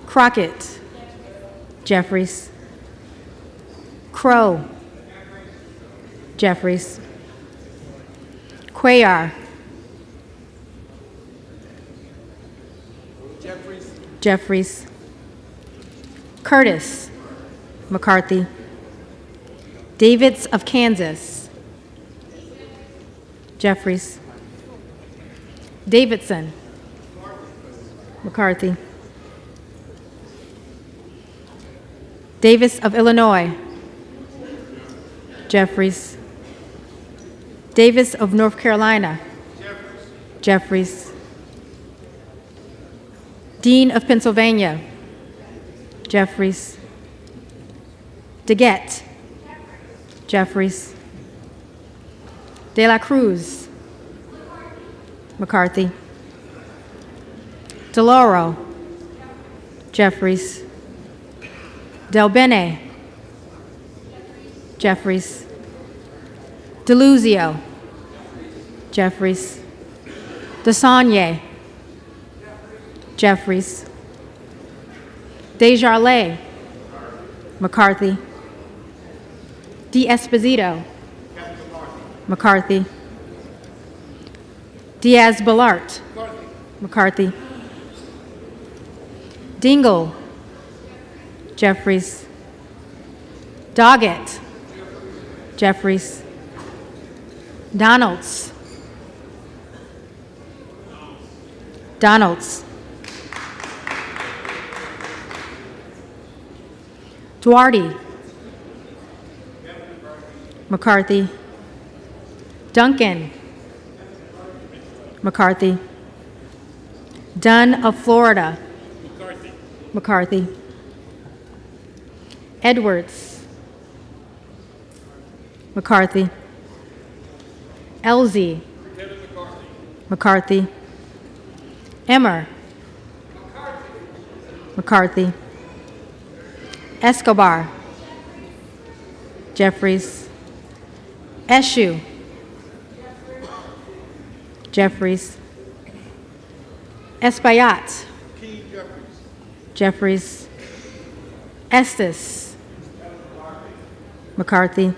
Crockett. Jeffries. Crow. Jeffries. Cuellar. Jeffries. Curtis. McCarthy. Davids of Kansas. Jeffries. Davidson. McCarthy. Davis of Illinois. Jeffries. Davis of North Carolina. Jeffries. Dean of Pennsylvania. Jeffries. DeGette. Jeffries. De La Cruz. McCarthy. DeLauro. Jeffries. Del Bene. Jeffries. DeLuzio. Jeffries. DeSaulnier. Jeffries. Desjardins. McCarthy. D'Esposito. McCarthy. Diaz-Balart. McCarthy. Dingle. Jeffries. Doggett. Jeffries. Donalds. Donalds. Duarte. McCarthy. Duncan. McCarthy. Dunn of Florida. McCarthy. Edwards. McCarthy. Elzie. McCarthy. Emmer. McCarthy. Escobar. Jeffries. Eshu. Jeffries. Espaillat. Jeffries. Estes. McCarthy.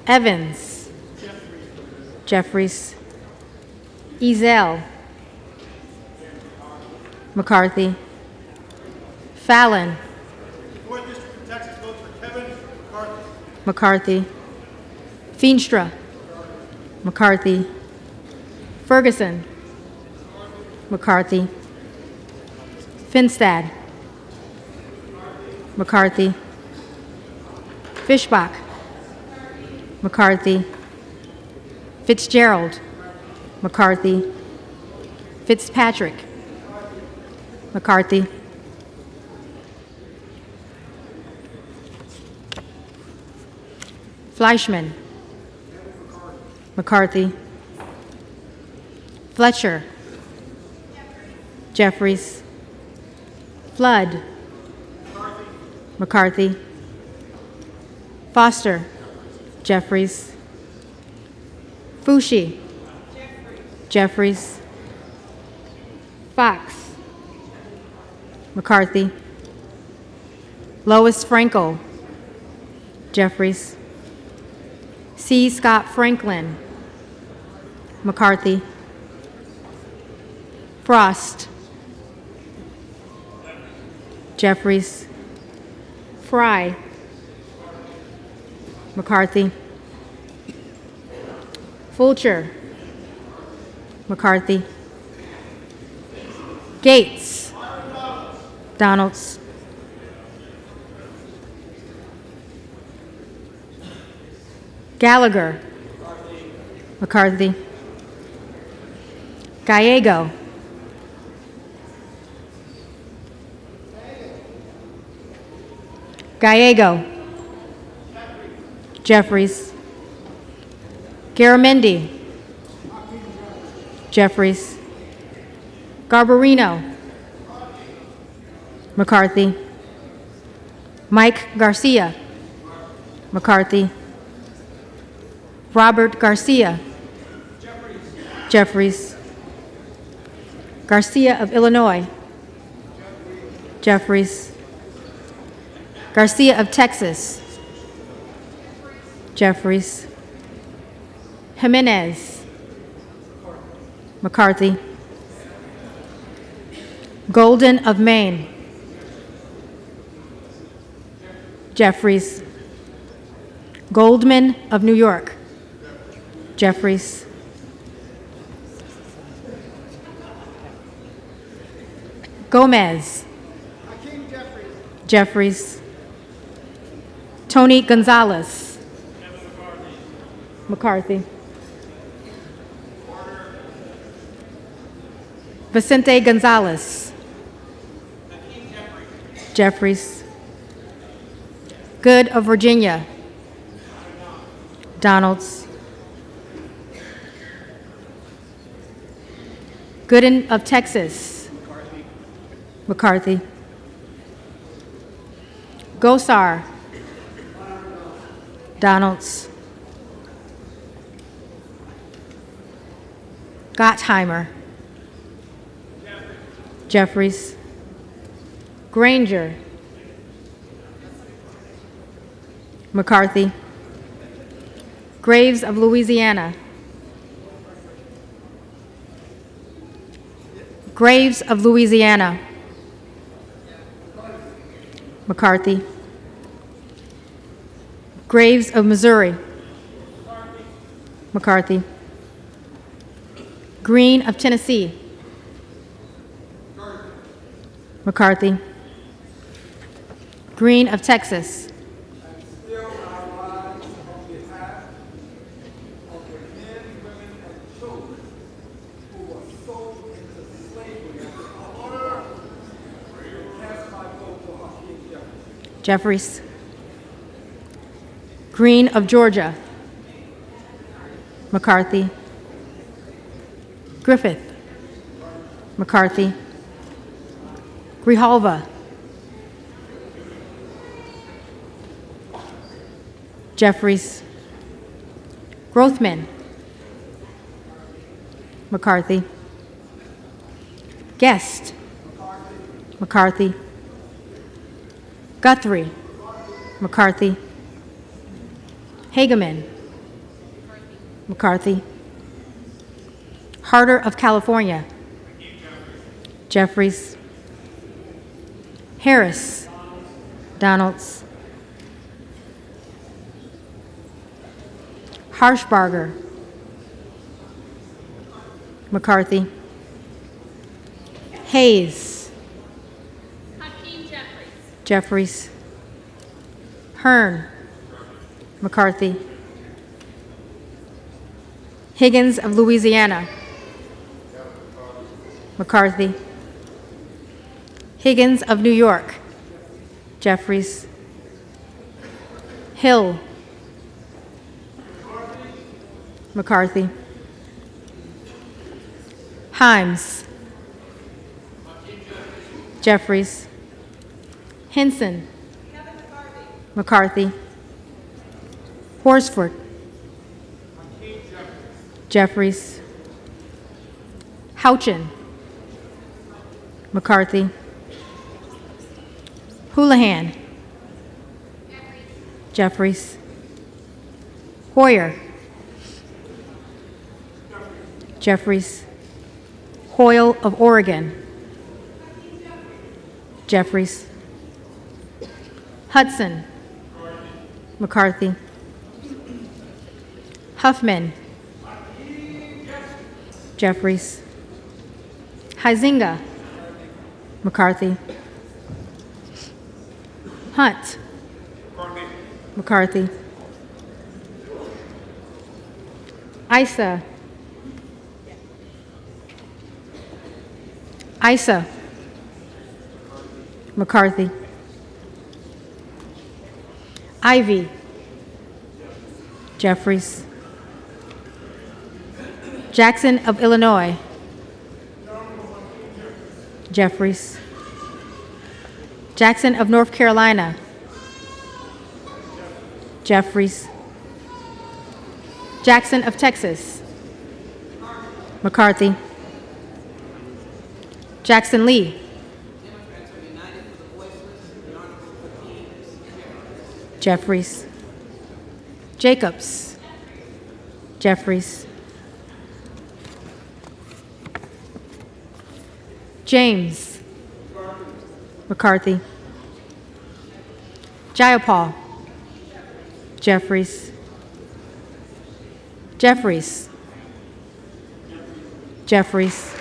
Evans. Jeffries. Ezell. McCarthy. Fallon. Fourth District of Texas votes for Kevin McCarthy. McCarthy. Feenstra. McCarthy. Ferguson. McCarthy. Finstad. McCarthy. Fishbach. McCarthy. Fitzgerald. McCarthy. Fitzpatrick. McCarthy. Fleischman. McCarthy. Fletcher. Jeffries. Flood. McCarthy. Foster. Jeffries. Fushi. Jeffries. Fox. McCarthy. Lois Frankel. Jeffries. C. Scott Franklin. McCarthy. Frost. Jeffries. Fry. McCarthy. Fulcher. McCarthy. Gates. Donalds. Gallagher. McCarthy. Gallego. Gallego. Jeffries. Garamendi. Jeffries. Garbarino. McCarthy. Mike Garcia. McCarthy. Robert Garcia. Jeffries. Garcia of Illinois. Jeffries. Garcia of Texas. Jeffries. Jimenez. McCarthy. Golden of Maine. Jeffries. Goldman of New York. Jeffries. Gomez. Hakeem Jeffries. Jeffries. Tony Gonzalez. McCarthy. Vicente Gonzalez. Jeffries. Good of Virginia. Donalds. Gooden of Texas. McCarthy. Gosar. Donalds. Gottheimer. Jeffries. Granger. McCarthy. Graves of Louisiana. Graves of Louisiana. McCarthy. Graves of Missouri. McCarthy. Green of Tennessee. McCarthy. Green of Texas. Still our lives on behalf of the men, women, and children who were sold into slavery. Cast my vote for Hakeem Jeffries. Jeffries. Green of Georgia. McCarthy. Griffith. McCarthy. Grijalva. Jeffries. Grothman. McCarthy. Guest. McCarthy. Guthrie. McCarthy. Hageman. McCarthy. Harder of California. Jeffries. Harris. Donalds. Harshbarger. McCarthy. Hayes. Hakeem Jeffries. Jeffries. Hearn. McCarthy. Higgins of Louisiana. McCarthy. Higgins of New York. Jeffries. Hill. McCarthy. Himes. Jeffries. Henson. McCarthy. Horsford. Jeffries. Houchin. McCarthy. Houlihan. Jeffries. Hoyer. Jeffries. Hoyle of Oregon. Jeffries. Hudson. McCarthy. Huffman. Jeffries. Huizinga. McCarthy. Hunt. McCarthy. Isa. Isa. McCarthy. Ivy. Jeffries. Jackson of Illinois. Jeffries. Jackson of North Carolina. Jeffries. Jackson of Texas. McCarthy. Jackson Lee. Jeffries. Jacobs. Jeffries. James. McCarthy. Jayapal. Jeffries. Jeffries. Jeffries.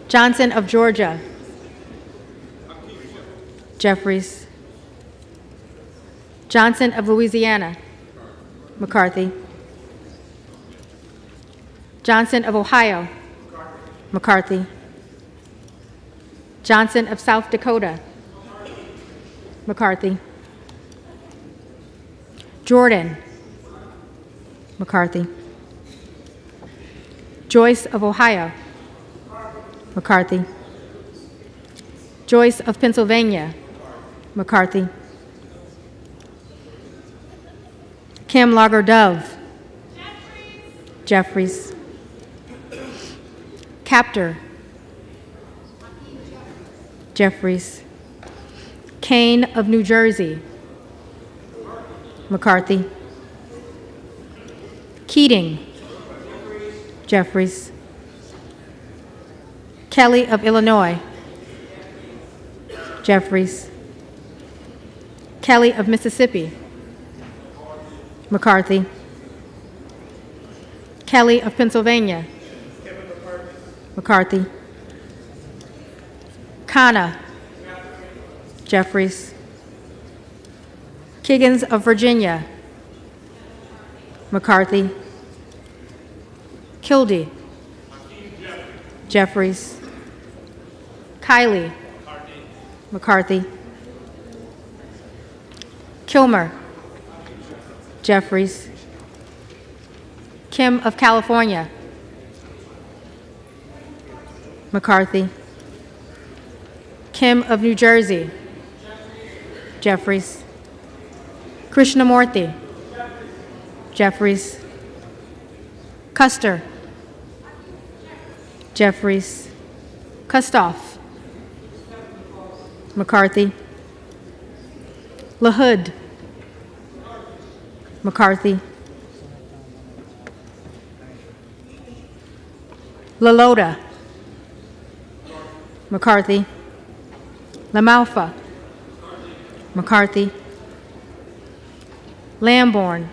Johnson of Georgia. Jeffries. Johnson of Louisiana. McCarthy. Johnson of Ohio. McCarthy. Johnson of South Dakota. McCarthy. Jordan. McCarthy. Joyce of Ohio. McCarthy. Joyce of Pennsylvania. McCarthy. Kim Lager-Dove. Jeffries. Captor. Jeffries. Kane of New Jersey. McCarthy. Keating. Jeffries. Kelly of Illinois. Jeffries. Kelly of Mississippi. McCarthy. Kelly of Pennsylvania. McCarthy. Khanna. Jeffries. Kiggins of Virginia. McCarthy. Kildee. Jeffries. Kiley. McCarthy. Kilmer. Jeffries. Kim of California. McCarthy. Kim of New Jersey. Jeffries. Krishnamurthy. Jeffries. Custer. Jeffries. Kustoff. McCarthy. LaHood. McCarthy. LaLota. McCarthy. LaMalfa. McCarthy. Lamborn.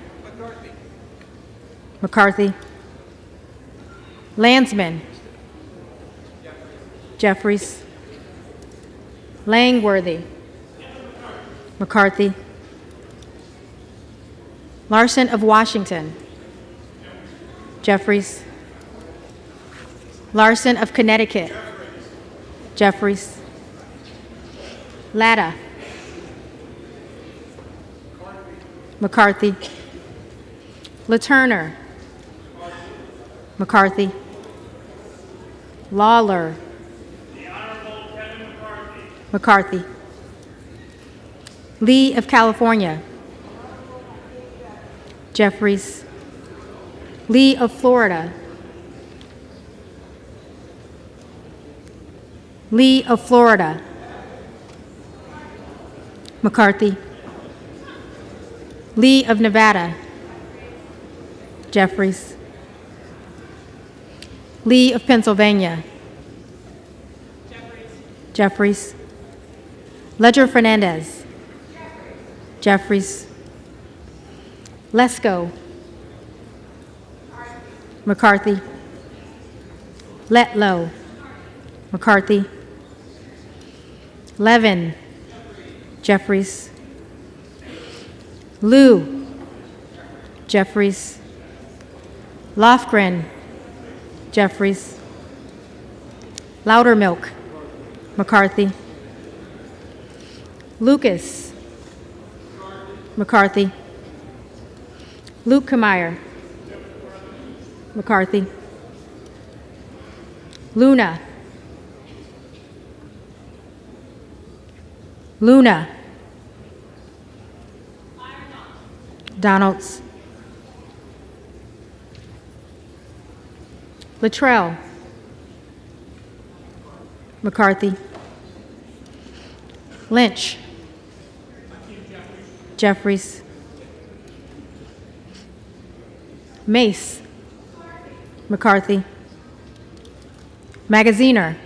McCarthy. Landsman. Jeffries. Langworthy. McCarthy. Larson of Washington. Jeffries. Larson of Connecticut. Jeffries. Latta. McCarthy. LaTurner. McCarthy. Lawler. The Honorable Kevin McCarthy. McCarthy. Lee of California. Jeffries. Lee of Florida. Lee of Florida. McCarthy. Lee of Nevada. Jeffries. Lee of Pennsylvania. Jeffries. Ledger Fernandez. Jeffries. Lesko. McCarthy. Letlow. McCarthy. Levin. Jeffries. Liu. Jeffries. Lofgren. Jeffries. Loudermilk. McCarthy. Lucas. McCarthy. Lukemeyer. McCarthy. Luna. Luna. Donalds. Luttrell. McCarthy. Lynch. Jeffries. Mace. McCarthy. Magaziner.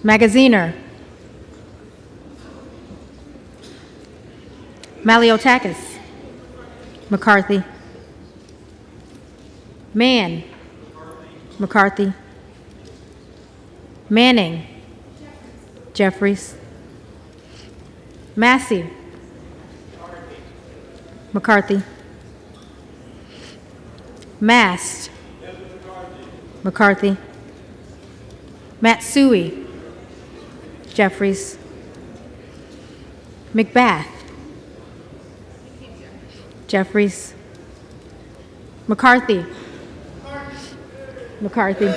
Magaziner. Maliotakis. McCarthy. Mann. McCarthy. Manning. Jeffries. Massey. McCarthy. Mast. McCarthy. Matsui. Jeffries. McBath. Jeffries. McCarthy. McCarthy.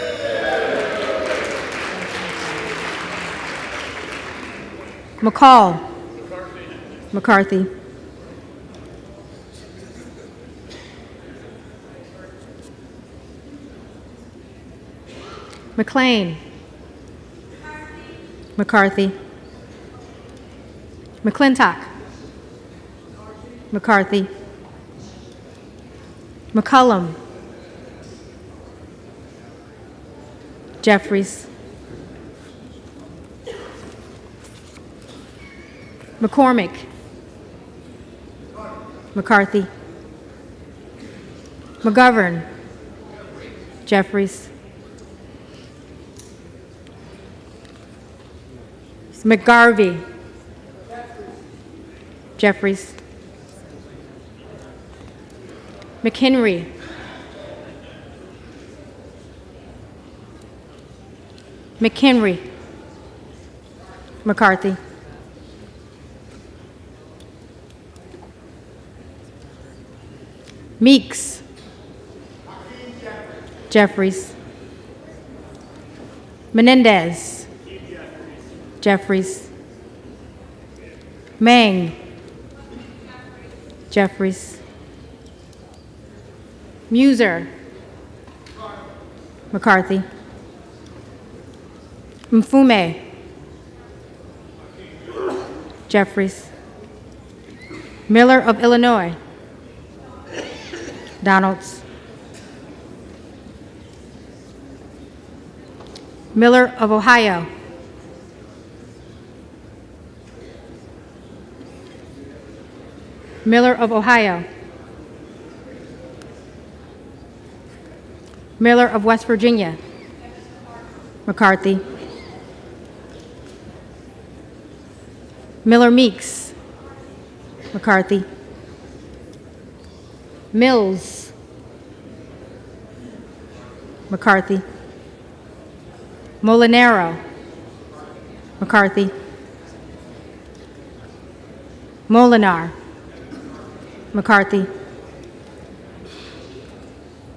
McCall. McCarthy. McLean. McCarthy. McClintock. McCarthy. McCullum. Jeffries. McCormick. McCarthy. McGovern. Jeffries. McGarvey. Jeffries. McHenry. McHenry. McCarthy. Meeks. Jeffries. Menendez. Jeffries. Mang. Jeffries. Muser. McCarthy. Mfume. Jeffries. Miller of Illinois. Donalds. Miller of Ohio. Miller of Ohio. Miller of West Virginia. McCarthy. Miller Meeks. McCarthy. Mills. McCarthy. Molinaro. McCarthy. Molinar. McCarthy.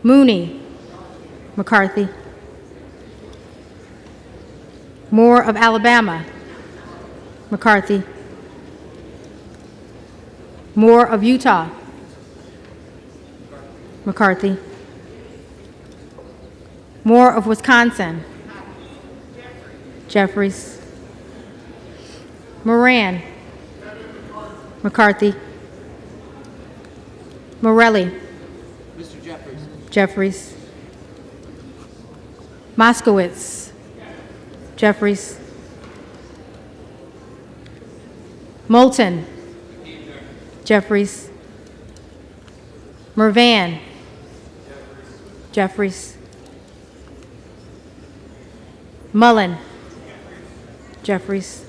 Mooney. McCarthy. Moore of Alabama. McCarthy. Moore of Utah. McCarthy. Moore of Wisconsin. Jeffries. Moran. McCarthy. Morelli. Mr. Jeffries. Jeffries. Moskowitz. Jeffries. Moulton. Jeffries. Mervan. Jeffries. Mullen. Jeffries.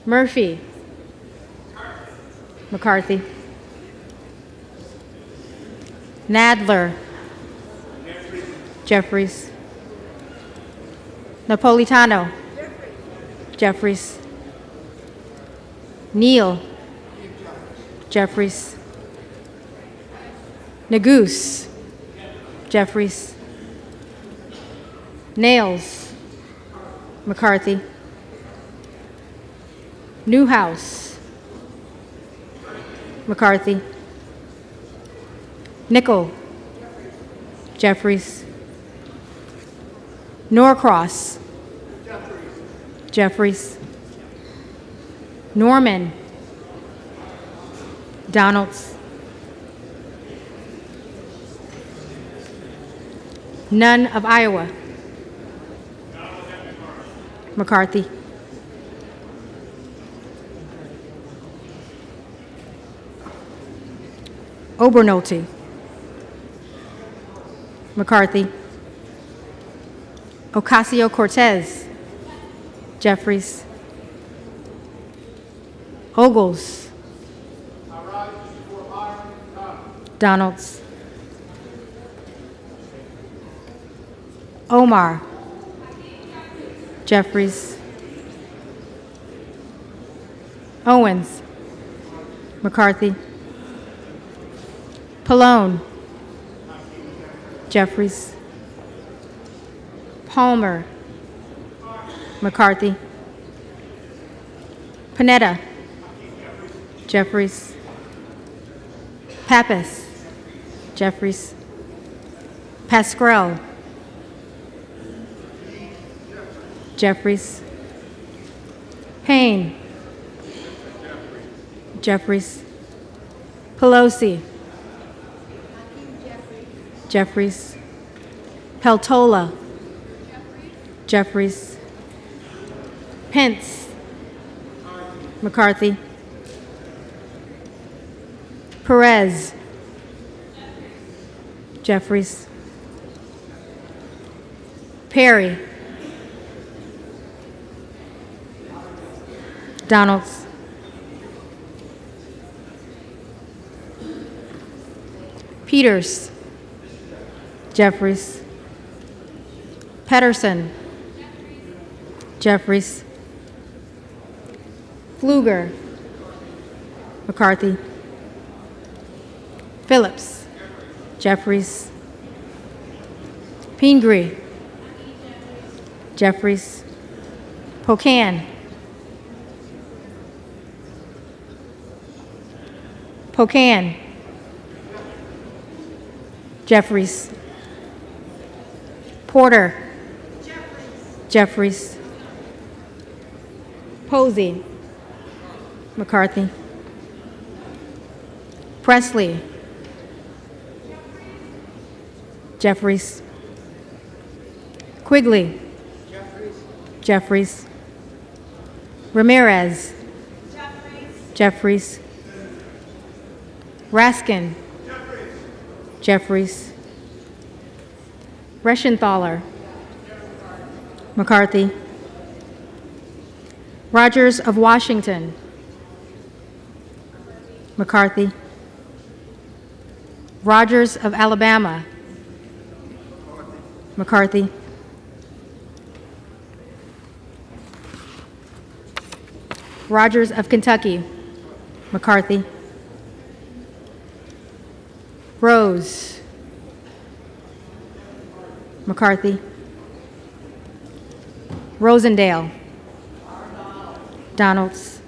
Murphy. McCarthy. Nadler. Jeffries. Napolitano. Jeffries. Neal. Jeffries. Nagoose. Jeffries. Nails. McCarthy. Newhouse. McCarthy. Nickel. Jeffries. Norcross. Jeffries. Norman. Donalds. None of Iowa. McCarthy. Obernolte. McCarthy. Ocasio-Cortez. Jeffries. Ogles. Donalds. Omar. Jeffries. Owens. McCarthy. Pallone. Jeffries. Palmer. McCarthy. Panetta. Jeffries. Pappas. Jeffries. Pascrell. Jeffries. Payne. Jeffries. Pelosi. Jeffries. Peltola. Jeffries. Pence. McCarthy. Perez. Jeffries. Perry. Donalds. Peters. Jeffries. Pedersen. Jeffries. Pfluger. McCarthy. Phillips. Jeffries. Pingree. Jeffries. Pocan. Pocan. Jeffries. Porter. Jeffries. Posey. McCarthy. Presley. Jeffries. Quigley. Jeffries. Ramirez. Jeffries. Raskin. Jeffries. Reschenthaler. McCarthy. Rogers of Washington. McCarthy. Rogers of Alabama. McCarthy. Rogers of Kentucky. McCarthy. Rose. McCarthy. Rosendale. Donalds.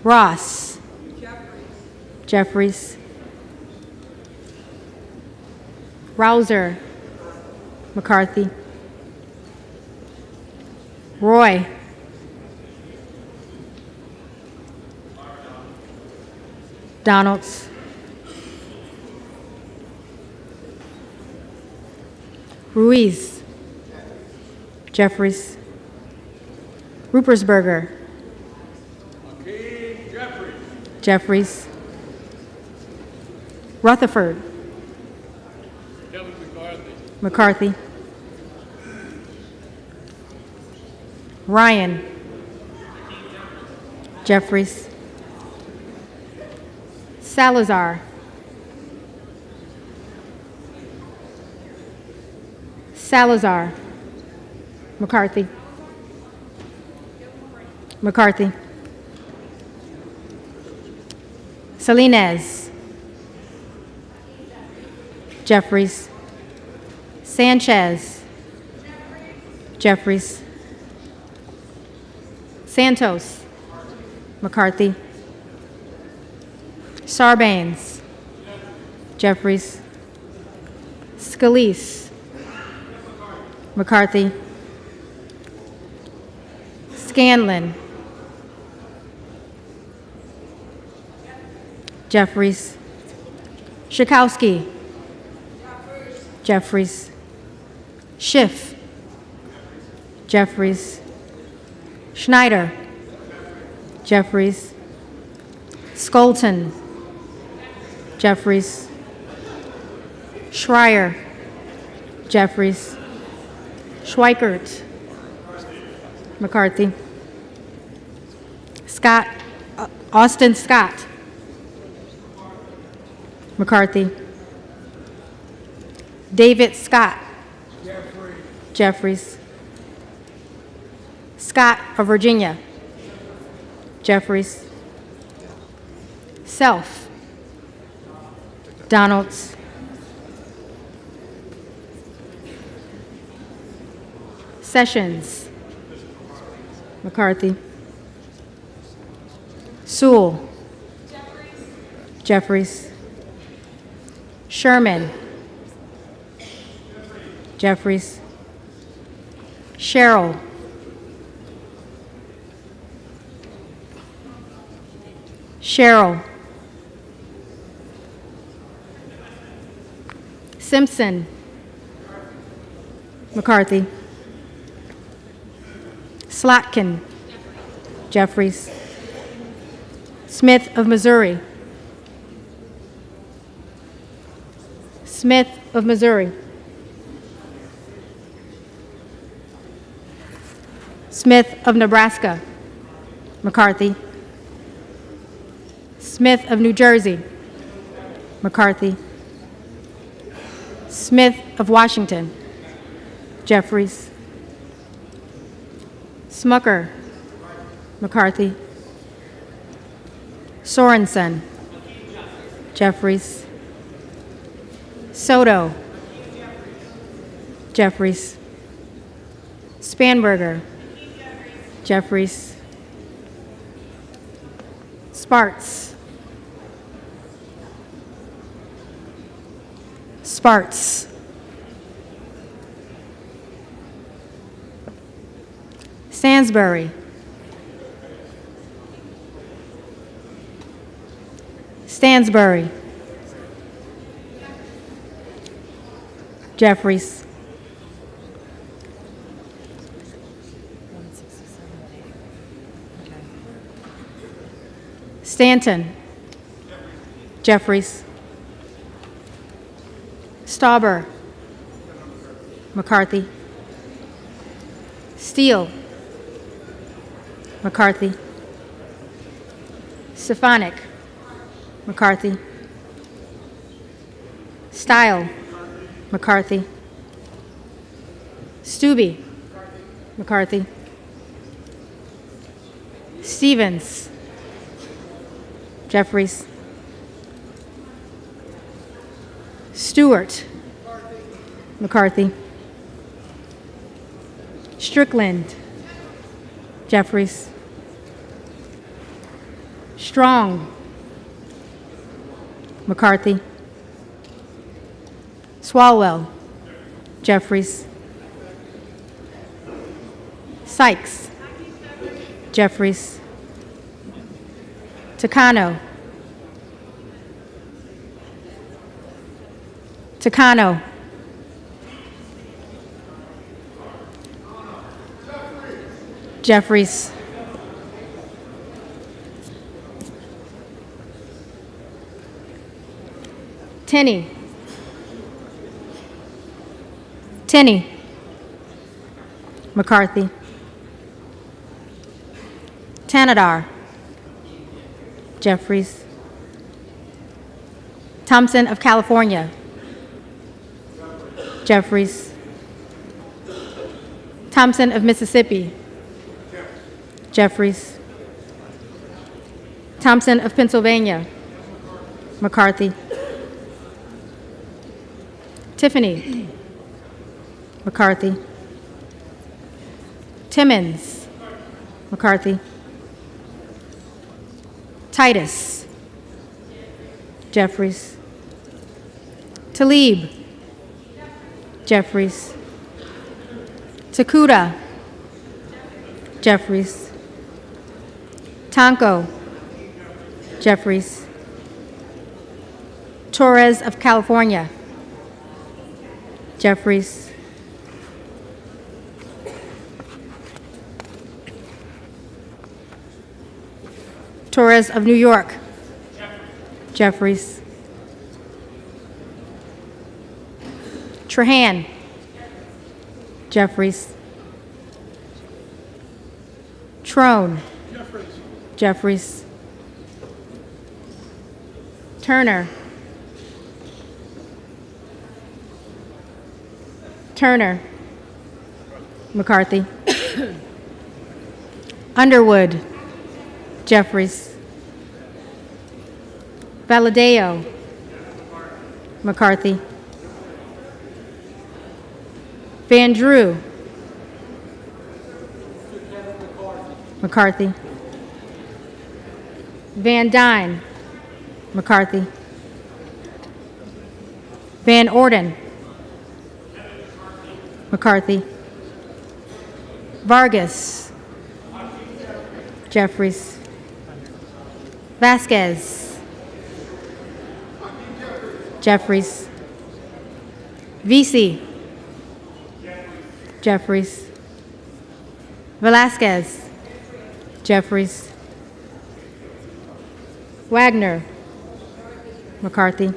Ross. Jeffries. Rouser. McCarthy. Roy. Donalds. Ruiz. Jeffries. Ruppersberger. Hakeem Jeffries. Jeffries. Rutherford. Kevin McCarthy. McCarthy. Ryan. Jeffries. Salazar. Salazar. McCarthy. McCarthy. Salinas. Jeffries. Sanchez. Jeffries. Santos. McCarthy. Sarbanes. Jeffries. Scalise. McCarthy. Scanlon. Jeffries. Schakowsky. Jeffries. Schiff, Jeffries, Schneider, Jeffries, Skolton, Jeffries, Schreier, Jeffries, Schweikert, McCarthy, Scott, Austin Scott, McCarthy, David Scott, Jeffries, Scott of Virginia, Jeffries, Self, Donalds, Sessions, McCarthy, Sewell, Jeffries, Sherman, Jeffries, Sherrill, Sherrill, Simpson, McCarthy, Slotkin, Jeffries, Smith of Missouri, Smith of Missouri, Smith of Nebraska, McCarthy, Smith of New Jersey, McCarthy, Smith of Washington, Jeffries, Smucker, McCarthy, Sorensen, Jeffries, Soto, Jeffries, Spanberger, Jeffries, Sparts, Sparts, Stansbury, Stansbury, Jeffries, Stanton, Jeffries, Stauber, McCarthy, Steele, McCarthy, Stefanik, McCarthy, Stile, McCarthy, Stubbe, McCarthy, Stevens, Jeffries, Stewart, McCarthy, Strickland, Jeffries, Strong, McCarthy, Swalwell, Jeffries, Sykes, Jeffries, Takano, Takano, Jeffries, Tenney, Tenney, McCarthy, Tanadar, Jeffries, Thompson of California, Jeffries, Thompson of Mississippi, Jeffries, Thompson of Pennsylvania, McCarthy, Tiffany, McCarthy, Timmons, McCarthy, Titus, Jeffries, Talib, Jeffries, Takuda, Jeffries, Tonko, Jeffries, Torres of California, Jeffries, Torres of New York. Jeffries. Trahan. Jeffries. Trone. Jeffries. Turner. Turner. McCarthy. Underwood. Jeffries. Valadeo. McCarthy. Van Drew. McCarthy. Van Dyne. McCarthy. Van Orden. McCarthy. Vargas. Jeffries. Vasquez. Jeffries. Vesey. Jeffries. Velasquez. Jeffries. Wagner. McCarthy.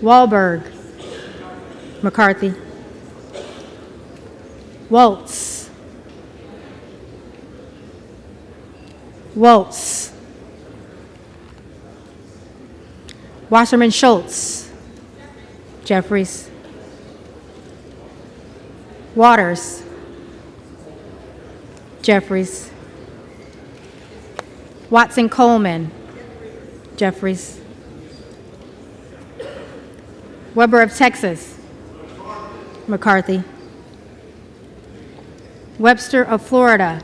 Wahlberg. McCarthy. Waltz. Waltz. Wasserman Schultz. Jeffries. Waters. Jeffries. Watson Coleman. Jeffries. Weber of Texas. McCarthy. Webster of Florida.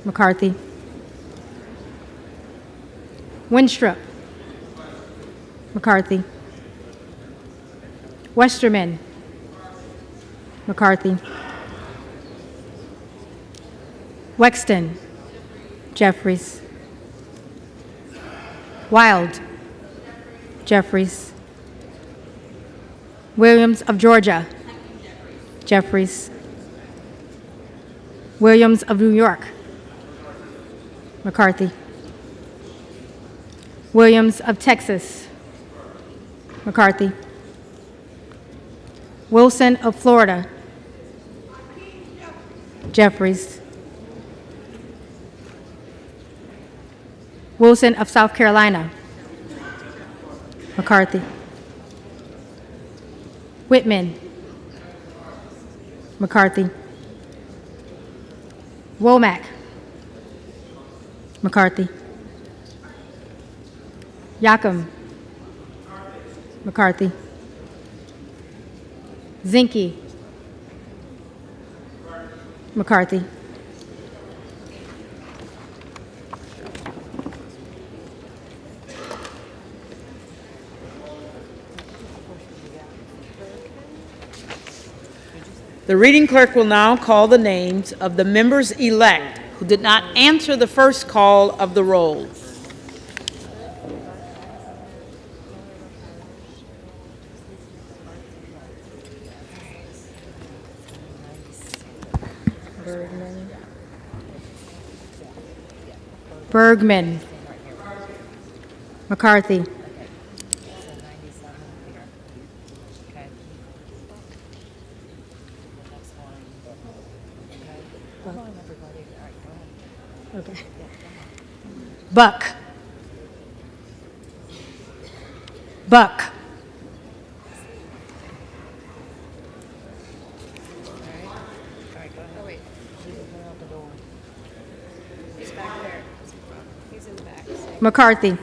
McCarthy. Winstrup. McCarthy. Westerman. McCarthy. Wexton. Jeffries. Wild. Jeffries. Williams of Georgia. Jeffries. Williams of New York. McCarthy. Williams of Texas. McCarthy. Wilson of Florida. Jeffries. Wilson of South Carolina. McCarthy. Whitman. McCarthy. Womack. McCarthy. Yacom. McCarthy. Zinke. McCarthy. The reading clerk will now call the names of the members-elect who did not answer the first call of the roll. Bergman. McCarthy. Okay. Buck. Buck. McCarthy.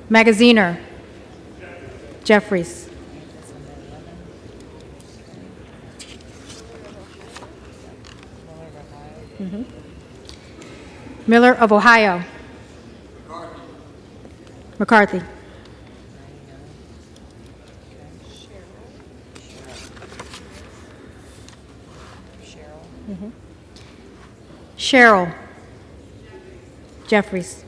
Magaziner. Jeffries. Miller of Ohio. McCarthy. Cheryl. Jeffries.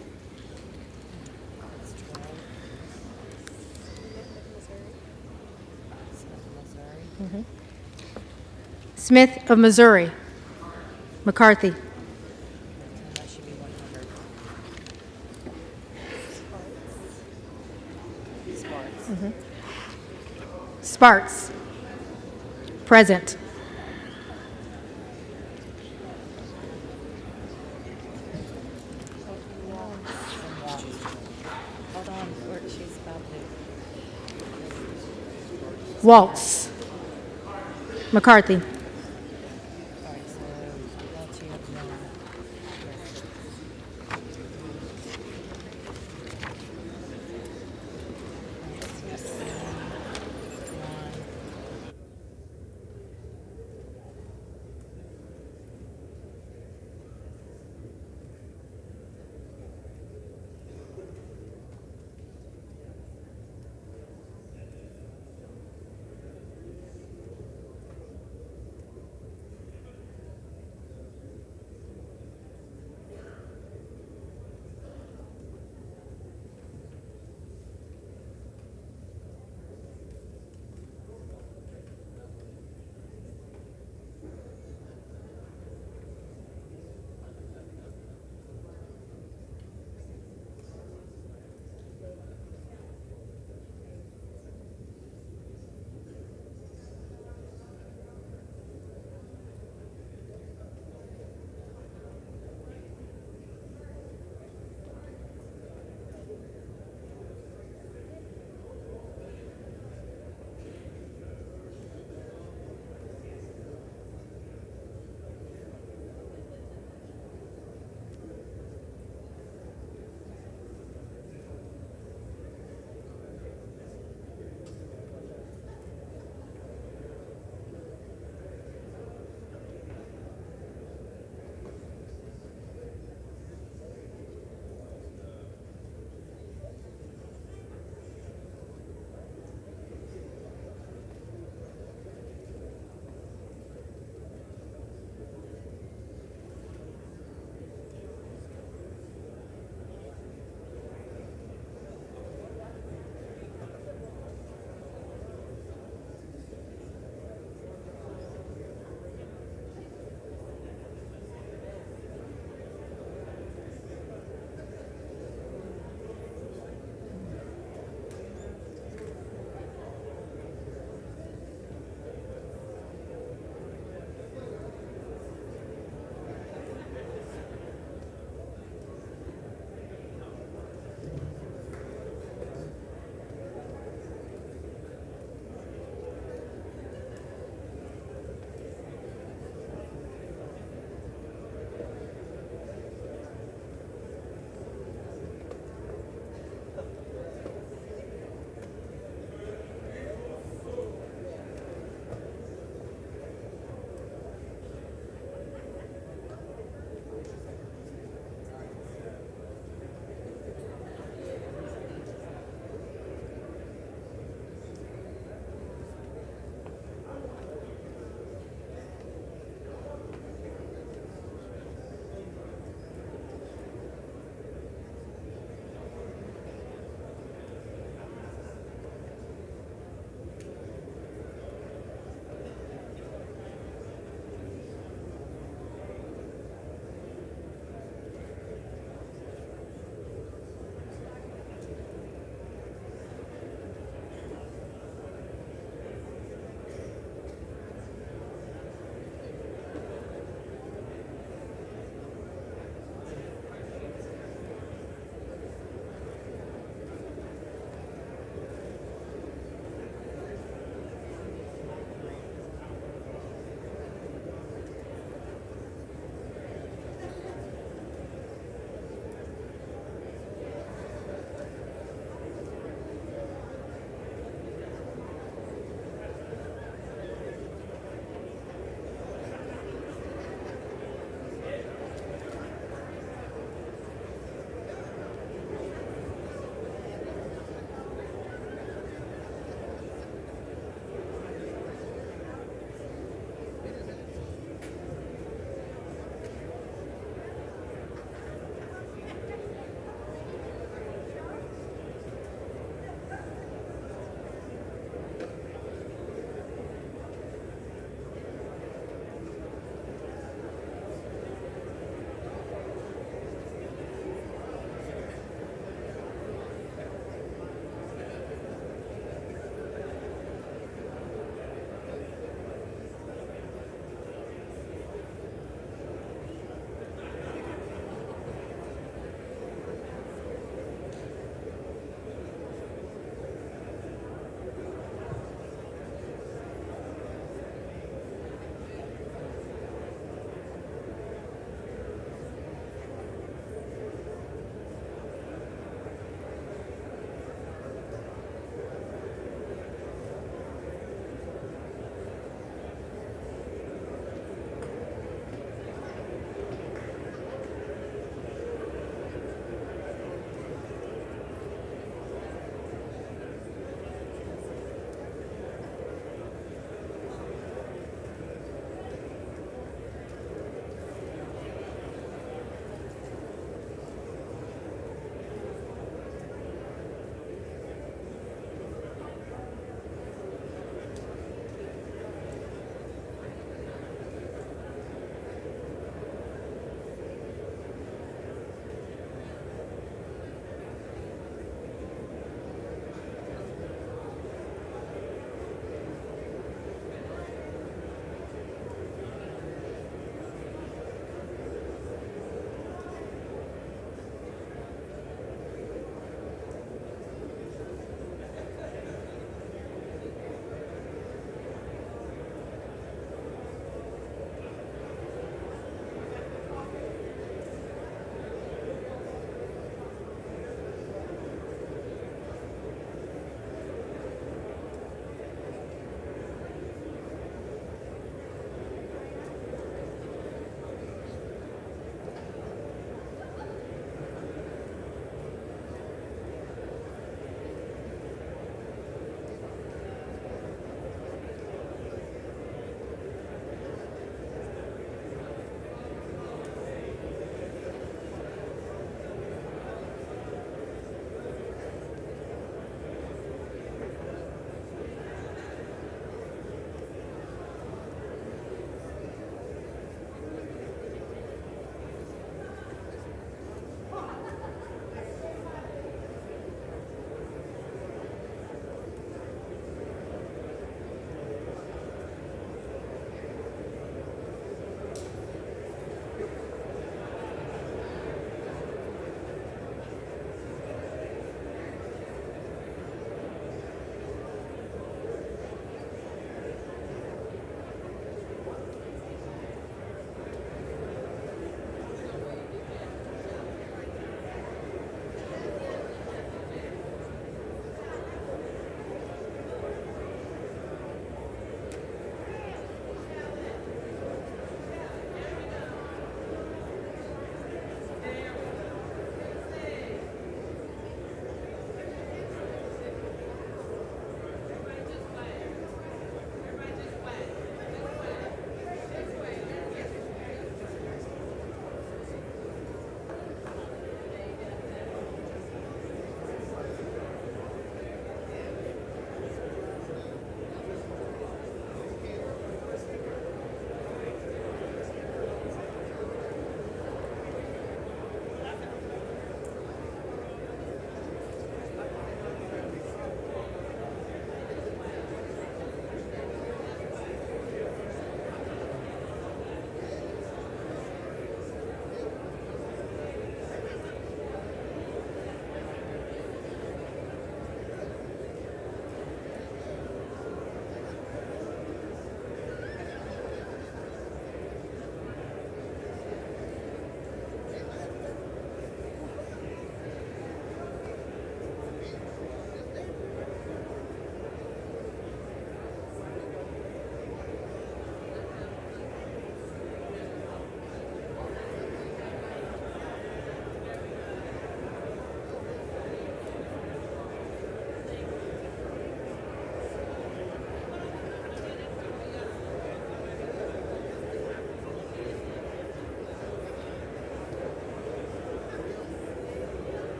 Smith of Missouri. McCarthy. Sparks. Present. Waltz. McCarthy.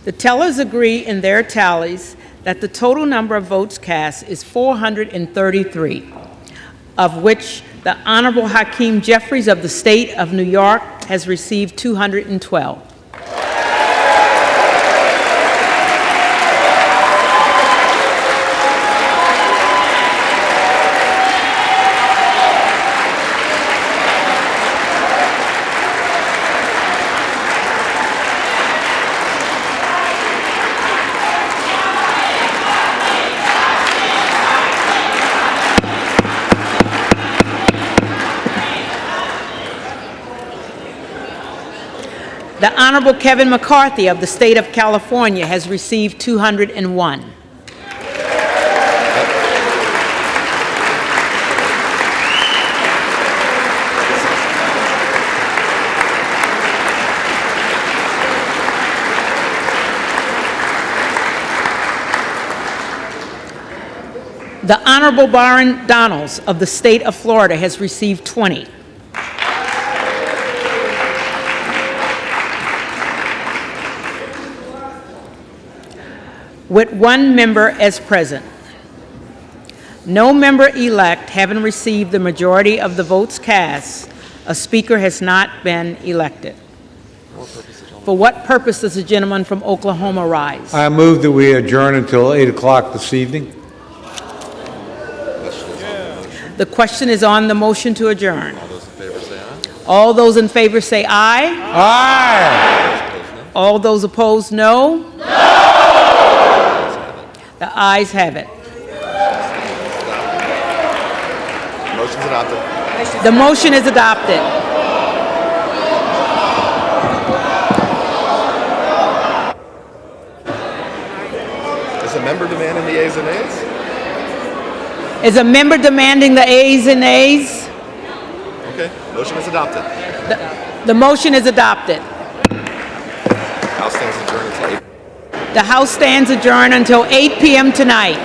The tellers agree in their tallies that the total number of votes cast is 433, of which the Honorable Hakeem Jeffries of the State of New York has received 212. The Honorable Kevin McCarthy of the State of California has received 201. The Honorable Byron Donalds of the State of Florida has received 20. With one member as present. No member-elect having received the majority of the votes cast, a speaker has not been elected. For what purpose does the gentleman from Oklahoma rise? I move that we adjourn until 8 o'clock this evening. The question is on the motion to adjourn. All those in favor say aye. All those in favor say aye. Aye. All those opposed, no? No! The ayes have it. Motion's adopted. The motion is adopted. Is a member demanding the ayes and nays? Is a member demanding the ayes and nays? Okay, motion is adopted. The motion is adopted. House stands adjourned until 8. The House stands adjourned until 8 p.m. tonight.